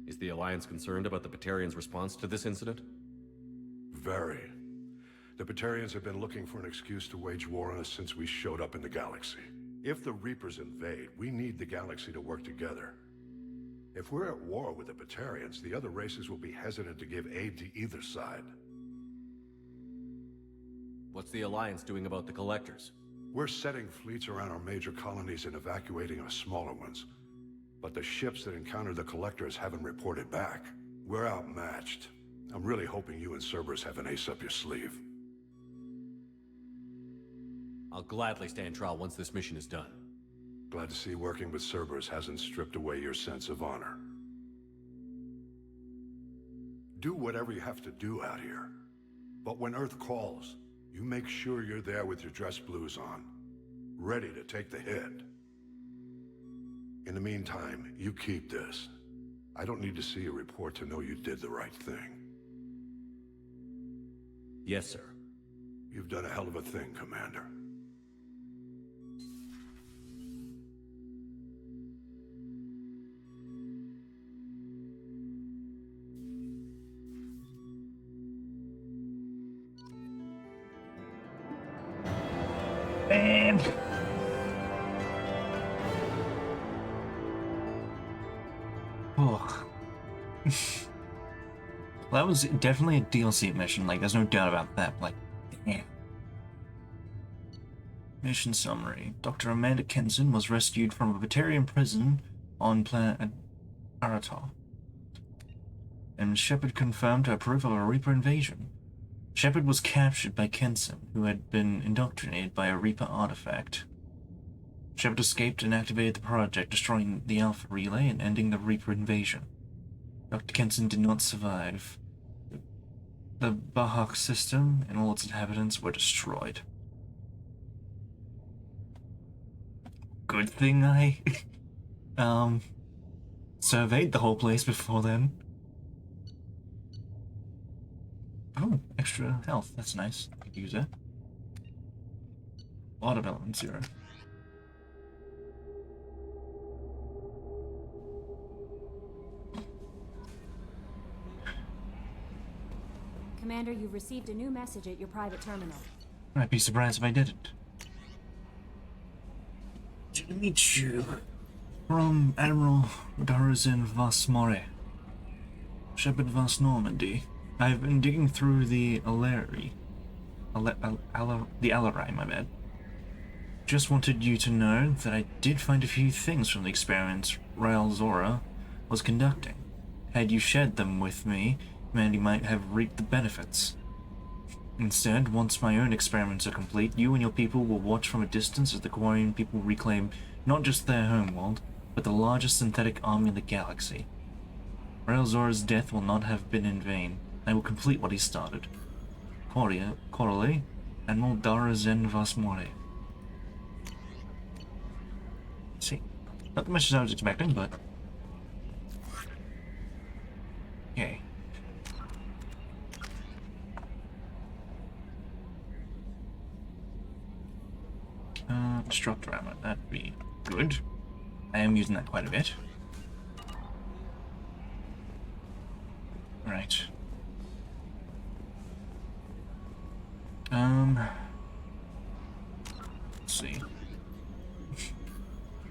S18: Is the Alliance concerned about the Batarians' response to this incident?
S3: Very. The Batarians have been looking for an excuse to wage war on us since we showed up in the galaxy. If the Reapers invade, we need the galaxy to work together. If we're at war with the Batarians, the other races will be hesitant to give aid to either side.
S18: What's the Alliance doing about the Collectors?
S3: We're setting fleets around our major colonies and evacuating our smaller ones. But the ships that encountered the Collectors haven't reported back. We're outmatched. I'm really hoping you and Cerberus have an ace up your sleeve.
S18: I'll gladly stand trial once this mission is done.
S3: Glad to see working with Cerberus hasn't stripped away your sense of honor. Do whatever you have to do out here. But when Earth calls, you make sure you're there with your dress blues on, ready to take the hit. In the meantime, you keep this. I don't need to see a report to know you did the right thing.
S18: Yes, sir.
S3: You've done a hell of a thing, Commander.
S1: Man. Oh. Well, that was definitely a DLC mission, like, there's no doubt about that, like, damn. Mission summary. Dr. Amanda Kenson was rescued from a Batarian prison on planet Aratal. And Shepard confirmed her proof of a Reaper invasion. Shepard was captured by Kenson, who had been indoctrinated by a Reaper artifact. Shepard escaped and activated the project, destroying the Alpha Relay and ending the Reaper invasion. Dr. Kenson did not survive. The Bahak system and all its inhabitants were destroyed. Good thing I surveyed the whole place before then. extra health. That's nice. Could use it. A lot of element 0.
S12: Commander, you've received a new message at your private terminal.
S1: I'd be surprised if I didn't. To meet you. From Admiral Darazin Vasmore. Shepard Vas Normandy. I've been digging through the Alari. The Alari, my bad. Just wanted you to know that I did find a few things from the experiments Rael Zora was conducting. Had you shared them with me, Mandy might have reaped the benefits. Instead, once my own experiments are complete, you and your people will watch from a distance as the Quarian people reclaim not just their homeworld, but the largest synthetic army in the galaxy. Rael Zora's death will not have been in vain. I will complete what he started. Corley, Admiral Darazin Vasmore. See, not the message I was expecting, but... Okay. Destructor ammo, that'd be good. I am using that quite a bit. Right. Let's see.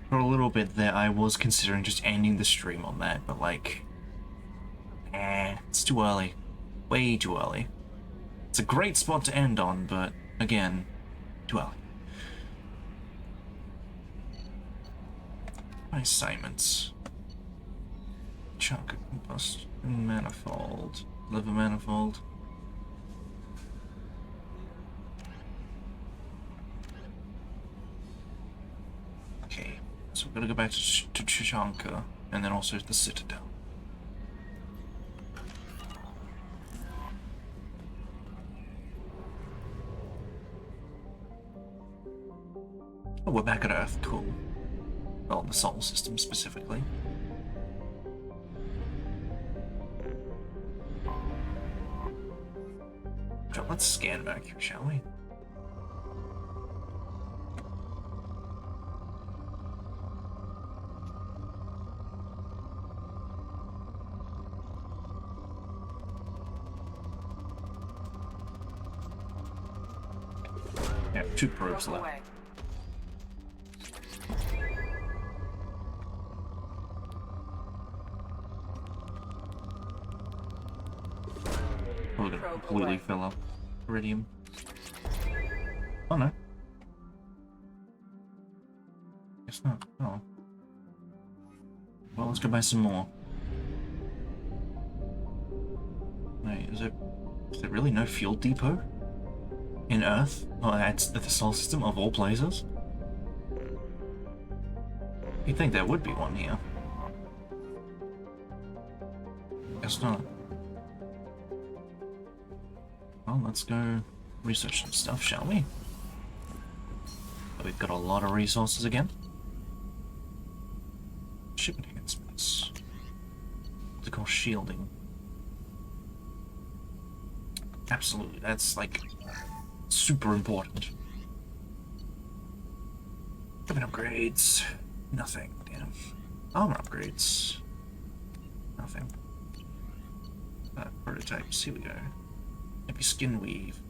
S1: For a little bit there, I was considering just ending the stream on that, but like... it's too early. Way too early. It's a great spot to end on, but again, too early. Assignments. Chunk of combustion manifold. Liver manifold. Okay, so we're gonna go back to Chichanka and then also the Citadel. Oh, we're back at Earth. Cool. Well, the Sol system specifically. So let's scan back here, shall we? Yeah, 2 probes left. We're gonna completely fill up iridium. Oh no. Guess not. Oh. Well, let's go buy some more. Wait, is there really no fuel depot? In Earth? Oh, that's the Sol system of all places? You'd think there would be one here. Guess not. Well, let's go research some stuff, shall we? We've got a lot of resources again. Ship enhancements. Optical shielding. Absolutely, that's like super important. Weapon upgrades. Nothing, damn. Armor upgrades. Nothing. Prototypes, here we go. Maybe skin weave.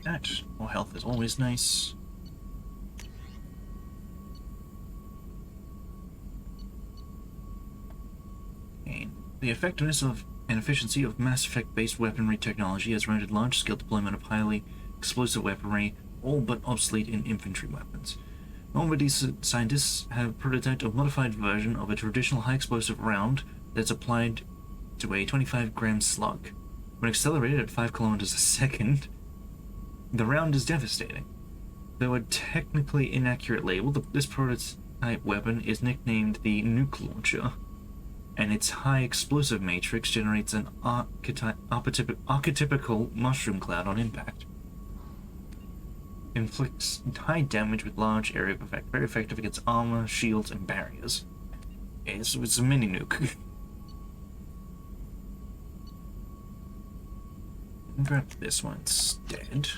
S1: That. More health is always nice. And the effectiveness of and efficiency of Mass Effect-based weaponry technology has rendered large-scale deployment of highly explosive weaponry all but obsolete in infantry weapons. Normandy's scientists have prototyped a modified version of a traditional high-explosive round that's applied to a 25-gram slug. When accelerated at 5 kilometers a second, the round is devastating. Though a technically inaccurate label, this prototype weapon is nicknamed the Nuke Launcher, and its high explosive matrix generates an archetypical mushroom cloud on impact. Inflicts high damage with large area of effect, very effective against armor, shields, and barriers. Okay, so it's a mini nuke. Grab this one instead.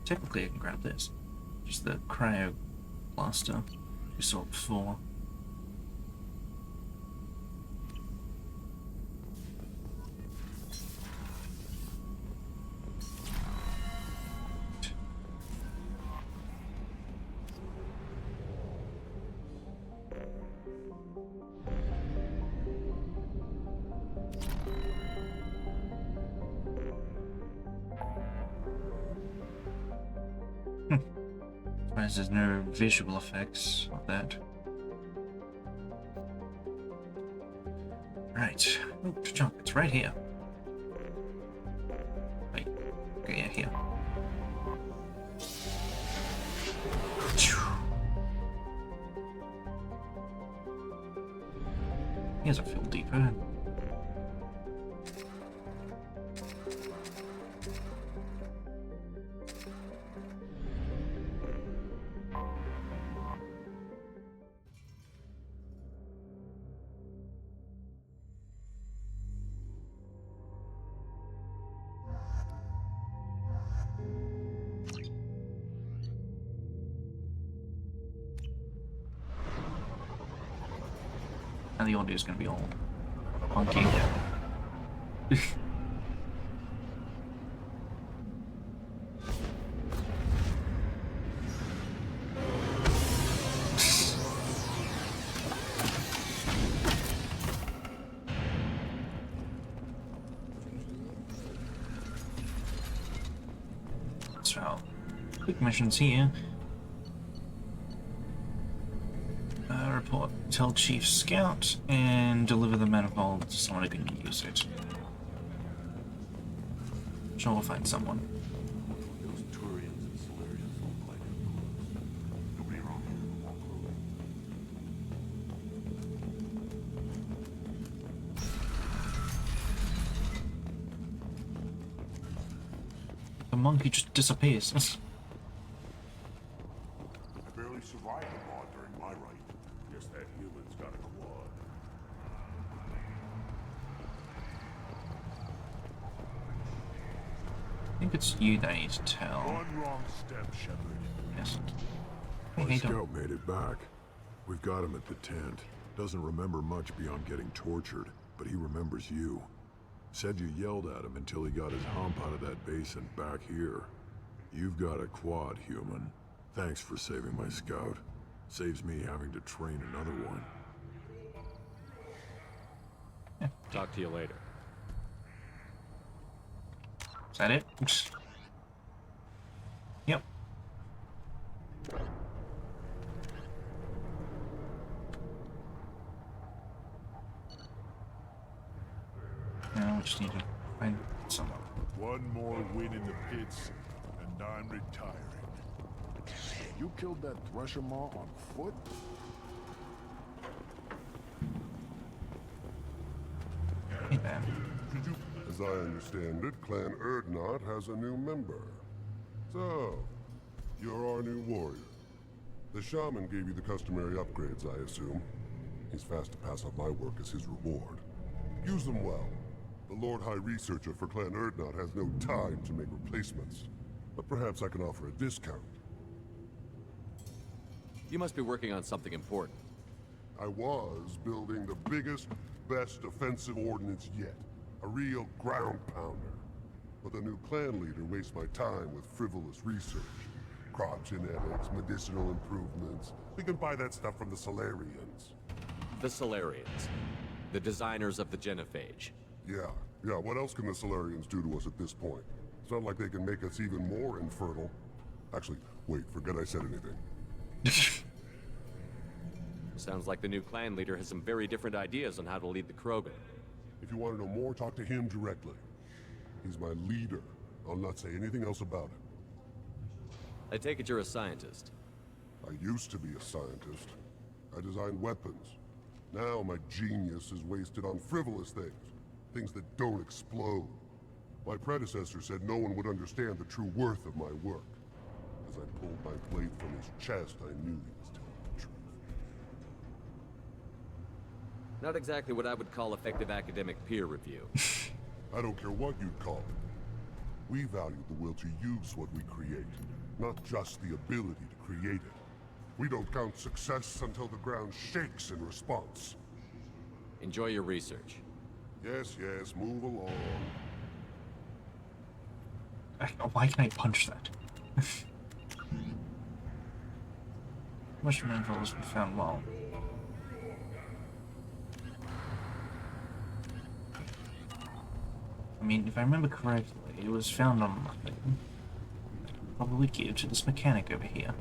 S1: Technically, I can grab this. Just the cryo blaster we saw before. There's no visual effects of that. Right. Oh, jump. It's right here. Wait. Okay, yeah, here. Here's a fill deeper. And the audio is going to be all funky. So, quick missions here. Report, tell Chief Scout, and deliver the manifold to someone who can use it. Sure, we'll find someone.
S3: Those Turians and Solarians look like nobody around here walk
S1: The monkey just disappears.
S3: I barely survived the mod during my ride. Guess that human's got a quad.
S1: I think it's you that I need to tell.
S3: One wrong step, Shepard.
S1: Yes.
S13: My scout made it back. We've got him at the tent. Doesn't remember much beyond getting tortured, but he remembers you. Said you yelled at him until he got his hump out of that base and back here. You've got a quad, human. Thanks for saving my scout. Saves me having to train another one.
S18: Yeah. Talk to you later.
S1: Is that it? Yep. Now we just need to find someone.
S3: One more win in the pits, and I'm retiring. You killed that Thresher Maw on foot?
S1: Hey, man.
S19: As I understand it, Clan Erdnot has a new member. So, you're our new warrior. The shaman gave you the customary upgrades, I assume. He's fast to pass on my work as his reward. Use them well. The Lord High Researcher for Clan Erdnot has no time to make replacements. But perhaps I can offer a discount.
S20: You must be working on something important.
S19: I was building the biggest, best offensive ordnance yet. A real ground pounder. But the new clan leader wastes my time with frivolous research. Crop genetics, medicinal improvements. We can buy that stuff from the Solarians.
S20: The Solarians. The designers of the genophage.
S19: Yeah, what else can the Solarians do to us at this point? It's not like they can make us even more infertile. Actually, wait, forget I said anything.
S20: Sounds like the new clan leader has some very different ideas on how to lead the Krogan.
S19: If you want to know more, talk to him directly. He's my leader. I'll not say anything else about it.
S20: I take it you're a scientist.
S19: I used to be a scientist. I designed weapons. Now my genius is wasted on frivolous things. Things that don't explode. My predecessor said no one would understand the true worth of my work. As I pulled my blade from his chest, I knew he was telling the truth.
S20: Not exactly what I would call effective academic peer review.
S19: I don't care what you'd call it. We value the will to use what we create, not just the ability to create it. We don't count success until the ground shakes in response.
S20: Enjoy your research.
S19: Yes, yes, move along.
S1: Why can I punch that? Mushroom info has been found well. I mean, if I remember correctly, it was found on nothing. Probably geared to this mechanic over here.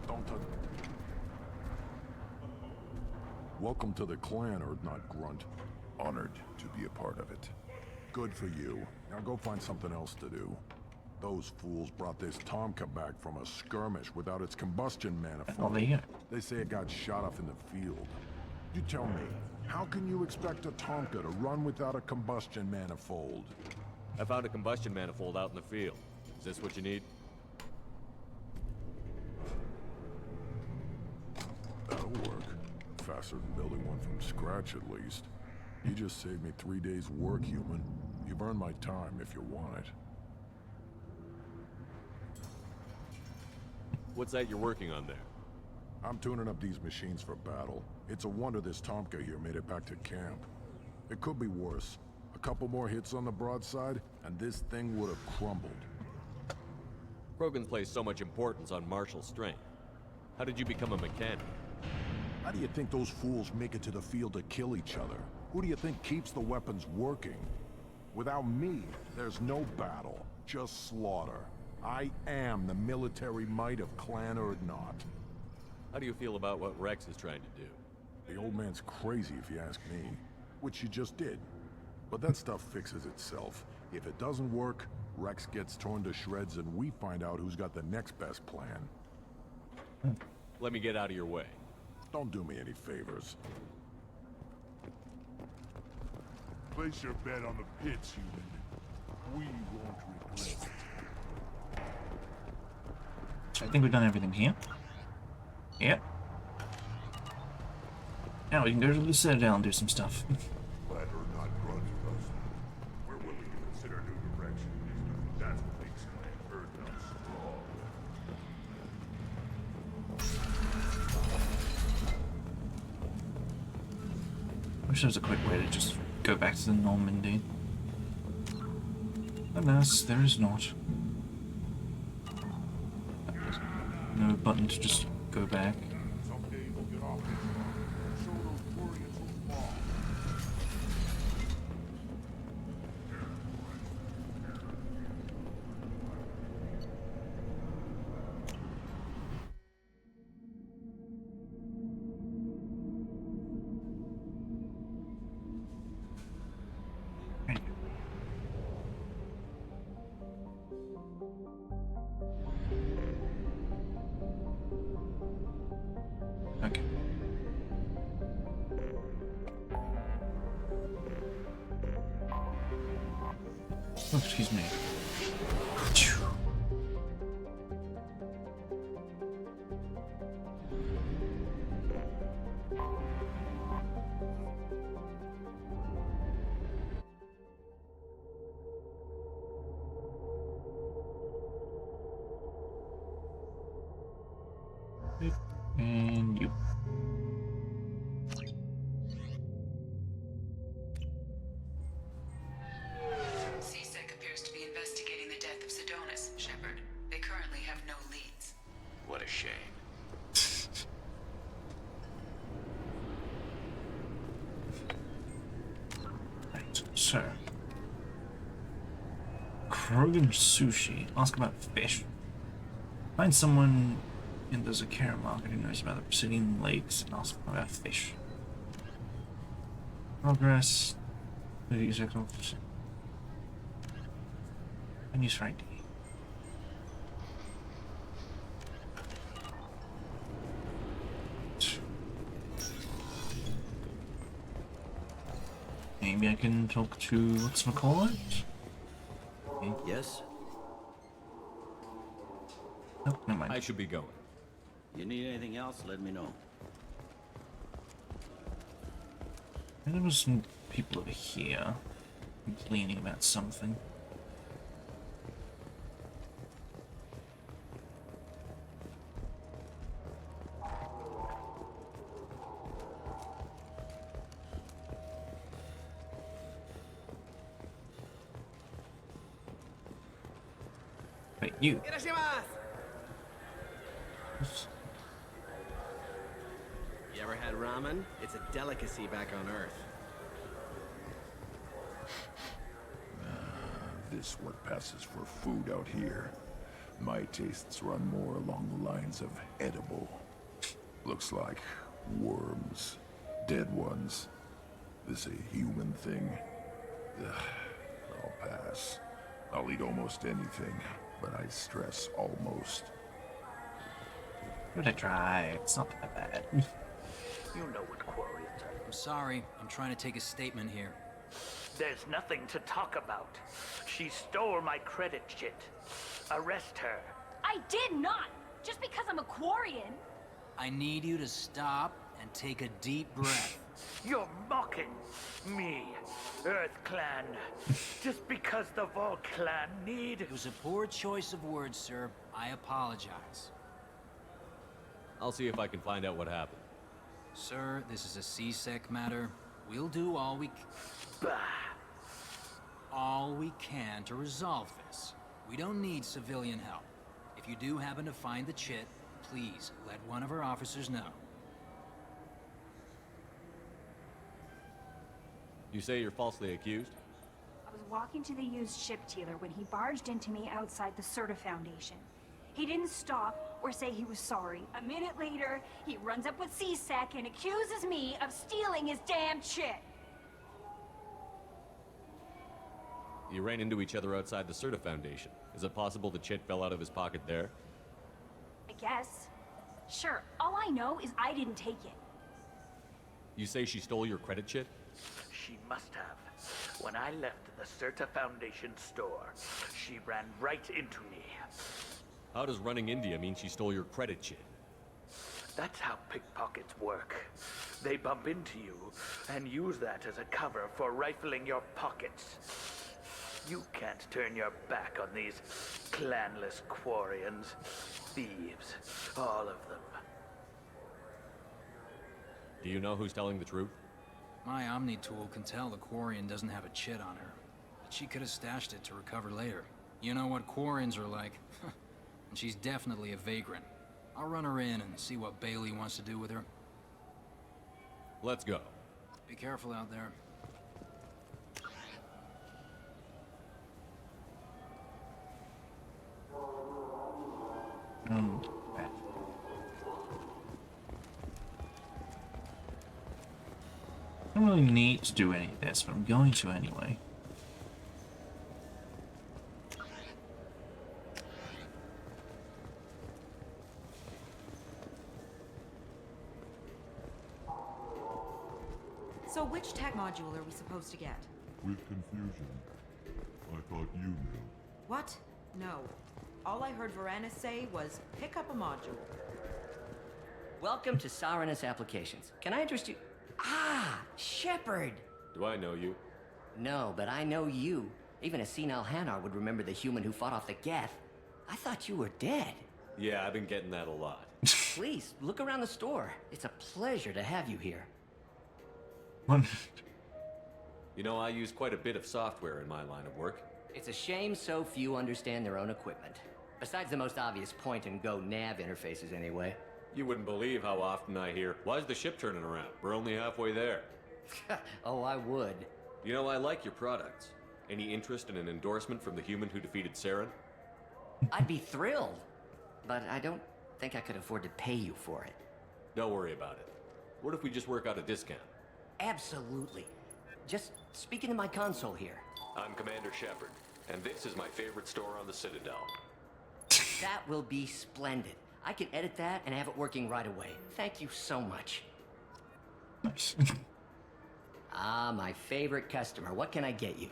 S13: Don't touch. Welcome to the clan, Urdnot Grunt.
S22: Honored to be a part of it.
S13: Good for you. Now go find something else to do. Those fools brought this Tomka back from a skirmish without its combustion manifold. They say it got shot off in the field. You tell me, how can you expect a Tomka to run without a combustion manifold?
S20: I found a combustion manifold out in the field. Is this what you need?
S13: That'll work. Faster than building one from scratch, at least. You just saved me 3 days' work, human. You've earned my time if you want it.
S20: What's that you're working on there?
S13: I'm tuning up these machines for battle. It's a wonder this Tomka here made it back to camp. It could be worse. A couple more hits on the broadside, and this thing would have crumbled.
S20: Krogan's placed so much importance on martial strength. How did you become a mechanic?
S13: How do you think those fools make it to the field to kill each other? Who do you think keeps the weapons working? Without me, there's no battle, just slaughter. I am the military might of Clan Urdnot.
S20: How do you feel about what Rex is trying to do?
S13: The old man's crazy if you ask me, which you just did. But that stuff fixes itself. If it doesn't work, Rex gets torn to shreds and we find out who's got the next best plan.
S20: Let me get out of your way.
S13: Don't do me any favors.
S19: Place your bet on the pits, human. We won't regret it.
S1: I think we've done everything here. Yep. Now we can go to the Citadel and do some stuff.
S19: Let her not grudge us. We're willing to consider new directions. That's what makes Clan Urdnot
S1: I wish there was a quick way to just go back to the Normandy. Alas, there is not. There's no button to just go back.
S19: Someday we'll get off this and show those warriors who fall.
S1: Okay. Oh, excuse me. And you.
S6: CSEC appears to be investigating the death of Sidonis, Shepard. They currently have no leads.
S18: What a shame.
S1: Right, so. Krogan sushi. Ask about fish. Find someone in the Zakara market who knows about the Obsidian Lakes and ask about fish. Progress. And use right. Maybe I can talk to whatchamacallit? Okay.
S8: Yes?
S1: Oh, never mind.
S20: I should be going.
S8: You need anything else, let me know.
S1: There was some people over here complaining about something. Wait, you.
S8: You ever had ramen? It's a delicacy back on Earth.
S22: This what passes for food out here. My tastes run more along the lines of edible. Looks like worms. Dead ones. This a human thing? Ugh, I'll pass. I'll eat almost anything, but I stress almost.
S1: Give it a try. It's not that bad.
S10: You know what Quarians are.
S21: I'm sorry. I'm trying to take a statement here.
S10: There's nothing to talk about. She stole my credit chit. Arrest her.
S12: I did not! Just because I'm a Quarian!
S21: I need you to stop and take a deep breath.
S10: You're mocking me, Earth Clan. Just because the Vol Clan need...
S21: It was a poor choice of words, sir. I apologize.
S20: I'll see if I can find out what happened.
S21: Sir, this is a C-Sec matter. We'll do all we can to resolve this. We don't need civilian help. If you do happen to find the chit, please let one of our officers know.
S20: You say you're falsely accused?
S12: I was walking to the used ship dealer when he barged into me outside the Serta Foundation. He didn't stop or say he was sorry. A minute later, he runs up with C-Sec and accuses me of stealing his damn chit.
S20: You ran into each other outside the Serta Foundation. Is it possible the chit fell out of his pocket there?
S12: I guess. Sure, all I know is I didn't take it.
S20: You say she stole your credit chit?
S10: She must have. When I left the Serta Foundation store, she ran right into me.
S20: How does running into you mean she stole your credit chit?
S10: That's how pickpockets work. They bump into you and use that as a cover for rifling your pockets. You can't turn your back on these clanless Quarians. Thieves, all of them.
S20: Do you know who's telling the truth?
S21: My Omni tool can tell the Quarian doesn't have a chit on her, but she could have stashed it to recover later. You know what Quarians are like. And she's definitely a vagrant. I'll run her in and see what Bailey wants to do with her.
S20: Let's go.
S21: Be careful out there.
S1: I don't really need to do any of this, but I'm going to anyway.
S9: So which tech module are we supposed to get?
S13: With confusion. I thought you knew.
S9: What? No. All I heard Varanus say was, pick up a module.
S11: Welcome to Saranus Applications. Can I interest you? Ah, Shepard!
S20: Do I know you?
S11: No, but I know you. Even a senile Hanar would remember the human who fought off the Geth. I thought you were dead.
S20: Yeah, I've been getting that a lot.
S11: Please, look around the store. It's a pleasure to have you here.
S20: You know, I use quite a bit of software in my line of work.
S11: It's a shame so few understand their own equipment. Besides the most obvious point-and-go nav interfaces, anyway.
S20: You wouldn't believe how often I hear, "Why's the ship turning around? We're only halfway there."
S11: Oh, I would.
S20: You know, I like your products. Any interest in an endorsement from the human who defeated Saren?
S11: I'd be thrilled. But I don't think I could afford to pay you for it.
S20: Don't worry about it. What if we just work out a discount?
S11: Absolutely. Just speak into my console here.
S20: I'm Commander Shepard, and this is my favorite store on the Citadel.
S11: That will be splendid. I can edit that and have it working right away. Thank you so much.
S1: Nice.
S11: Ah, my favorite customer. What can I get you?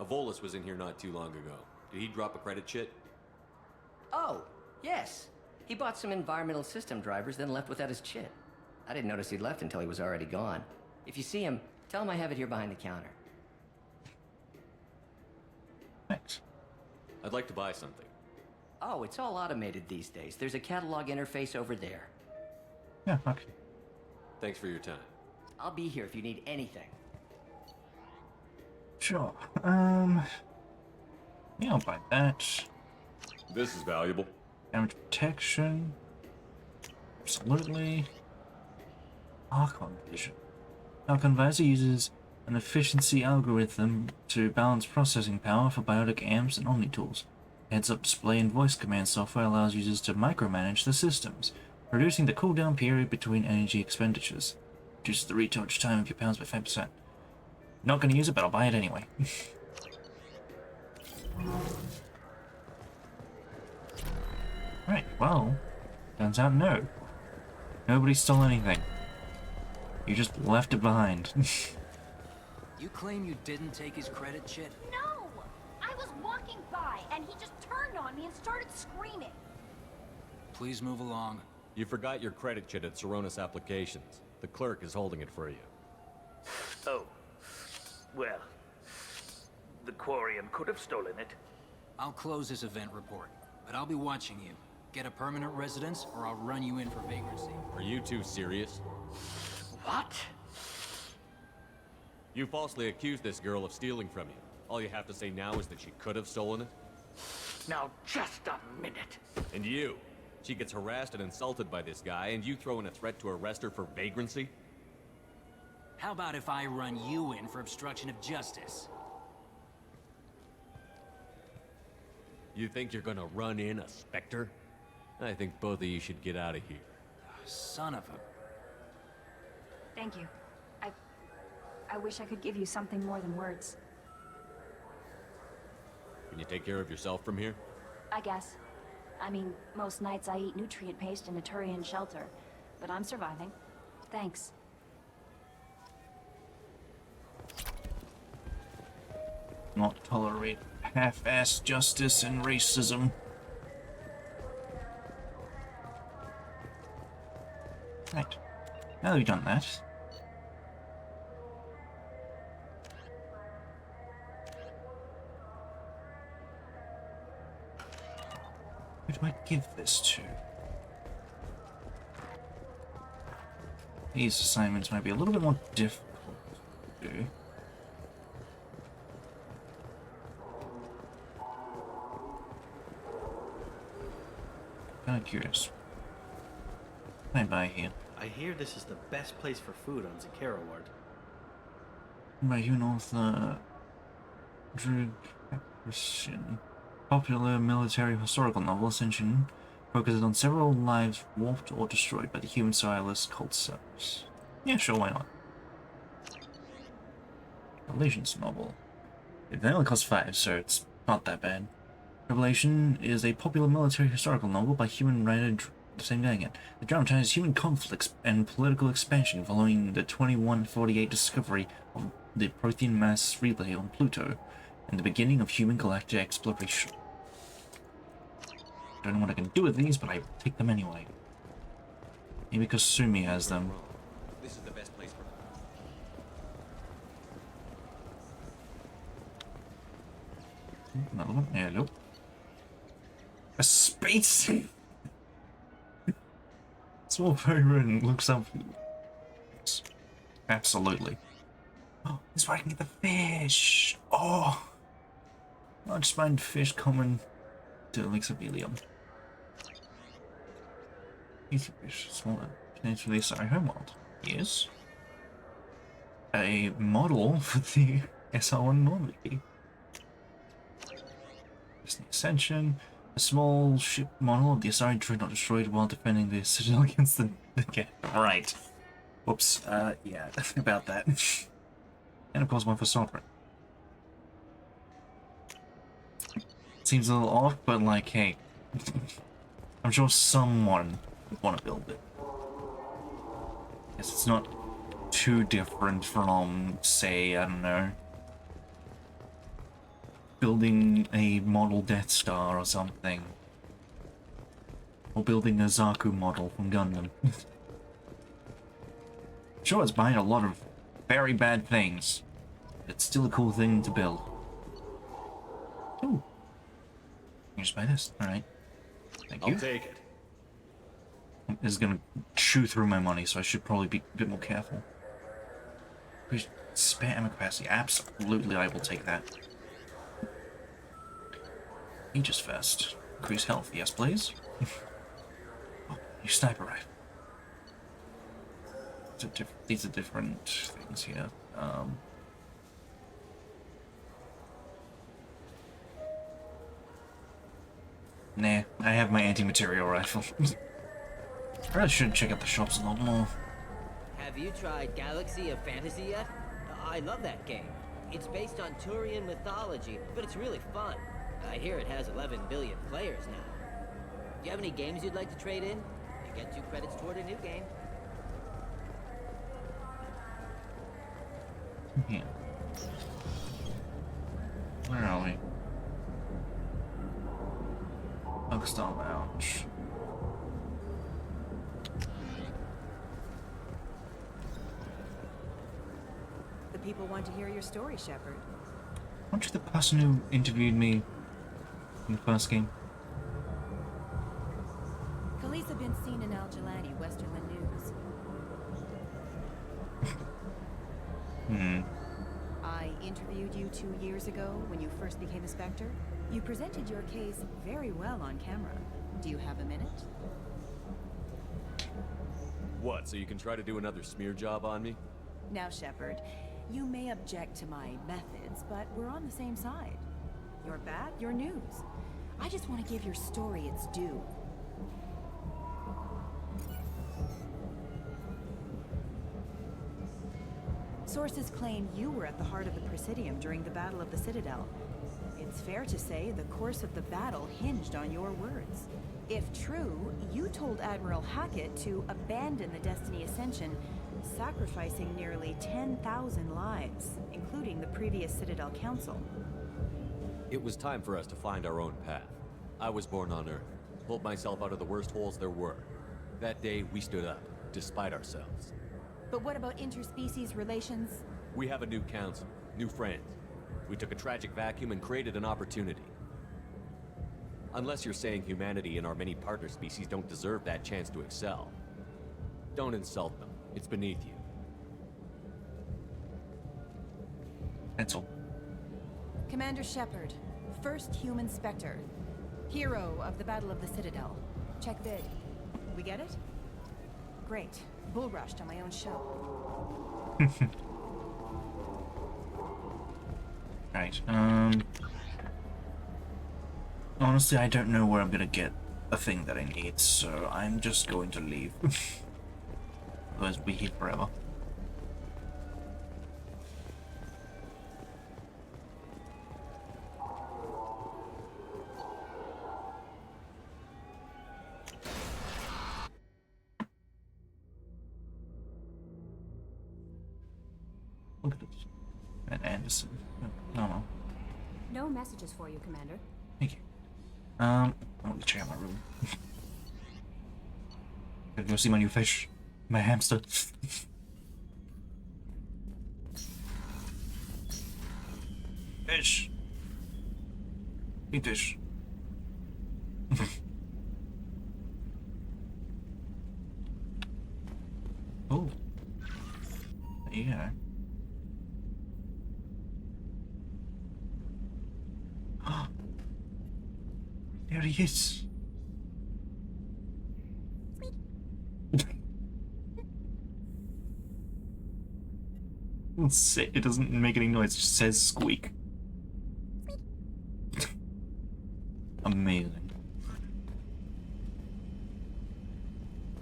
S20: Avolis was in here not too long ago. Did he drop a credit chit?
S11: Oh, yes. He bought some environmental system drivers, then left without his chit. I didn't notice he'd left until he was already gone. If you see him,
S7: Tell him I have it here behind the counter.
S1: Thanks.
S20: I'd like to buy something.
S7: Oh, it's all automated these days. There's a catalog interface over there.
S1: Yeah, okay.
S20: Thanks for your time.
S7: I'll be here if you need anything.
S1: Sure. Yeah, I'll buy that.
S20: This is valuable.
S1: Damage protection. Absolutely. Archon vision. Archon visor uses an efficiency algorithm to balance processing power for biotic amps and omni tools. Heads-up display and voice command software allows users to micromanage the systems, reducing the cooldown period between energy expenditures. Reduces the recharge time of your pounds by 5%. Not gonna use it, but I'll buy it anyway. Right, well, turns out no. Nobody stole anything. You just left it behind.
S21: You claim you didn't take his credit, Chit?
S12: No! I was walking by, and he just turned on me and started screaming.
S21: Please move along.
S20: You forgot your credit chit at Seronis Applications. The clerk is holding it for you.
S10: Oh. Well, the Quarian could have stolen it.
S21: I'll close this event report, but I'll be watching you. Get a permanent residence, or I'll run you in for vagrancy.
S20: Are you two serious?
S10: What?
S20: You falsely accused this girl of stealing from you. All you have to say now is that she could have stolen it?
S10: Now, just a minute.
S20: And you? She gets harassed and insulted by this guy, and you throw in a threat to arrest her for vagrancy?
S21: How about if I run you in for obstruction of justice?
S20: You think you're gonna run in a Spectre? I think both of you should get out of here.
S21: Son of a...
S12: Thank you. I wish I could give you something more than words.
S20: Can you take care of yourself from here?
S12: I guess. I mean, most nights I eat nutrient paste in a Turian shelter, but I'm surviving. Thanks.
S1: Not tolerate half-assed justice and racism. Right. Now that we've done that, who do I give this to? These assignments might be a little bit more difficult to do. Kind of curious. What can I buy here?
S8: I hear this is the best place for food on Zakara Ward.
S1: By human author Drew Christian. Popular military historical novel, Ascension focuses on several lives warped or destroyed by the human Silas cult service. Yeah, sure, why not? Revelations novel. It only costs 5, so it's not that bad. Revelation is a popular military historical novel by human writer the same guy again. It dramatizes human conflicts and political expansion following the 2148 discovery of the Prothean mass relay on Pluto and the beginning of human galactic exploration. I don't know what I can do with these, but I will take them anyway. Maybe Kasumi has them.
S20: This is the best place for...
S1: Another one? Hello. A space? Small Byron looks up. Absolutely. Oh, this is where I can get the fish. Oh. I just find fish common to Lixabilium. Easy fish, smaller. Connected to the SI homeworld. Yes. A model for the SR1 Normandy. Disney Ascension. A small ship model of the SR dreadnought destroyed while defending the Citadel against the... Okay, right. Whoops, yeah, about that. And of course one for Sovereign. Seems a little off, but like, hey. I'm sure someone would want to build it. Yes, it's not too different from, say, I don't know, building a model Death Star or something. Or building a Zaku model from Gundam. Sure, it's buying a lot of very bad things. It's still a cool thing to build. Ooh. You just buy this. Alright. Thank you.
S20: I'll take it.
S1: This is gonna chew through my money, so I should probably be a bit more careful. Spare ammo capacity. Absolutely, I will take that. Aegis first. Increase health. Yes, please. Oh, new sniper rifle. These are different things here. Nah, I have my anti-material rifle. I really should check out the shops a lot more.
S2: Have you tried Galaxy of Fantasy yet? I love that game. It's based on Turian mythology, but it's really fun. I hear it has 11 billion players now. Do you have any games you'd like to trade in? You get 2 credits toward a new game.
S1: Yeah. Where are we? Bugstar Lounge.
S14: The people want to hear your story, Shepard.
S1: Aren't you the person who interviewed me in the first game?
S14: Police have been seen in Al Jalani, Westerland News. I interviewed you 2 years ago when you first became a Spectre. You presented your case very well on camera. Do you have a minute?
S20: What, so you can try to do another smear job on me?
S14: Now, Shepard, you may object to my methods, but we're on the same side. You're bad, you're news. I just want to give your story its due. Sources claim you were at the heart of the Presidium during the Battle of the Citadel. It's fair to say the course of the battle hinged on your words. If true, you told Admiral Hackett to abandon the Destiny Ascension, sacrificing nearly 10,000 lives, including the previous Citadel Council.
S20: It was time for us to find our own path. I was born on Earth, pulled myself out of the worst holes there were. That day, we stood up, despite ourselves.
S14: But what about interspecies relations?
S20: We have a new council, new friends. We took a tragic vacuum and created an opportunity. Unless you're saying humanity and our many partner species don't deserve that chance to excel. Don't insult them. It's beneath you.
S1: That's all.
S14: Commander Shepard, first human Spectre. Hero of the Battle of the Citadel. Check bid. We get it? Great. Bull rushed on my own show.
S1: Right, honestly, I don't know where I'm gonna get a thing that I need, so I'm just going to leave. Otherwise, we'll be here forever. Look at this. And Anderson. No.
S12: No messages for you, Commander.
S1: Thank you. I want to check out my room. Gotta go see my new fish. My hamster. Fish. Eat fish. Oh. Yeah. There he is. It doesn't make any noise, it just says squeak. Amazing.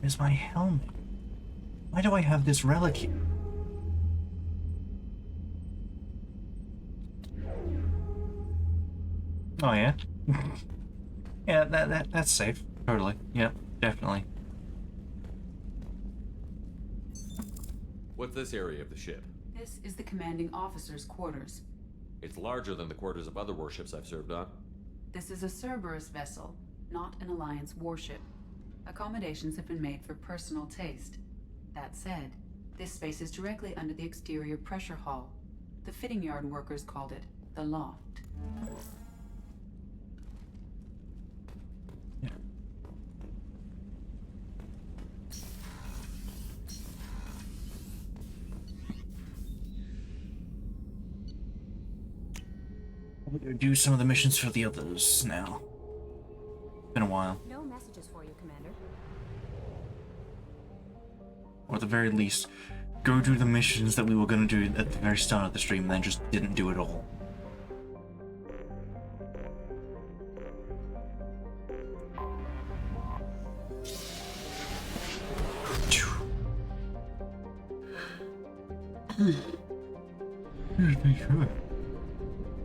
S1: Where's my helmet? Why do I have this relic here? Oh yeah? Yeah, that's safe. Totally. Yep, definitely.
S20: What's this area of the ship?
S6: This is the commanding officer's quarters.
S20: It's larger than the quarters of other warships I've served on.
S6: This is a Cerberus vessel, not an Alliance warship. Accommodations have been made for personal taste. That said,
S15: This space is directly under the exterior pressure hull. The fitting yard workers called it the loft.
S1: We're gonna do some of the missions for the others now. Been a while.
S17: No messages for you, Commander.
S1: Or at the very least, go do the missions that we were gonna do at the very start of the stream and then just didn't do it all.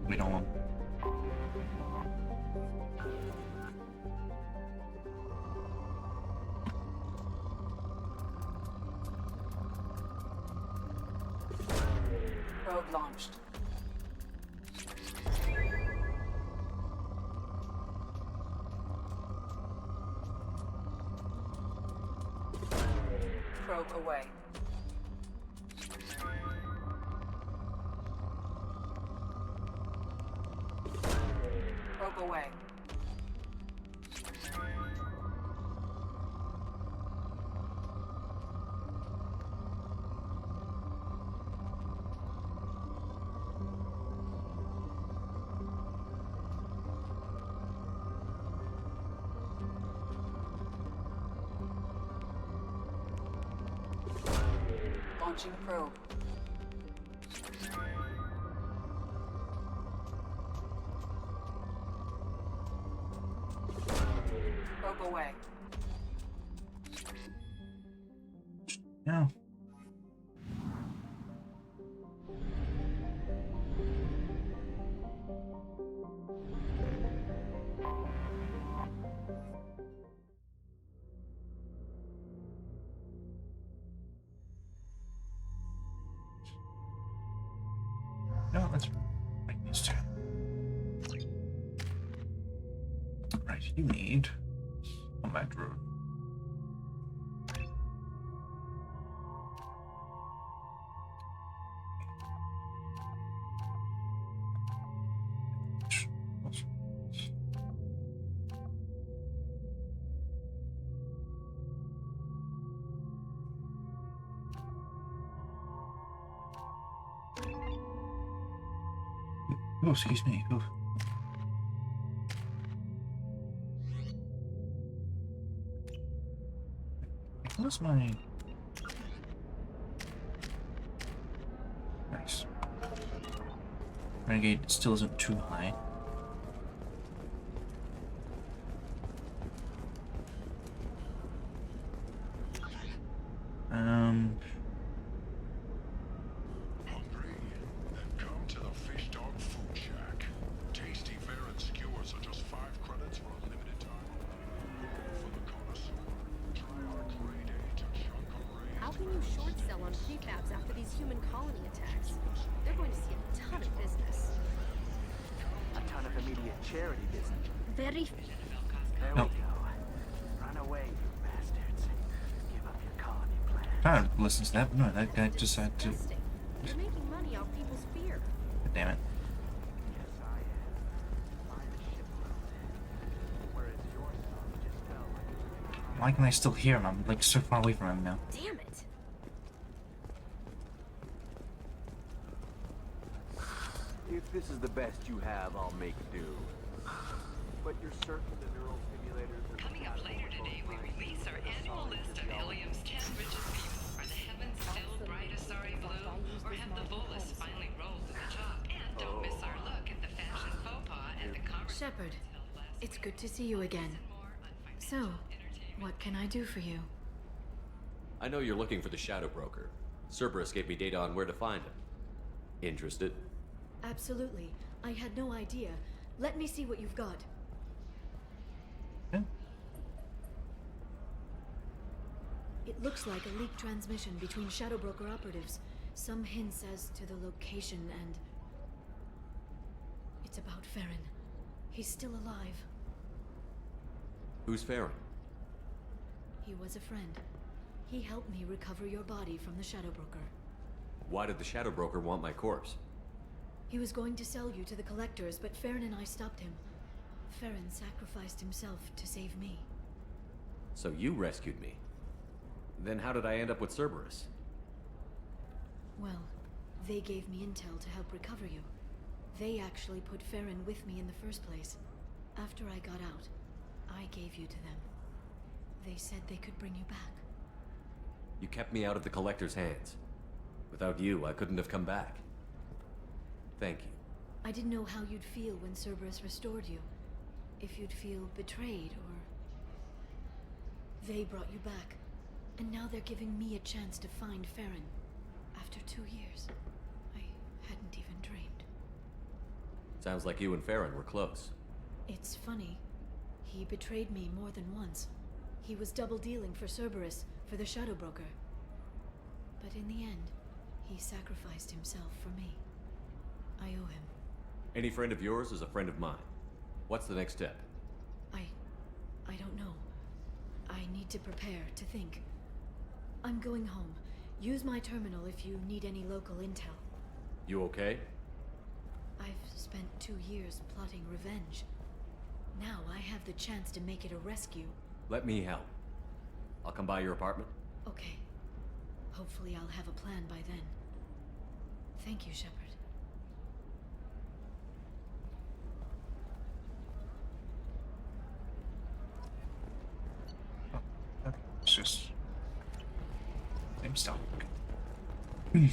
S1: We don't want.
S15: Probe launched. Probe away. Probe away. Launching probe. Probe away.
S1: No. No, let's make these two. Right, you need combat road. Oh, excuse me. Oh. What's my... Nice. Renegade still isn't too high.
S19: Hungry? Then come to the Fish Dog Food Shack. Tasty fare and skewers are just 5 credits for a limited time. For the connoisseur, try our grade A
S17: How can you short sell on prefabs after these human colony attacks? They're going to see a ton of business.
S10: A ton of immediate charity business.
S17: Very.
S10: There we go. Run away, you bastards. Give up your colony plan.
S1: Trying to listen to that, but no, that guy just had to.
S17: You're making money off people's fear.
S1: Damn it.
S10: Yes, I am. Find a shipload. Whereas your son just fell like
S1: Why can I still hear him? I'm like so far away from him now.
S17: Damn it.
S23: If this is the best you have, I'll make do. But you're certain the neural stimulators are...
S16: Coming up later today, we release our annual list of Ilium's 10 richest people. Are the heavens still bright as starry blue? Or have the Volus finally rolled to the top? And don't miss our look at the fashion faux pas at the conference.
S17: Shepard, it's good to see you again. So, what can I do for you?
S20: I know you're looking for the Shadow Broker. Cerberus gave me data on where to find him. Interested?
S17: Absolutely. I had no idea. Let me see what you've got.
S1: Yeah.
S17: It looks like a leaked transmission between Shadow Broker operatives. Some hints as to the location and... It's about Farron. He's still alive.
S20: Who's Farron?
S17: He was a friend. He helped me recover your body from the Shadow Broker.
S20: Why did the Shadow Broker want my corpse?
S17: He was going to sell you to the Collectors, but Farron and I stopped him. Farron sacrificed himself to save me.
S20: So you rescued me. Then how did I end up with Cerberus?
S17: Well, they gave me intel to help recover you. They actually put Farron with me in the first place. After I got out, I gave you to them. They said they could bring you back.
S20: You kept me out of the Collector's hands. Without you, I couldn't have come back. Thank you.
S17: I didn't know how you'd feel when Cerberus restored you. If you'd feel betrayed, or... They brought you back. And now they're giving me a chance to find Farron. After 2 years. I hadn't even dreamed.
S20: Sounds like you and Farron were close.
S17: It's funny. He betrayed me more than once. He was double dealing for Cerberus, for the Shadow Broker. But in the end, he sacrificed himself for me. I owe him.
S20: Any friend of yours is a friend of mine. What's the next step?
S17: I don't know. I need to prepare, to think. I'm going home. Use my terminal if you need any local intel.
S20: You okay?
S17: I've spent 2 years plotting revenge. Now I have the chance to make it a rescue.
S20: Let me help. I'll come by your apartment.
S17: Okay. Hopefully I'll have a plan by then. Thank you, Shepard.
S1: It's just same stuff.
S16: Ilium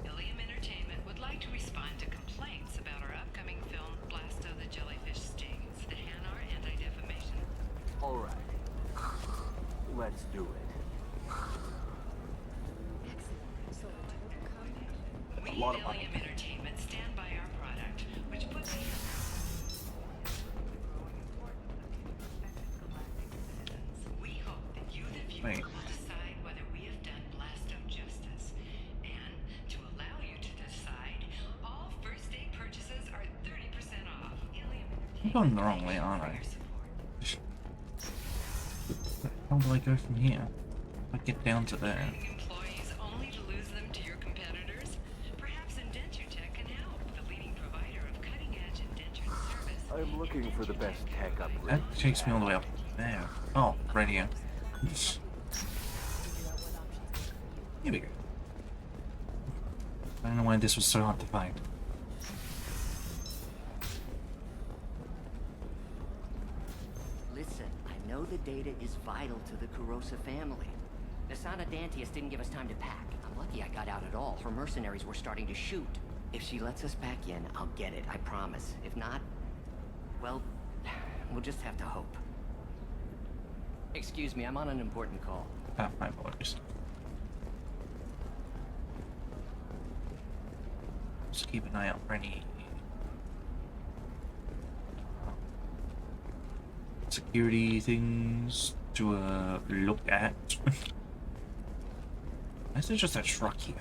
S16: Entertainment would like to respond to complaints about our upcoming film, Blasto the Jellyfish Stings, the Hanar Anti-Defamation.
S23: Alright. Let's do it.
S16: We
S23: A
S16: at
S23: lot of money.
S16: Ilium Entertainment stand by our product, which puts We hope that you, the viewer,
S1: Wait.
S16: will decide whether we have done Blasto justice. And to allow you to decide, all first day purchases are 30% off. Ilium
S1: I'm going the wrong way, aren't I? How do I go from here? I get down to there.
S16: employees only to lose them to your competitors? Perhaps Indentutech can help, the leading provider of cutting-edge indentured service.
S23: I'm looking for the best tech upgrade.
S1: That takes me all the way up there. Oh, radio. Here we go. I don't know why this was so hard to find.
S7: Listen, I know the data is vital to the Kurosa family. Nasana Dantius didn't give us time to pack. I'm lucky I got out at all. Her mercenaries were starting to shoot. If she lets us back in, I'll get it, I promise. If not, well, we'll just have to hope. Excuse me, I'm on an important call.
S1: Ah, my apologies. Just keep an eye out for any security things to look at. This is just a truck here.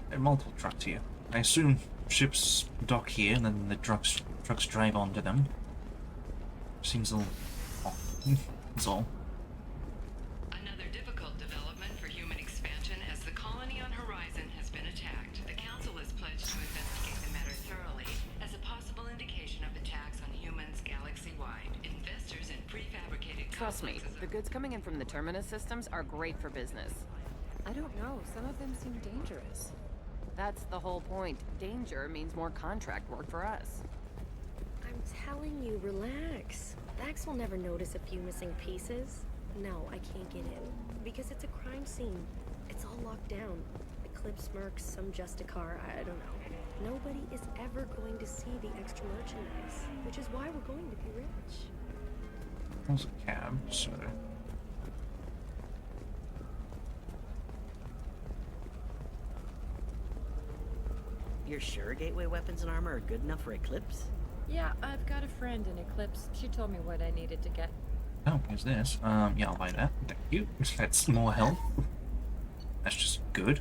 S1: There are multiple trucks here. I assume ships dock here and then the trucks drive onto them. Seems a little off. That's all.
S16: Another difficult development for human expansion as the colony on Horizon has been attacked. The Council has pledged to investigate the matter thoroughly as a possible indication of attacks on humans galaxy-wide. Investors in prefabricated
S3: Trust me,
S16: complexes
S3: the goods coming in from the Terminus systems are great for business. I don't know, some of them seem dangerous. That's the whole point. Danger means more contract work for us.
S4: I'm telling you, relax. Vax will never notice a few missing pieces. No, I can't get in. Because it's a crime scene. It's all locked down. Eclipse mercs, some Justicar, I don't know. Nobody is ever going to see the extra merchandise. Which is why we're going to be rich.
S1: There's a cab, so...
S5: You're sure gateway weapons and armor are good enough for Eclipse?
S24: Yeah, I've got a friend in Eclipse. She told me what I needed to get.
S1: Oh, here's this. Yeah, I'll buy that. Thank you. That's more health. That's just good.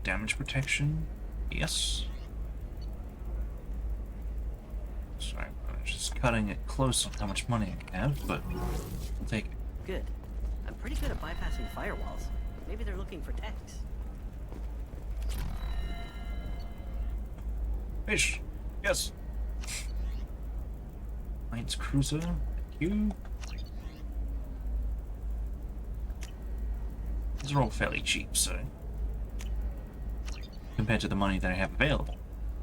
S1: Damage protection. Yes. Sorry, cutting it close on how much money I can have, but I'll take it.
S5: Good. I'm pretty good at bypassing firewalls. Maybe they're looking for techs.
S1: Fish! Yes! Lights Cruiser, thank you. These are all fairly cheap, so compared to the money that I have available.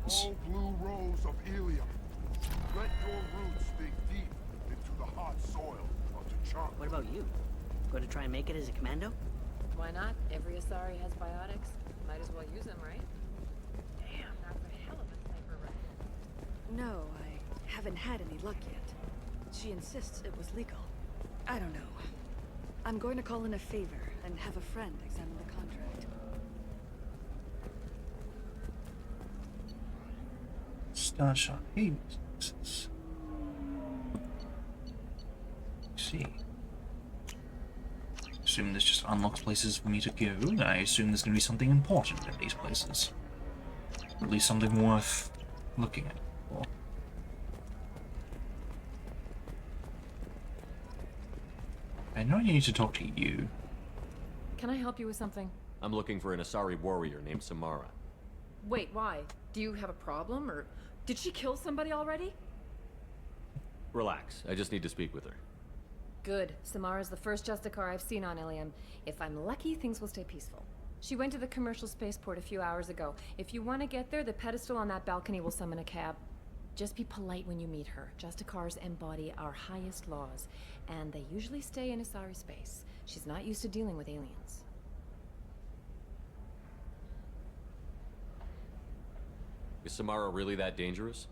S19: Oh, blue rose of Ilium. Let your roots dig deep into the hot soil of T'Challa.
S5: What about you? Going to try and make it as a commando?
S3: Why not? Every Asari has biotics. Might as well use them, right? Damn, that's a hell of a sniper rifle.
S9: No, I haven't had any luck yet. She insists it was legal. I don't know. I'm going to call in a favor and have a friend examine the contract.
S1: Starshot Aces. See. Assume this just unlocks places for me to go. I assume there's going to be something important in these places. Or at least something worth looking at. For. I know I need to talk to you.
S3: Can I help you with something?
S20: I'm looking for an Asari warrior named Samara.
S3: Wait, why? Do you have a problem, or did she kill somebody already?
S20: Relax, I just need to speak with her.
S3: Good. Samara's the first Justicar I've seen on Ilium. If I'm lucky, things will stay peaceful. She went to the commercial spaceport a few hours ago. If you want to get there, the pedestal on that balcony will summon a cab. Just be polite when you meet her. Justicars embody our highest laws, and they usually stay in Asari space. She's not used to dealing with aliens.
S20: Is Samara really that dangerous?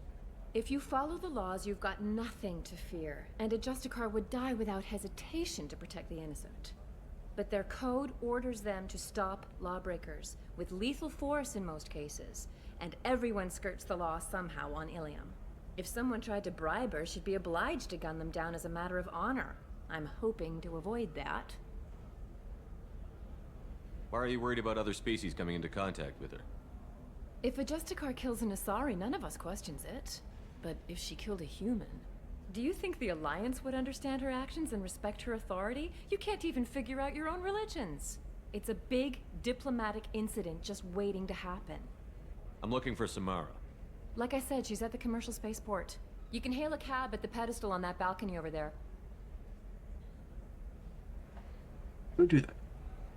S3: If you follow the laws, you've got nothing to fear, and a Justicar would die without hesitation to protect the innocent. But their code orders them to stop lawbreakers, with lethal force in most cases, and everyone skirts the law somehow on Ilium. If someone tried to bribe her, she'd be obliged to gun them down as a matter of honor. I'm hoping to avoid that.
S20: Why are you worried about other species coming into contact with her?
S3: If a Justicar kills an Asari, none of us questions it. But if she killed a human, do you think the Alliance would understand her actions and respect her authority? You can't even figure out your own religions. It's a big diplomatic incident just waiting to happen.
S20: I'm looking for Samara.
S3: Like I said, she's at the commercial spaceport. You can hail a cab at the pedestal on that balcony over there.
S1: Go do that.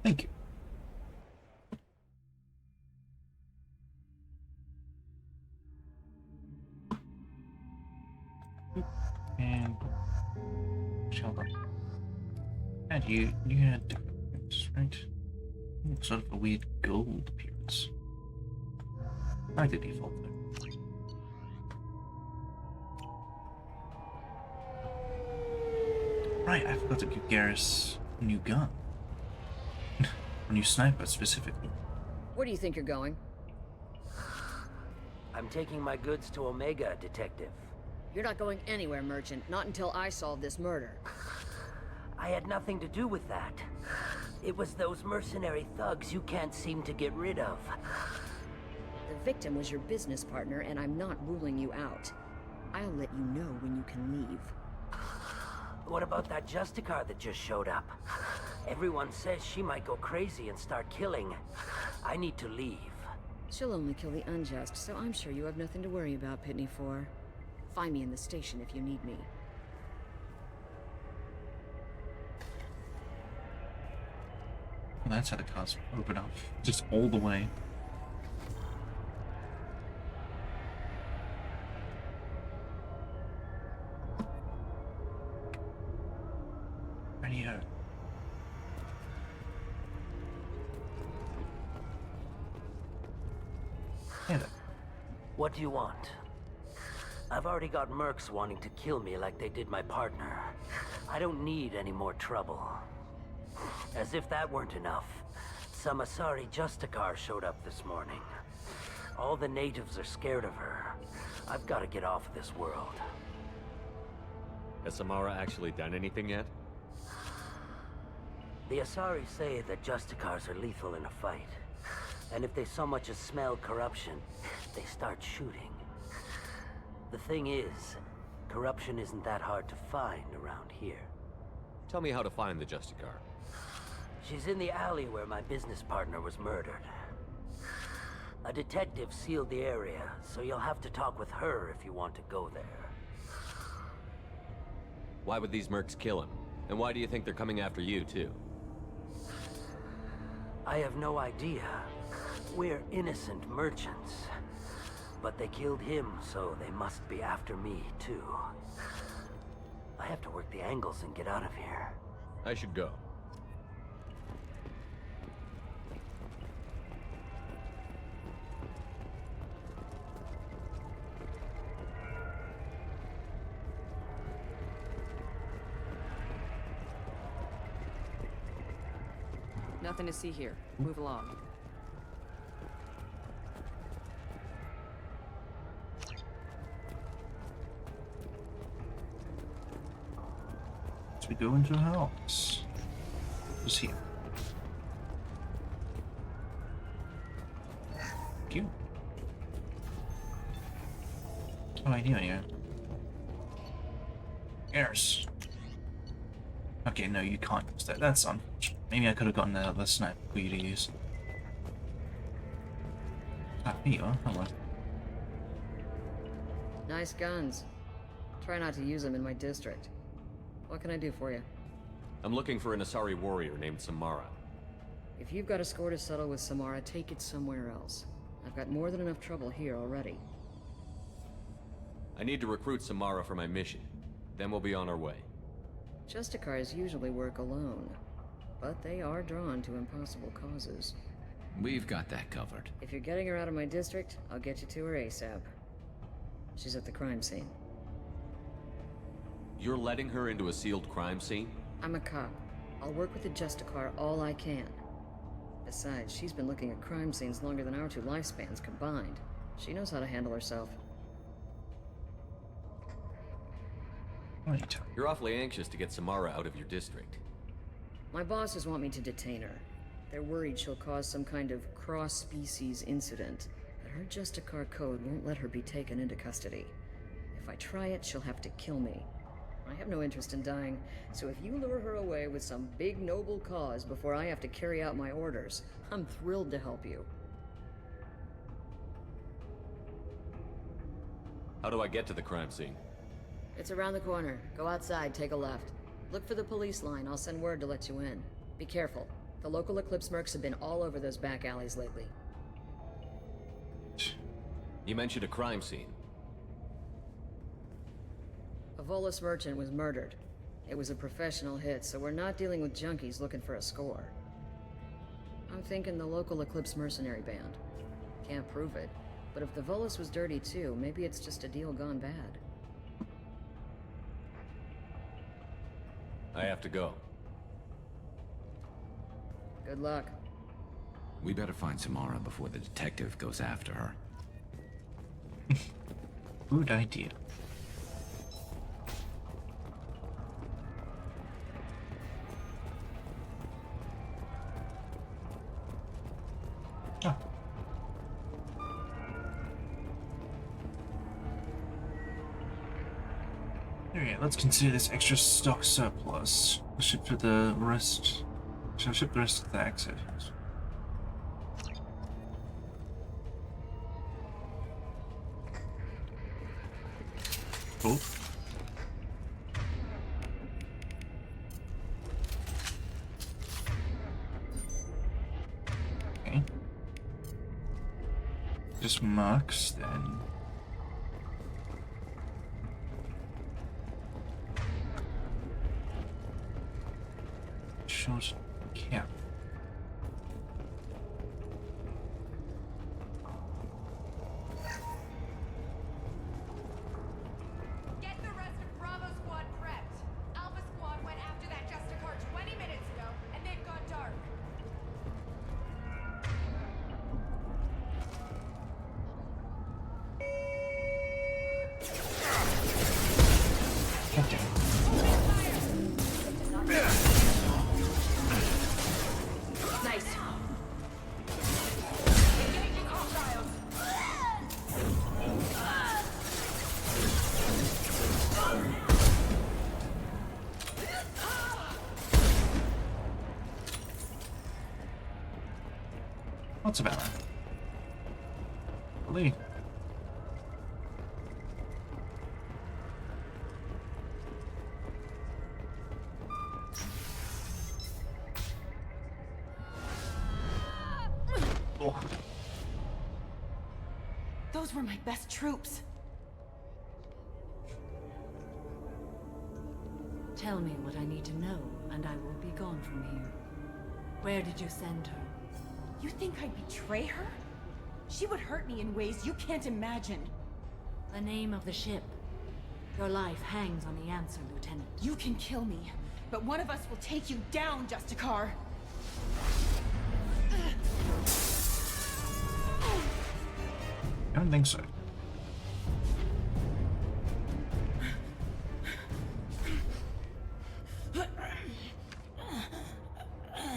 S1: Thank you. And Sheldon. And you had different, right? Sort of a weird gold appearance. I like the default though. Right, I forgot to give Garrus a new gun. A new sniper specifically.
S13: Where do you think you're going?
S18: I'm taking my goods to Omega, Detective.
S13: You're not going anywhere, Merchant. Not until I solve this murder.
S18: I had nothing to do with that. It was those mercenary thugs you can't seem to get rid of.
S13: The victim was your business partner, and I'm not ruling you out. I'll let you know when you can leave.
S18: What about that Justicar that just showed up? Everyone says she might go crazy and start killing. I need to leave.
S13: She'll only kill the unjust, so I'm sure you have nothing to worry about, Pitney 4. Find me in the station if you need me.
S1: Well, that's how the cars open up. Just all the way. Radio. Hey there.
S18: What do you want? I've already got mercs wanting to kill me like they did my partner. I don't need any more trouble. As if that weren't enough, some Asari Justicar showed up this morning. All the natives are scared of her. I've got to get off of this world.
S20: Has Samara actually done anything yet?
S18: The Asari say that Justicars are lethal in a fight. And if they so much as smell corruption, they start shooting. The thing is, corruption isn't that hard to find around here.
S20: Tell me how to find the Justicar.
S18: She's in the alley where my business partner was murdered. A detective sealed the area, so you'll have to talk with her if you want to go there.
S20: Why would these mercs kill him? And why do you think they're coming after you, too?
S18: I have no idea. We're innocent merchants. But they killed him, so they must be after me, too. I have to work the angles and get out of here.
S20: I should go.
S8: Nothing to see here. Move along.
S1: So we go into a house. Who's here? Cute. Oh, I knew you. Airs. Okay, no, you can't use that. That's unfortunate. Maybe I could have gotten the sniper for you to use. Ah, here you are. Hello.
S13: Nice guns. Try not to use them in my district. What can I do for you?
S20: I'm looking for an Asari warrior named Samara.
S13: If you've got a score to settle with Samara, take it somewhere else. I've got more than enough trouble here already.
S20: I need to recruit Samara for my mission. Then we'll be on our way.
S13: Justicars usually work alone, but they are drawn to impossible causes.
S11: We've got that covered.
S13: If you're getting her out of my district, I'll get you to her ASAP. She's at the crime scene.
S20: You're letting her into a sealed crime scene?
S13: I'm a cop. I'll work with the Justicar all I can. Besides, she's been looking at crime scenes longer than our two lifespans combined. She knows how to handle herself.
S1: Right.
S20: You're awfully anxious to get Samara out of your district.
S13: My bosses want me to detain her. They're worried she'll cause some kind of cross-species incident, but her Justicar code won't let her be taken into custody. If I try it, she'll have to kill me. I have no interest in dying, so if you lure her away with some big noble cause before I have to carry out my orders, I'm thrilled to help you.
S20: How do I get to the crime scene?
S13: It's around the corner. Go outside, take a left. Look for the police line. I'll send word to let you in. Be careful. The local Eclipse mercs have been all over those back alleys lately.
S20: You mentioned a crime scene.
S13: A Volus merchant was murdered. It was a professional hit, so we're not dealing with junkies looking for a score. I'm thinking the local Eclipse mercenary band. Can't prove it, but if the Volus was dirty too, maybe it's just a deal gone bad.
S20: I have to go.
S13: Good luck.
S11: We better find Samara before the detective goes after her.
S1: Good idea. Ah. Alright, let's consider this extra stock surplus. We'll ship for the rest. Shall ship the rest of the exit. Cool. Okay. Just marks then. Short cap.
S21: Get the rest of Bravo Squad prepped. Alpha Squad went after that Justicar 20 minutes ago, and they've gone dark.
S1: What's about that? Lee. Oh.
S6: Those were my best troops.
S17: Tell me what I need to know, and I will be gone from here. Where did you send her?
S6: You think I'd betray her? She would hurt me in ways you can't imagine.
S17: The name of the ship. Your life hangs on the answer, Lieutenant.
S6: You can kill me, but one of us will take you down, Justicar.
S1: I don't think so.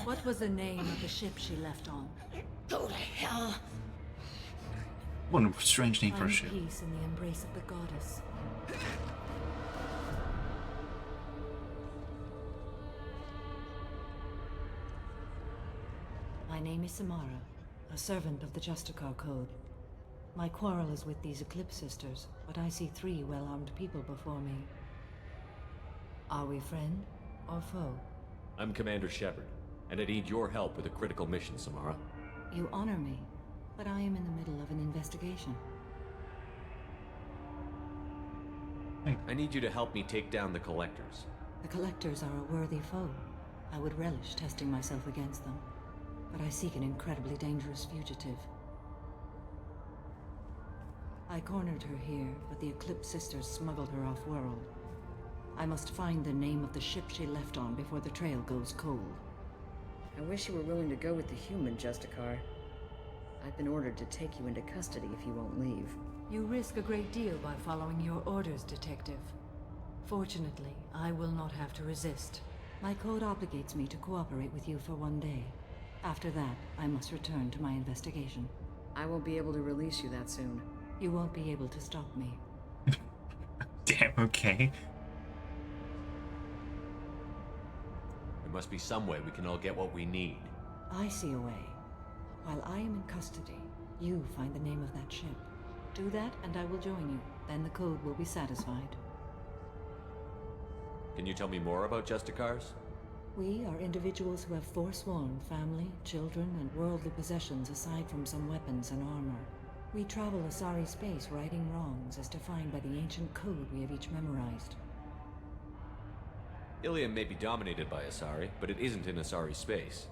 S17: What was the name of the ship she left on?
S6: Go to hell.
S1: What a strange name for a
S17: Find
S1: ship.
S17: peace in the embrace of the goddess. My name is Samara, a servant of the Justicar Code. My quarrel is with these Eclipse Sisters, but I see 3 well-armed people before me. Are we friend or foe?
S20: I'm Commander Shepard, and I need your help with a critical mission, Samara.
S17: You honor me, but I am in the middle of an investigation.
S20: I need you to help me take down the Collectors.
S17: The Collectors are a worthy foe. I would relish testing myself against them, but I seek an incredibly dangerous fugitive. I cornered her here, but the Eclipse Sisters smuggled her off-world. I must find the name of the ship she left on before the trail goes cold.
S13: I wish you were willing to go with the human, Justicar. I've been ordered to take you into custody if you won't leave.
S17: You risk a great deal by following your orders, Detective. Fortunately, I will not have to resist. My code obligates me to cooperate with you for 1 day. After that, I must return to my investigation.
S13: I won't be able to release you that soon.
S17: You won't be able to stop me.
S1: Damn, okay.
S20: There must be some way we can all get what we need.
S17: I see a way. While I am in custody, you find the name of that ship. Do that, and I will join you. Then the code will be satisfied.
S20: Can you tell me more about Justicars?
S17: We are individuals who have forsworn family, children, and worldly possessions aside from some weapons and armor. We travel Asari space righting wrongs as defined by the ancient code we have each memorized.
S20: Ilium may be dominated by Asari, but it isn't in Asari space.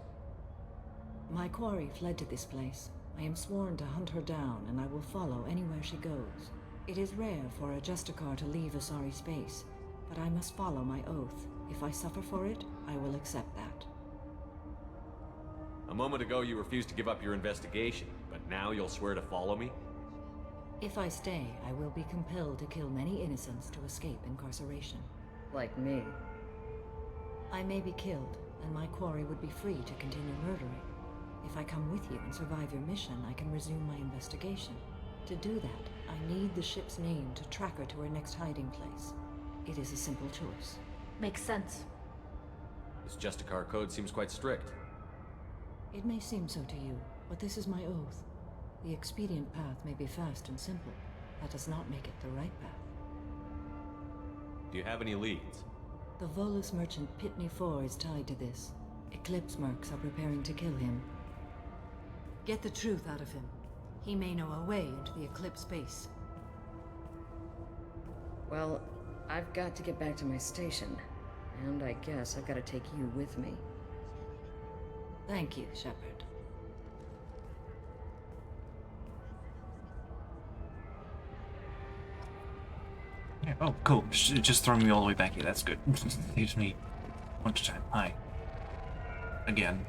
S17: My quarry fled to this place. I am sworn to hunt her down, and I will follow anywhere she goes. It is rare for a Justicar to leave Asari space, but I must follow my oath. If I suffer for it, I will accept that.
S20: A moment ago you refused to give up your investigation, but now you'll swear to follow me?
S17: If I stay, I will be compelled to kill many innocents to escape incarceration.
S13: Like me.
S17: I may be killed, and my quarry would be free to continue murdering. If I come with you and survive your mission, I can resume my investigation. To do that, I need the ship's name to track her to her next hiding place. It is a simple choice.
S3: Makes sense.
S20: This Justicar code seems quite strict.
S17: It may seem so to you, but this is my oath. The expedient path may be fast and simple. That does not make it the right path.
S20: Do you have any leads?
S17: The Volus merchant Pitney 4 is tied to this. Eclipse mercs are preparing to kill him. Get the truth out of him. He may know a way into the Eclipse base.
S13: Well, I've got to get back to my station. And I guess I've got to take you with me.
S17: Thank you, Shepard.
S1: Yeah, oh, cool. Just throwing me all the way back here. That's good. Saves me a bunch of time. Hi. Again.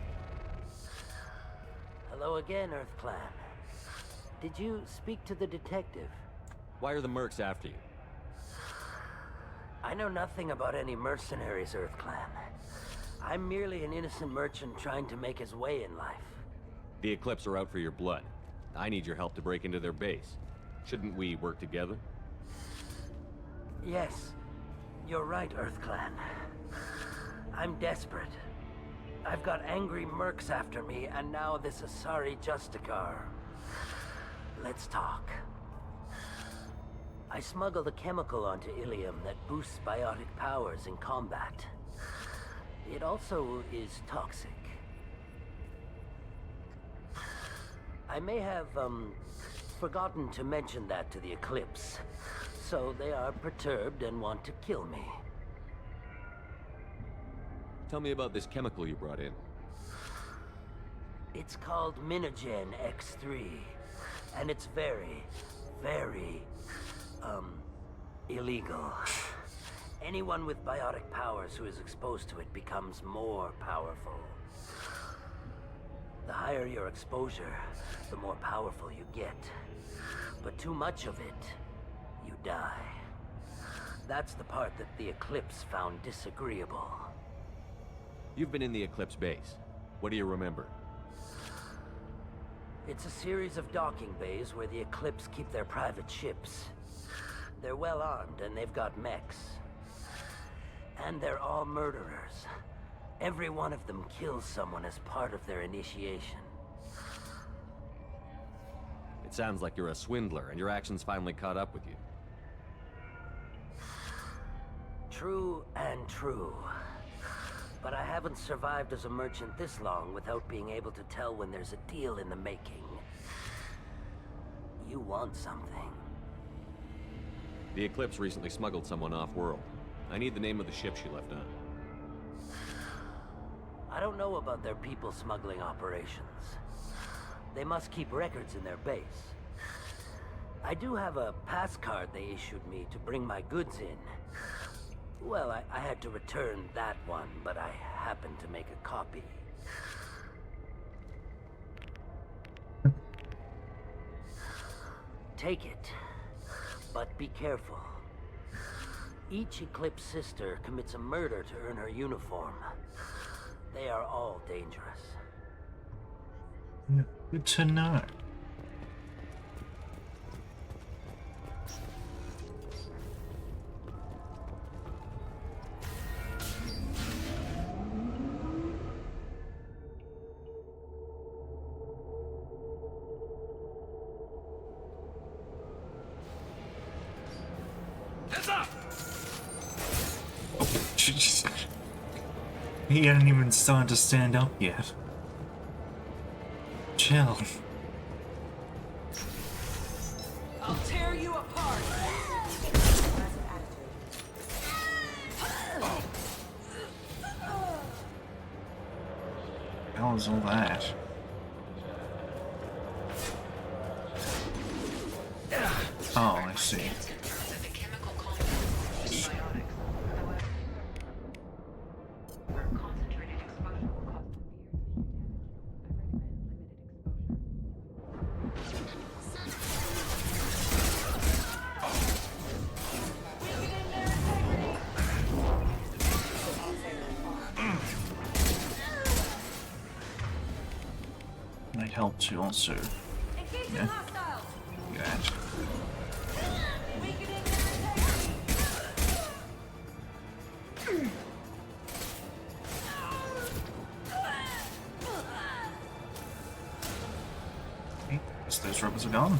S18: Hello again, Earth Clan. Did you speak to the detective?
S20: Why are the mercs after you?
S18: I know nothing about any mercenaries, Earth Clan. I'm merely an innocent merchant trying to make his way in life.
S20: The Eclipse are out for your blood. I need your help to break into their base. Shouldn't we work together?
S18: Yes, you're right, Earth Clan. I'm desperate. I've got angry mercs after me, and now this Asari Justicar. Let's talk. I smuggled a chemical onto Ilium that boosts biotic powers in combat. It also is toxic. I may have, forgotten to mention that to the Eclipse, so they are perturbed and want to kill me.
S20: Tell me about this chemical you brought in.
S18: It's called Minogen X3, and it's very, very, illegal. Anyone with biotic powers who is exposed to it becomes more powerful. The higher your exposure, the more powerful you get. But too much of it, you die. That's the part that the Eclipse found disagreeable.
S20: You've been in the Eclipse base. What do you remember?
S18: It's a series of docking bays where the Eclipse keep their private ships. They're well armed and they've got mechs. And they're all murderers. Every one of them kills someone as part of their initiation.
S20: It sounds like you're a swindler and your actions finally caught up with you.
S18: True and true. But I haven't survived as a merchant this long without being able to tell when there's a deal in the making. You want something.
S20: The Eclipse recently smuggled someone off-world. I need the name of the ship she left on.
S18: I don't know about their people smuggling operations. They must keep records in their base. I do have a pass card they issued me to bring my goods in. Well, I had to return that one, but I happened to make a copy. Take it, but be careful. Each Eclipse sister commits a murder to earn her uniform. They are all dangerous.
S1: Good to know. He hadn't even started to stand up yet. Chill.
S21: I'll tear you apart.
S1: How was all that? Oh, I see. Might help to also, yeah, do that. Okay, guess those robots are gone.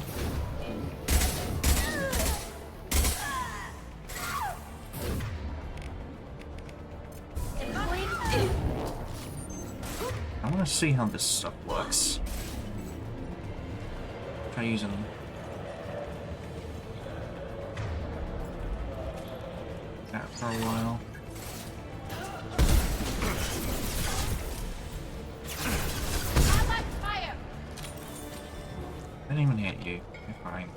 S1: I want to see how this stuff works. Try using that for a while. I didn't even hit you. You're fine.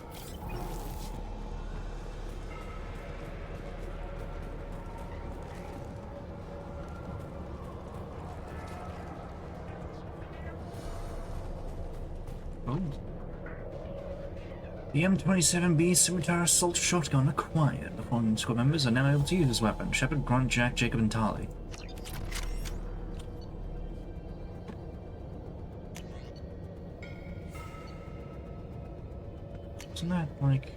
S1: Oh. The M27B Scimitar Assault Shotgun acquired. The following squad members are now able to use this weapon: Shepard, Grunt, Jack, Jacob, and Tali. Isn't that like...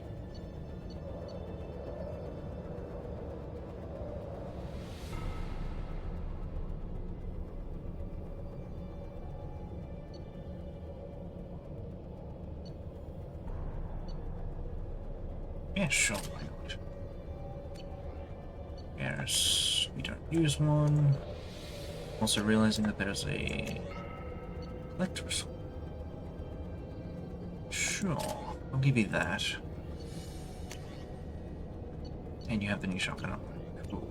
S1: Yeah, sure, why not? Yes, we don't use one. Also realizing that there's a collector's. Sure, I'll give you that. And you have the new shotgun. Cool.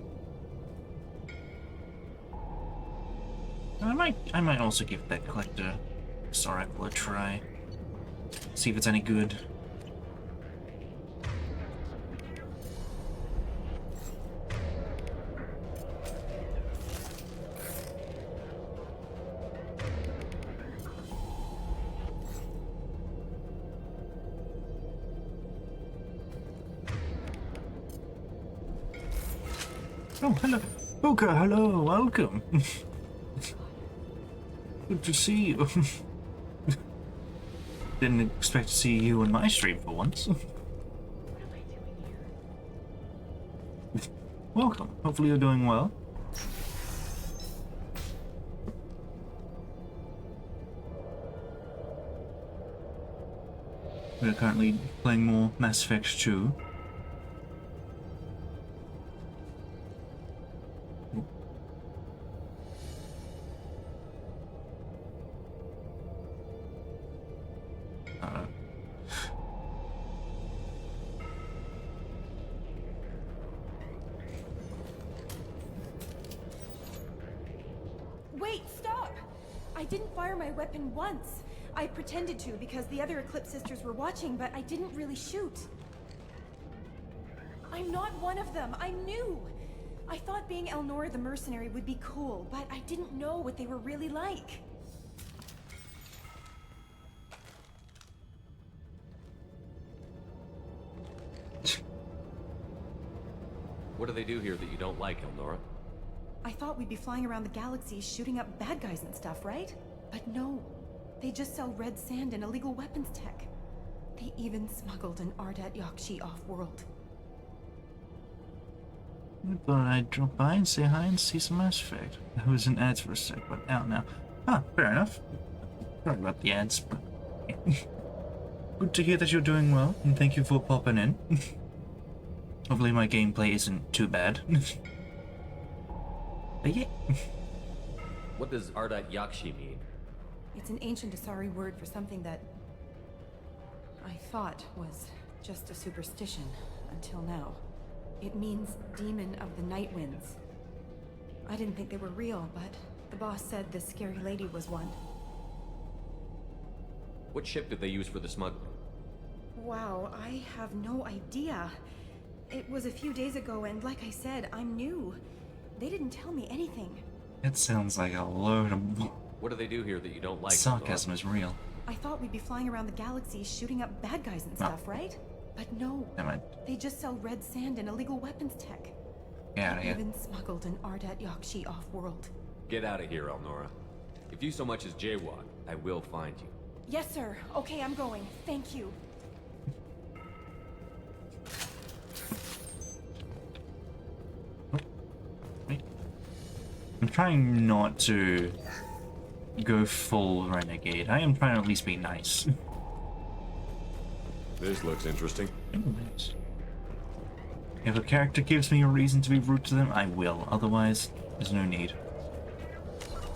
S1: I might also give that collector rifle a try. See if it's any good. Oh, hello. Booker, hello, welcome. Good to see you. Didn't expect to see you on my stream for once. Welcome. Hopefully you're doing well. We're currently playing more Mass Effect 2.
S2: Wait, stop! I didn't fire my weapon once. I pretended to because the other Eclipse sisters were watching, but I didn't really shoot. I'm not one of them. I'm new. I thought being Elnora the mercenary would be cool, but I didn't know what they were really like.
S20: What do they do here that you don't like, Elnora?
S2: I thought we'd be flying around the galaxy shooting up bad guys and stuff, right? But no. They just sell red sand and illegal weapons tech. They even smuggled an Ardat Yakshi off-world.
S1: I thought I'd drop by and say hi and see some Mass Effect. I was in ads for a sec, but out now. Ah, fair enough. Sorry about the ads, but... Good to hear that you're doing well, and thank you for popping in. Hopefully my gameplay isn't too bad. But yeah.
S20: What does Ardat Yakshi mean?
S2: It's an ancient Asari word for something that I thought was just a superstition until now. It means demon of the night winds. I didn't think they were real, but the boss said this scary lady was one.
S20: What ship did they use for the smuggling?
S2: Wow, I have no idea. It was a few days ago, and like I said, I'm new. They didn't tell me anything.
S1: It sounds like a load of...
S20: What do they do here that you don't like?
S1: Sarcasm is real.
S2: I thought we'd be flying around the galaxy shooting up bad guys and stuff, right? But no.
S1: Never mind.
S2: They just sell red sand and illegal weapons tech.
S1: Get out of
S2: They
S1: here.
S2: even smuggled an Ardat Yakshi off-world.
S20: Get out of here, Elnora. If you so much as jaywalk, I will find you.
S2: Yes, sir. Okay, I'm going. Thank you.
S1: I'm trying not to go full renegade. I am trying to at least be nice.
S12: This looks interesting.
S1: Anyways. If a character gives me a reason to be rude to them, I will. Otherwise, there's no need.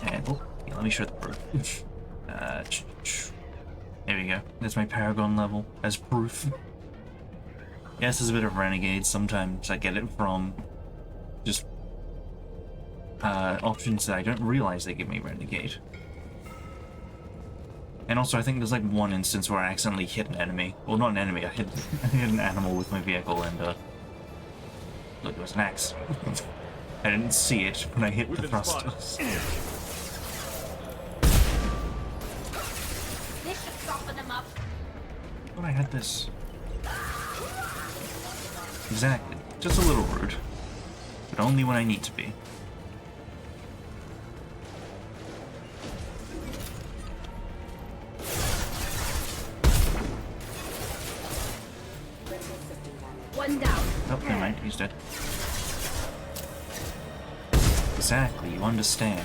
S1: And, oh, yeah, let me show the proof. There we go. That's my Paragon level as proof. Yes, there's a bit of renegade. Sometimes I get it from just options that I don't realize they give me renegade. And also, I think there's like one instance where I accidentally hit an enemy. Well, not an enemy, I hit an animal with my vehicle, and look, it was an axe. I didn't see it when I hit the thrusters.
S21: This should soften them up.
S1: I thought I had this. Exactly. Just a little rude. But only when I need to be.
S21: One down.
S1: Oh, never mind. He's dead. Exactly. You understand.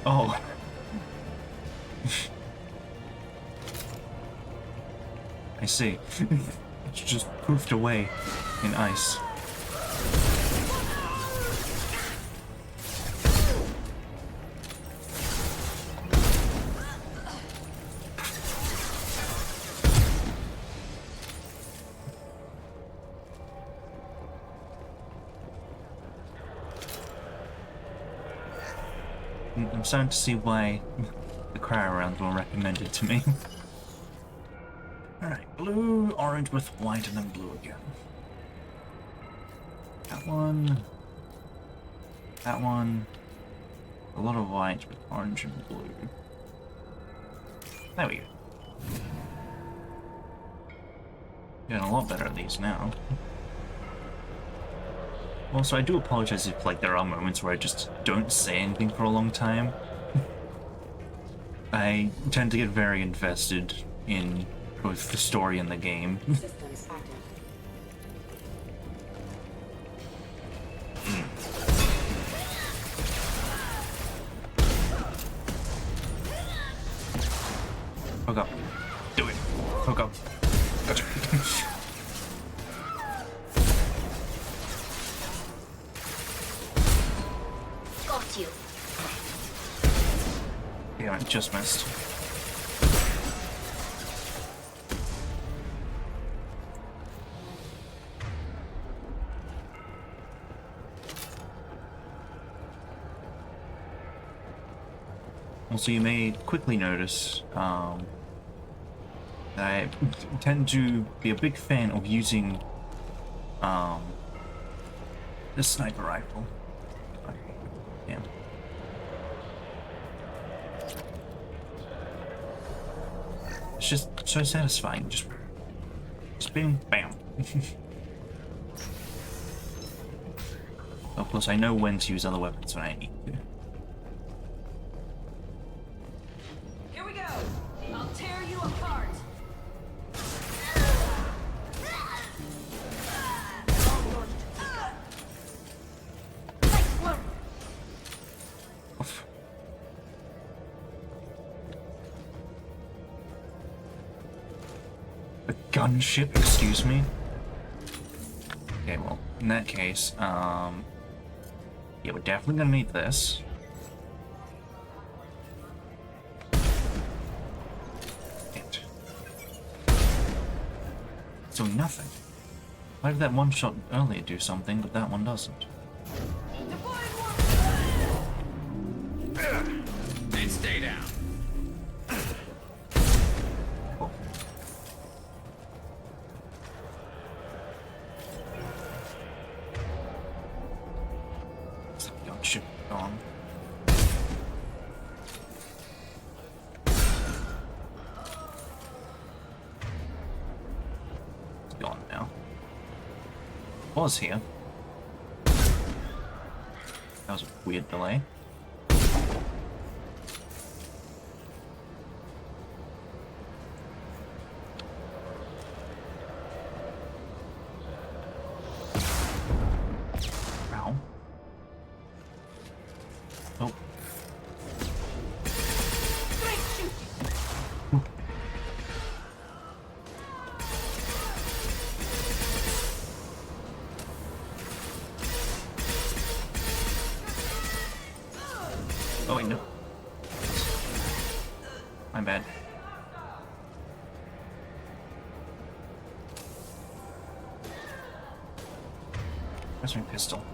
S1: Oh. I see. It's just poofed away in ice. I'm starting to see why the cryo rounds were recommended to me. Alright, blue, orange with white, and then blue again. That one. That one. A lot of white with orange and blue. There we go. Getting a lot better at these now. Also, I do apologize if, like, there are moments where I just don't say anything for a long time. I tend to get very invested in both the story and the game.
S6: Systems active.
S1: Hook up. Do it. Hook up. Gotcha.
S4: Got you.
S1: Yeah, I just missed. Also, you may quickly notice that I tend to be a big fan of using the sniper rifle. Yeah. It's just so satisfying. Just bing, bam. Of course, I know when to use other weapons when I need to.
S21: Here we go. I'll tear you apart.
S1: A gunship, excuse me? Okay, well, in that case, yeah, we're definitely gonna need this. It. So nothing. Why did that one shot earlier do something, but that one doesn't?
S11: Then stay down.
S1: Gunship gone. It's gone now. Was here. That was a weird delay. Ow. Oh. Oh wait, no. My bad. Where's my pistol?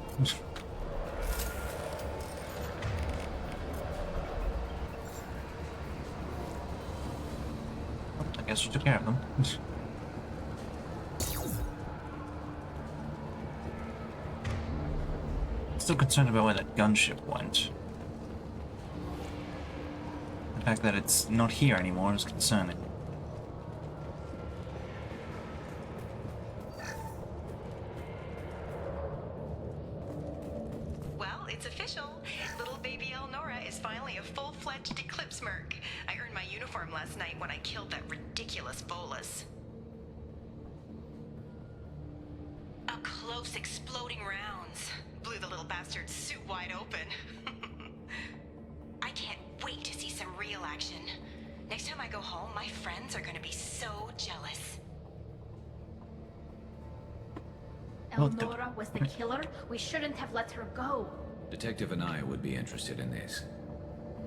S1: I guess you took care of them. Still concerned about where that gunship went. The fact that it's not here anymore is concerning.
S16: Well, it's official. Little baby Elnora is finally a full-fledged Eclipse Merc. I earned my uniform last night when I killed that ridiculous bolus. Up close, exploding rounds. Blew the little bastard's suit wide open. I can't wait to see some real action.
S12: I go home, my friends are gonna be so jealous.
S14: Elnora was the killer. We shouldn't have let her go.
S11: Detective Anaya would be interested in this.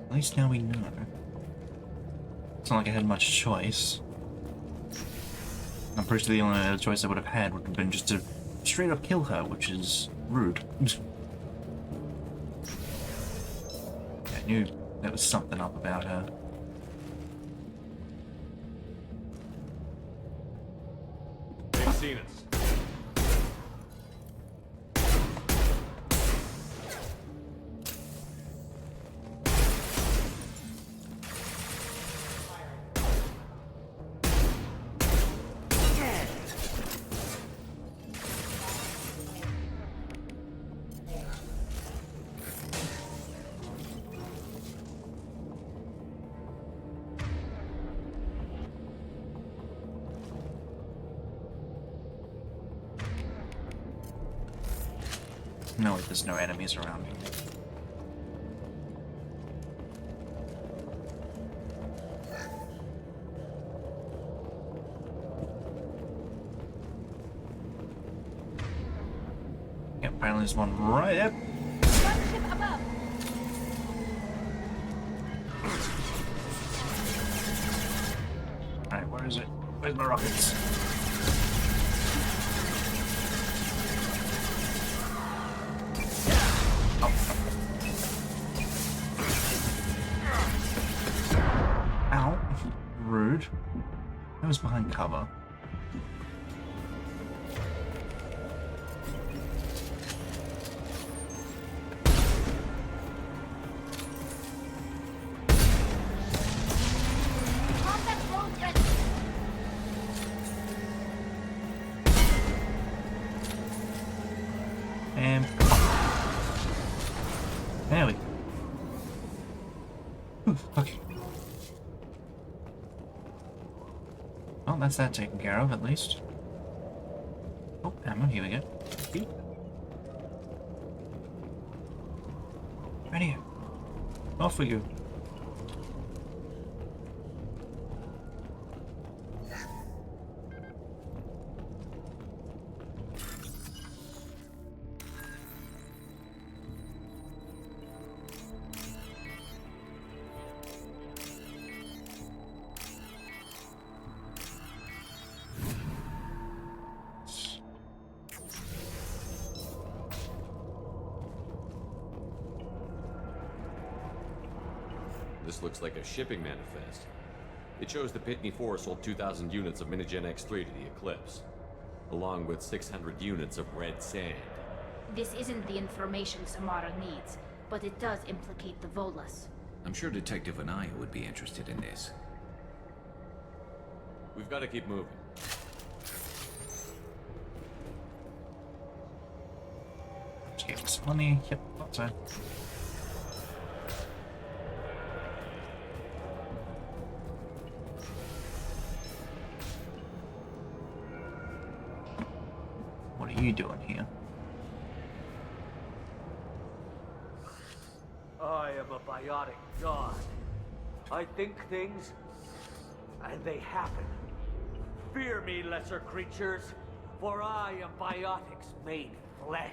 S1: At least now we know. It's not like I had much choice. I'm pretty sure the only other choice I would have had would have been just to straight up kill her, which is rude. I knew there was something up about her.
S20: They've seen us.
S1: No, there's no enemies around here. Yeah, apparently there's one right up.
S14: Gunship above.
S1: Alright, where is it? Where's my rockets? Ow. Rude. I was behind cover. And there we go. Okay. Well, that's that taken care of, at least. Oh, ammo, here we go. Beep. Right here. Off we go.
S20: This looks like a shipping manifest. It shows the Pitney 4 sold 2,000 units of Minigen X3 to the Eclipse, along with 600 units of red sand.
S14: This isn't the information Samara needs, but it does implicate the Volas.
S11: I'm sure Detective Anaya would be interested in this.
S20: We've got to keep moving.
S1: Gave us money. Yep, thought so. What are you doing here?
S23: I am a biotic god. I think things, and they happen. Fear me, lesser creatures, for I am biotics made flesh.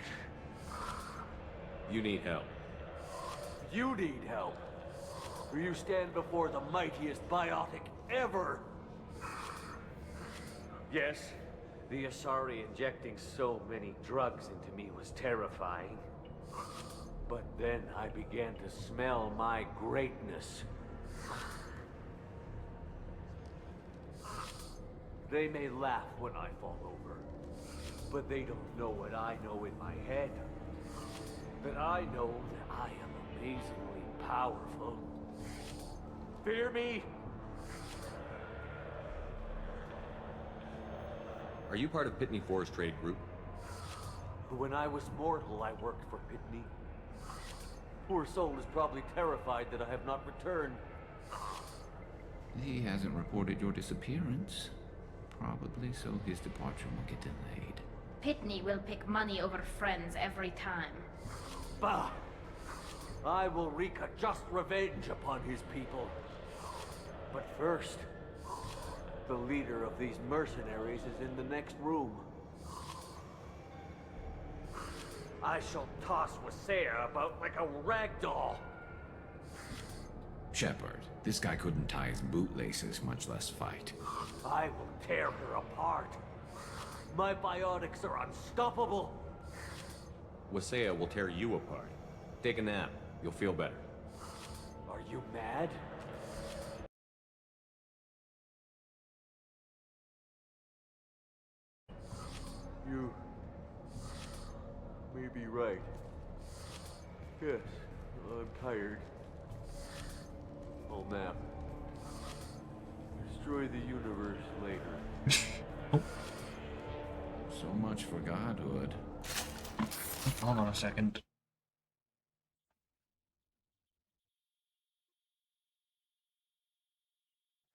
S20: You need help.
S23: You need help. For you stand before the mightiest biotic ever. Yes, the Asari injecting so many drugs into me was terrifying. But then I began to smell my greatness. They may laugh when I fall over, but they don't know what I know in my head. That I know that I am amazingly powerful. Fear me?
S20: Are you part of Pitney 4's trade group?
S23: When I was mortal, I worked for Pitney. Poor soul is probably terrified that I have not returned.
S11: He hasn't reported your disappearance. Probably so his departure will get delayed.
S14: Pitney will pick money over friends every time.
S23: Bah! I will wreak a just revenge upon his people. But first, the leader of these mercenaries is in the next room. I shall toss Wasea about like a rag doll.
S11: Shepard, this guy couldn't tie his bootlaces, much less fight.
S23: I will tear her apart. My biotics are unstoppable.
S20: Wasea will tear you apart. Take a nap. You'll feel better.
S23: Are you mad? You may be right. Yes, I'm tired. I'll nap. Destroy the universe later.
S11: So much for godhood.
S1: Hold on a second.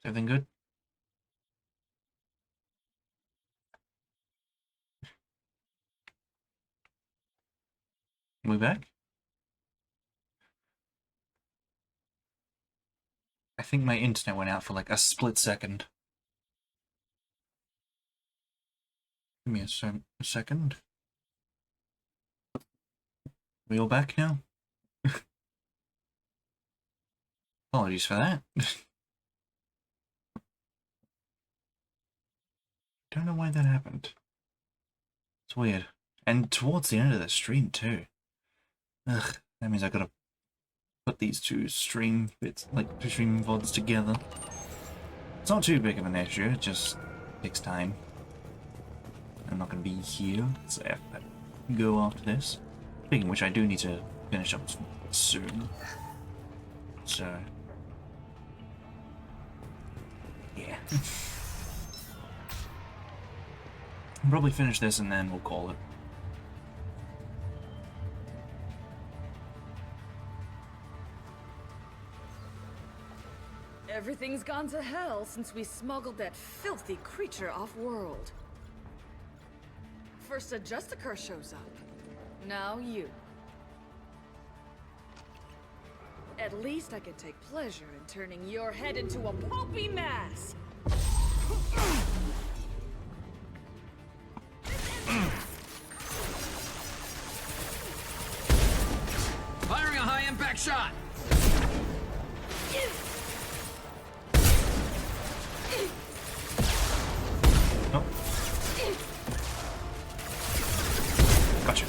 S1: Is everything good? We back? I think my internet went out for like a split second. Give me a second. We all back now? Apologies for that. Don't know why that happened. It's weird. And towards the end of the stream too. Ugh, that means I gotta put these two stream bits, like two stream VODs together. It's not too big of an issue, it just takes time. I'm not gonna be here, so I have to go after this. Speaking of which, I do need to finish up soon. So, yeah. I'll probably finish this and then we'll call it.
S9: Everything's gone to hell since we smuggled that filthy creature off-world. First a Justicar shows up. Now you. At least I can take pleasure in turning your head into a pulpy mass!
S11: Firing a high-impact shot!
S1: Oh. Gotcha.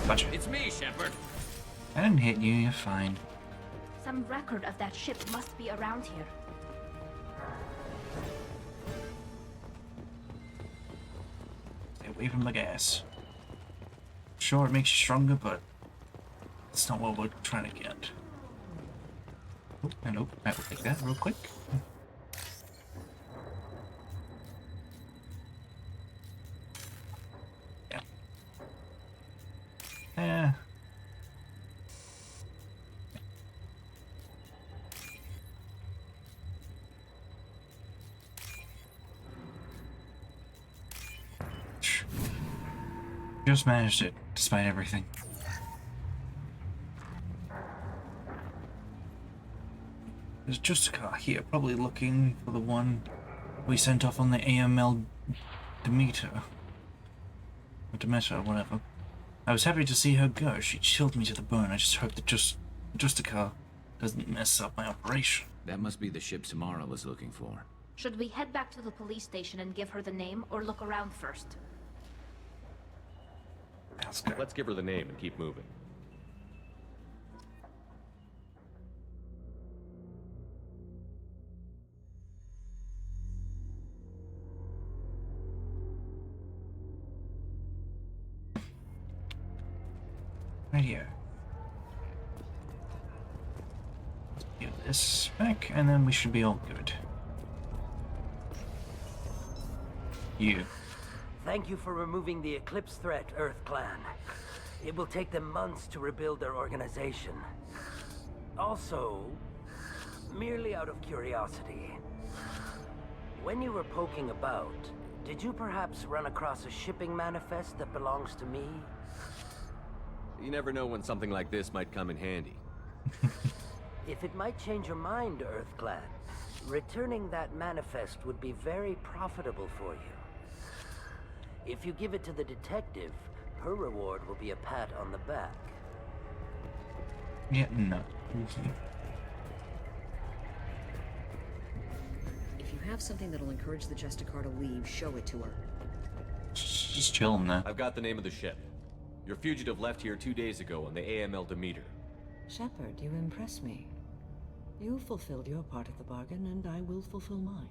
S1: Gotcha.
S11: It's me, Shepard.
S1: I didn't hit you, you're fine.
S14: Some record of that ship must be around here.
S1: Stay away from the gas. Sure, it makes you stronger, but it's not what we're trying to get. Oh, hello. I will take that real quick. Yeah. Yeah. Just managed it, despite everything. There's just a car here, probably looking for the one we sent off on the AML Demeter. Or Demeter, whatever. I was happy to see her go. She chilled me to the bone. I just hope that just a car doesn't mess up my operation.
S11: That must be the ship Samara was looking for.
S14: Should we head back to the police station and give her the name, or look around first?
S20: Let's give her the name and keep moving.
S1: Right here. Let's give this back, and then we should be all good. You.
S18: Thank you for removing the Eclipse threat, Earth Clan. It will take them months to rebuild their organization. Also, merely out of curiosity, when you were poking about, Did you perhaps run across a shipping manifest that belongs to me?
S20: You never know when something like this might come in handy.
S18: If it might change your mind, EarthClan, returning that manifest would be very profitable for you. If you give it to the detective, her reward will be a pat on the back.
S1: Yeah, no.
S13: If you have something that'll encourage the Justicar to leave, show it to her.
S1: Just chilling there.
S20: I've got the name of the ship. Your fugitive left here 2 days ago on the AML Demeter.
S7: Shepard, you impress me. You fulfilled your part of the bargain, and I will fulfill mine.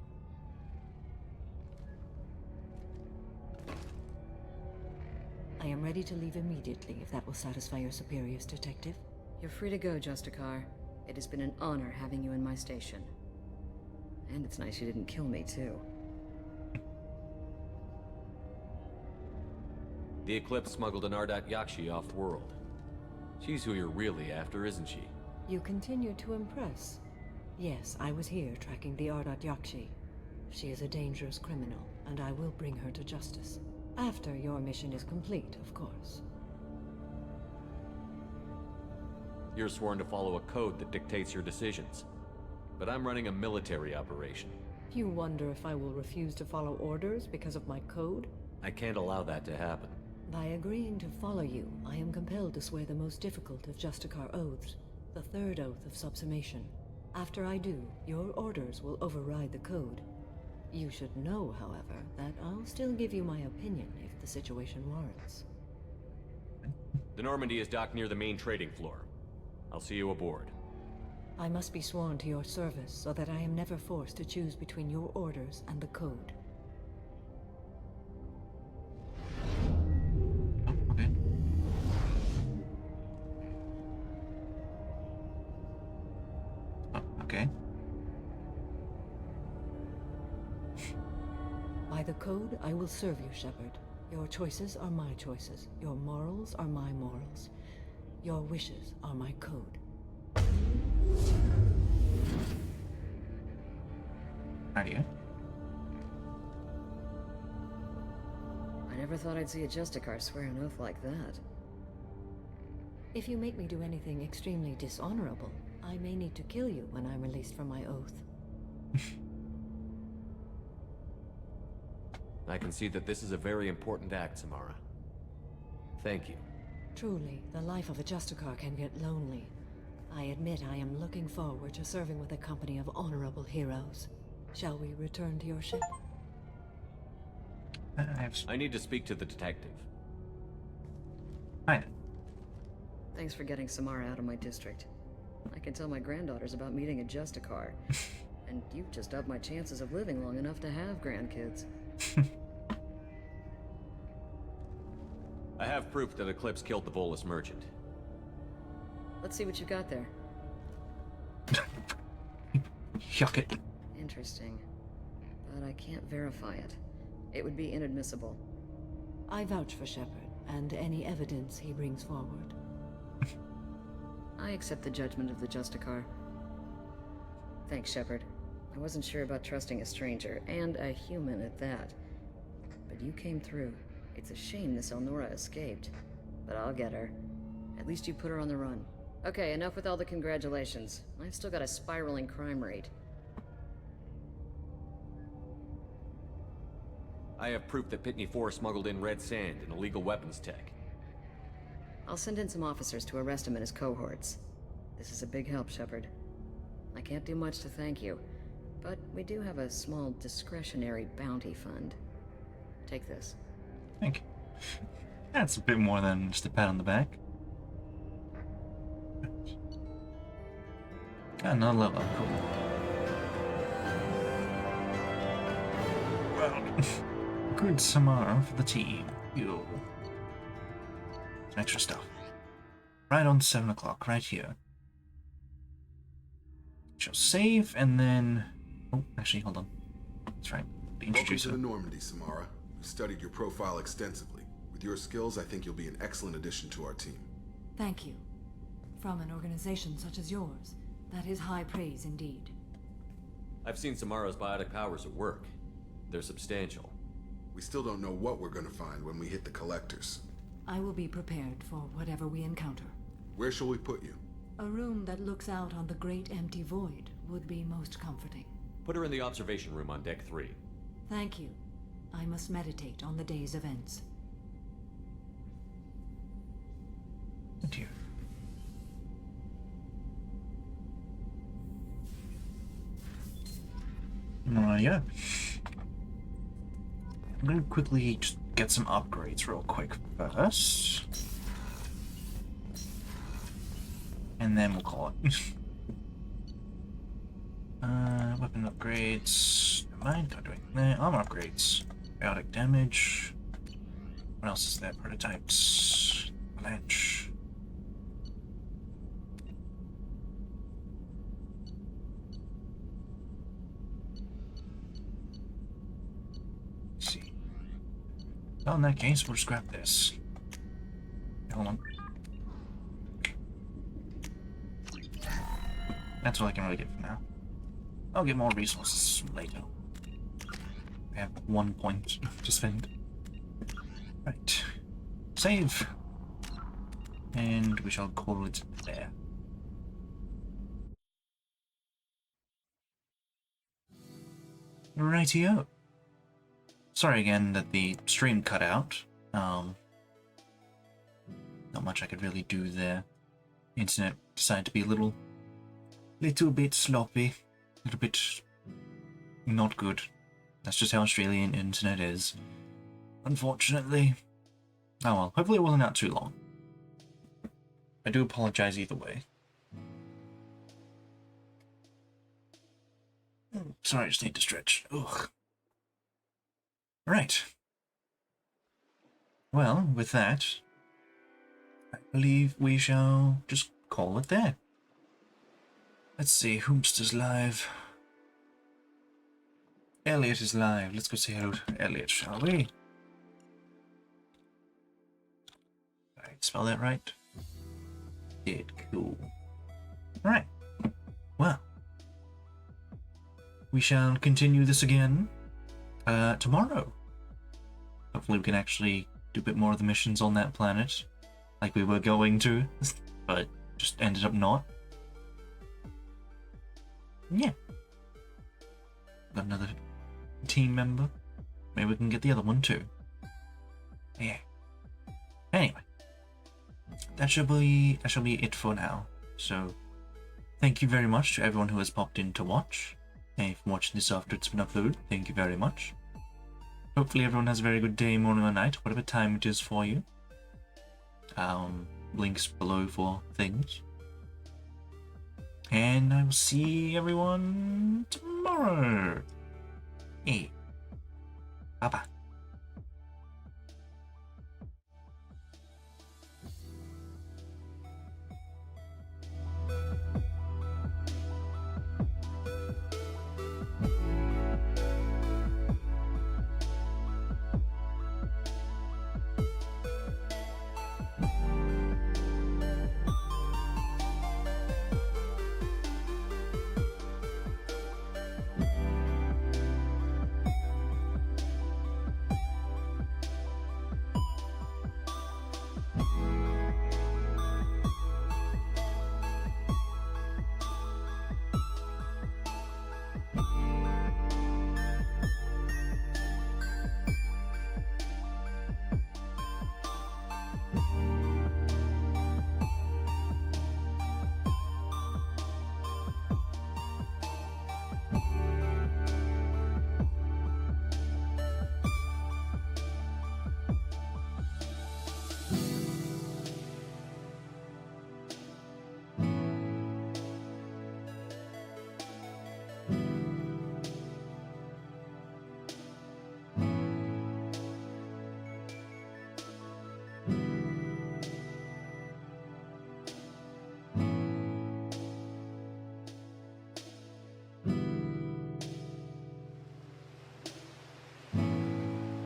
S7: I am ready to leave immediately, if that will satisfy your superiors, Detective.
S13: You're free to go, Justicar. It has been an honor having you in my station. And it's nice you didn't kill me, too.
S20: The Eclipse smuggled an Ardat Yakshi off-world. She's who you're really after, isn't she?
S7: You continue to impress. Yes, I was here tracking the Ardat Yakshi. She is a dangerous criminal, and I will bring her to justice. After your mission is complete, of course.
S20: You're sworn to follow a code that dictates your decisions. But I'm running a military operation.
S7: You wonder if I will refuse to follow orders because of my code?
S20: I can't allow that to happen.
S7: By agreeing to follow you, I am compelled to swear the most difficult of Justicar oaths, the third oath of subsumation. After I do, your orders will override the code. You should know, however, that I'll still give you my opinion if the situation warrants.
S20: The Normandy is docked near the main trading floor. I'll see you aboard.
S7: I must be sworn to your service so that I am never forced to choose between your orders and the code.
S1: Okay. Okay.
S7: By the code, I will serve you, Shepard. Your choices are my choices. Your morals are my morals. Your wishes are my code.
S1: Idea.
S13: I never thought I'd see a Justicar swear an oath like that.
S7: If you make me do anything extremely dishonorable, I may need to kill you when I'm released from my oath.
S20: I can see that this is a very important act, Samara. Thank you.
S7: Truly, the life of a Justicar can get lonely. I admit I am looking forward to serving with a company of honorable heroes. Shall we return to your ship?
S20: I need to speak to the detective.
S1: Hi.
S13: Thanks for getting Samara out of my district. I can tell my granddaughters about meeting a Justicar. And you've just upped my chances of living long enough to have grandkids.
S20: I have proof that Eclipse killed the Volus merchant.
S13: Let's see what you got there.
S1: Yuck it.
S13: Interesting. But I can't verify it. It would be inadmissible.
S7: I vouch for Shepard, and any evidence he brings forward.
S13: I accept the judgment of the Justicar. Thanks, Shepard. I wasn't sure about trusting a stranger, and a human at that. But you came through. It's a shame this Elnora escaped. But I'll get her. At least you put her on the run. Okay, enough with all the congratulations. I've still got a spiraling crime rate.
S20: I have proof that Pitney 4 smuggled in red sand and illegal weapons tech.
S13: I'll send in some officers to arrest him and his cohorts. This is a big help, Shepard. I can't do much to thank you, but we do have a small discretionary bounty fund. Take this.
S1: Thank you. That's a bit more than just a pat on the back. Another level up, cool. Well, good Samara for the team. Yo. Some extra stuff. Right on 7 o'clock, right here. She'll save and then. Oh, actually, hold on. That's right.
S10: Welcome to the Normandy, Samara. We've studied your profile extensively. With your skills, I think you'll be an excellent addition to our team.
S9: Thank you. From an organization such as yours, that is high praise indeed.
S20: I've seen Samara's biotic powers at work. They're substantial.
S10: We still don't know what we're gonna find when we hit the collectors.
S7: I will be prepared for whatever we encounter.
S10: Where shall we put you?
S7: A room that looks out on the great empty void would be most comforting.
S20: Put her in the observation room on deck 3.
S7: Thank you. I must meditate on the day's events.
S1: Oh dear. Yeah. I'm gonna quickly just get some upgrades real quick first. And then we'll call it. Weapon upgrades. Never mind, don't do anything there. Armor upgrades. Chaotic damage. What else is there? Prototypes. Avalanche. Let's see. Well, in that case, we'll just grab this. Hold on. That's all I can really get for now. I'll get more resources later. I have 1 point to spend. Right. Save. And we shall call it there. Rightio. Sorry again that the stream cut out. Not much I could really do there. Internet decided to be a little bit sloppy. A little bit not good. That's just how Australian internet is. Unfortunately. Oh well, hopefully it wasn't out too long. I do apologize either way. Sorry, I just need to stretch. Ugh. Right. Well, with that, I believe we shall just call it there. Let's see, Hoomster's live. Elliot is live. Let's go say hello to Elliot, shall we? Did I spell that right? Did. Cool. Alright. Well. We shall continue this again tomorrow. Hopefully we can actually do a bit more of the missions on that planet. Like we were going to, but just ended up not. Yeah. Got another team member. Maybe we can get the other one too. Yeah. Anyway. That shall be it for now. So thank you very much to everyone who has popped in to watch. And if you're watching this after it's been uploaded, thank you very much. Hopefully everyone has a very good day, morning or night, whatever time it is for you. Links below for things. And I will see everyone tomorrow. Hey. Bye-bye.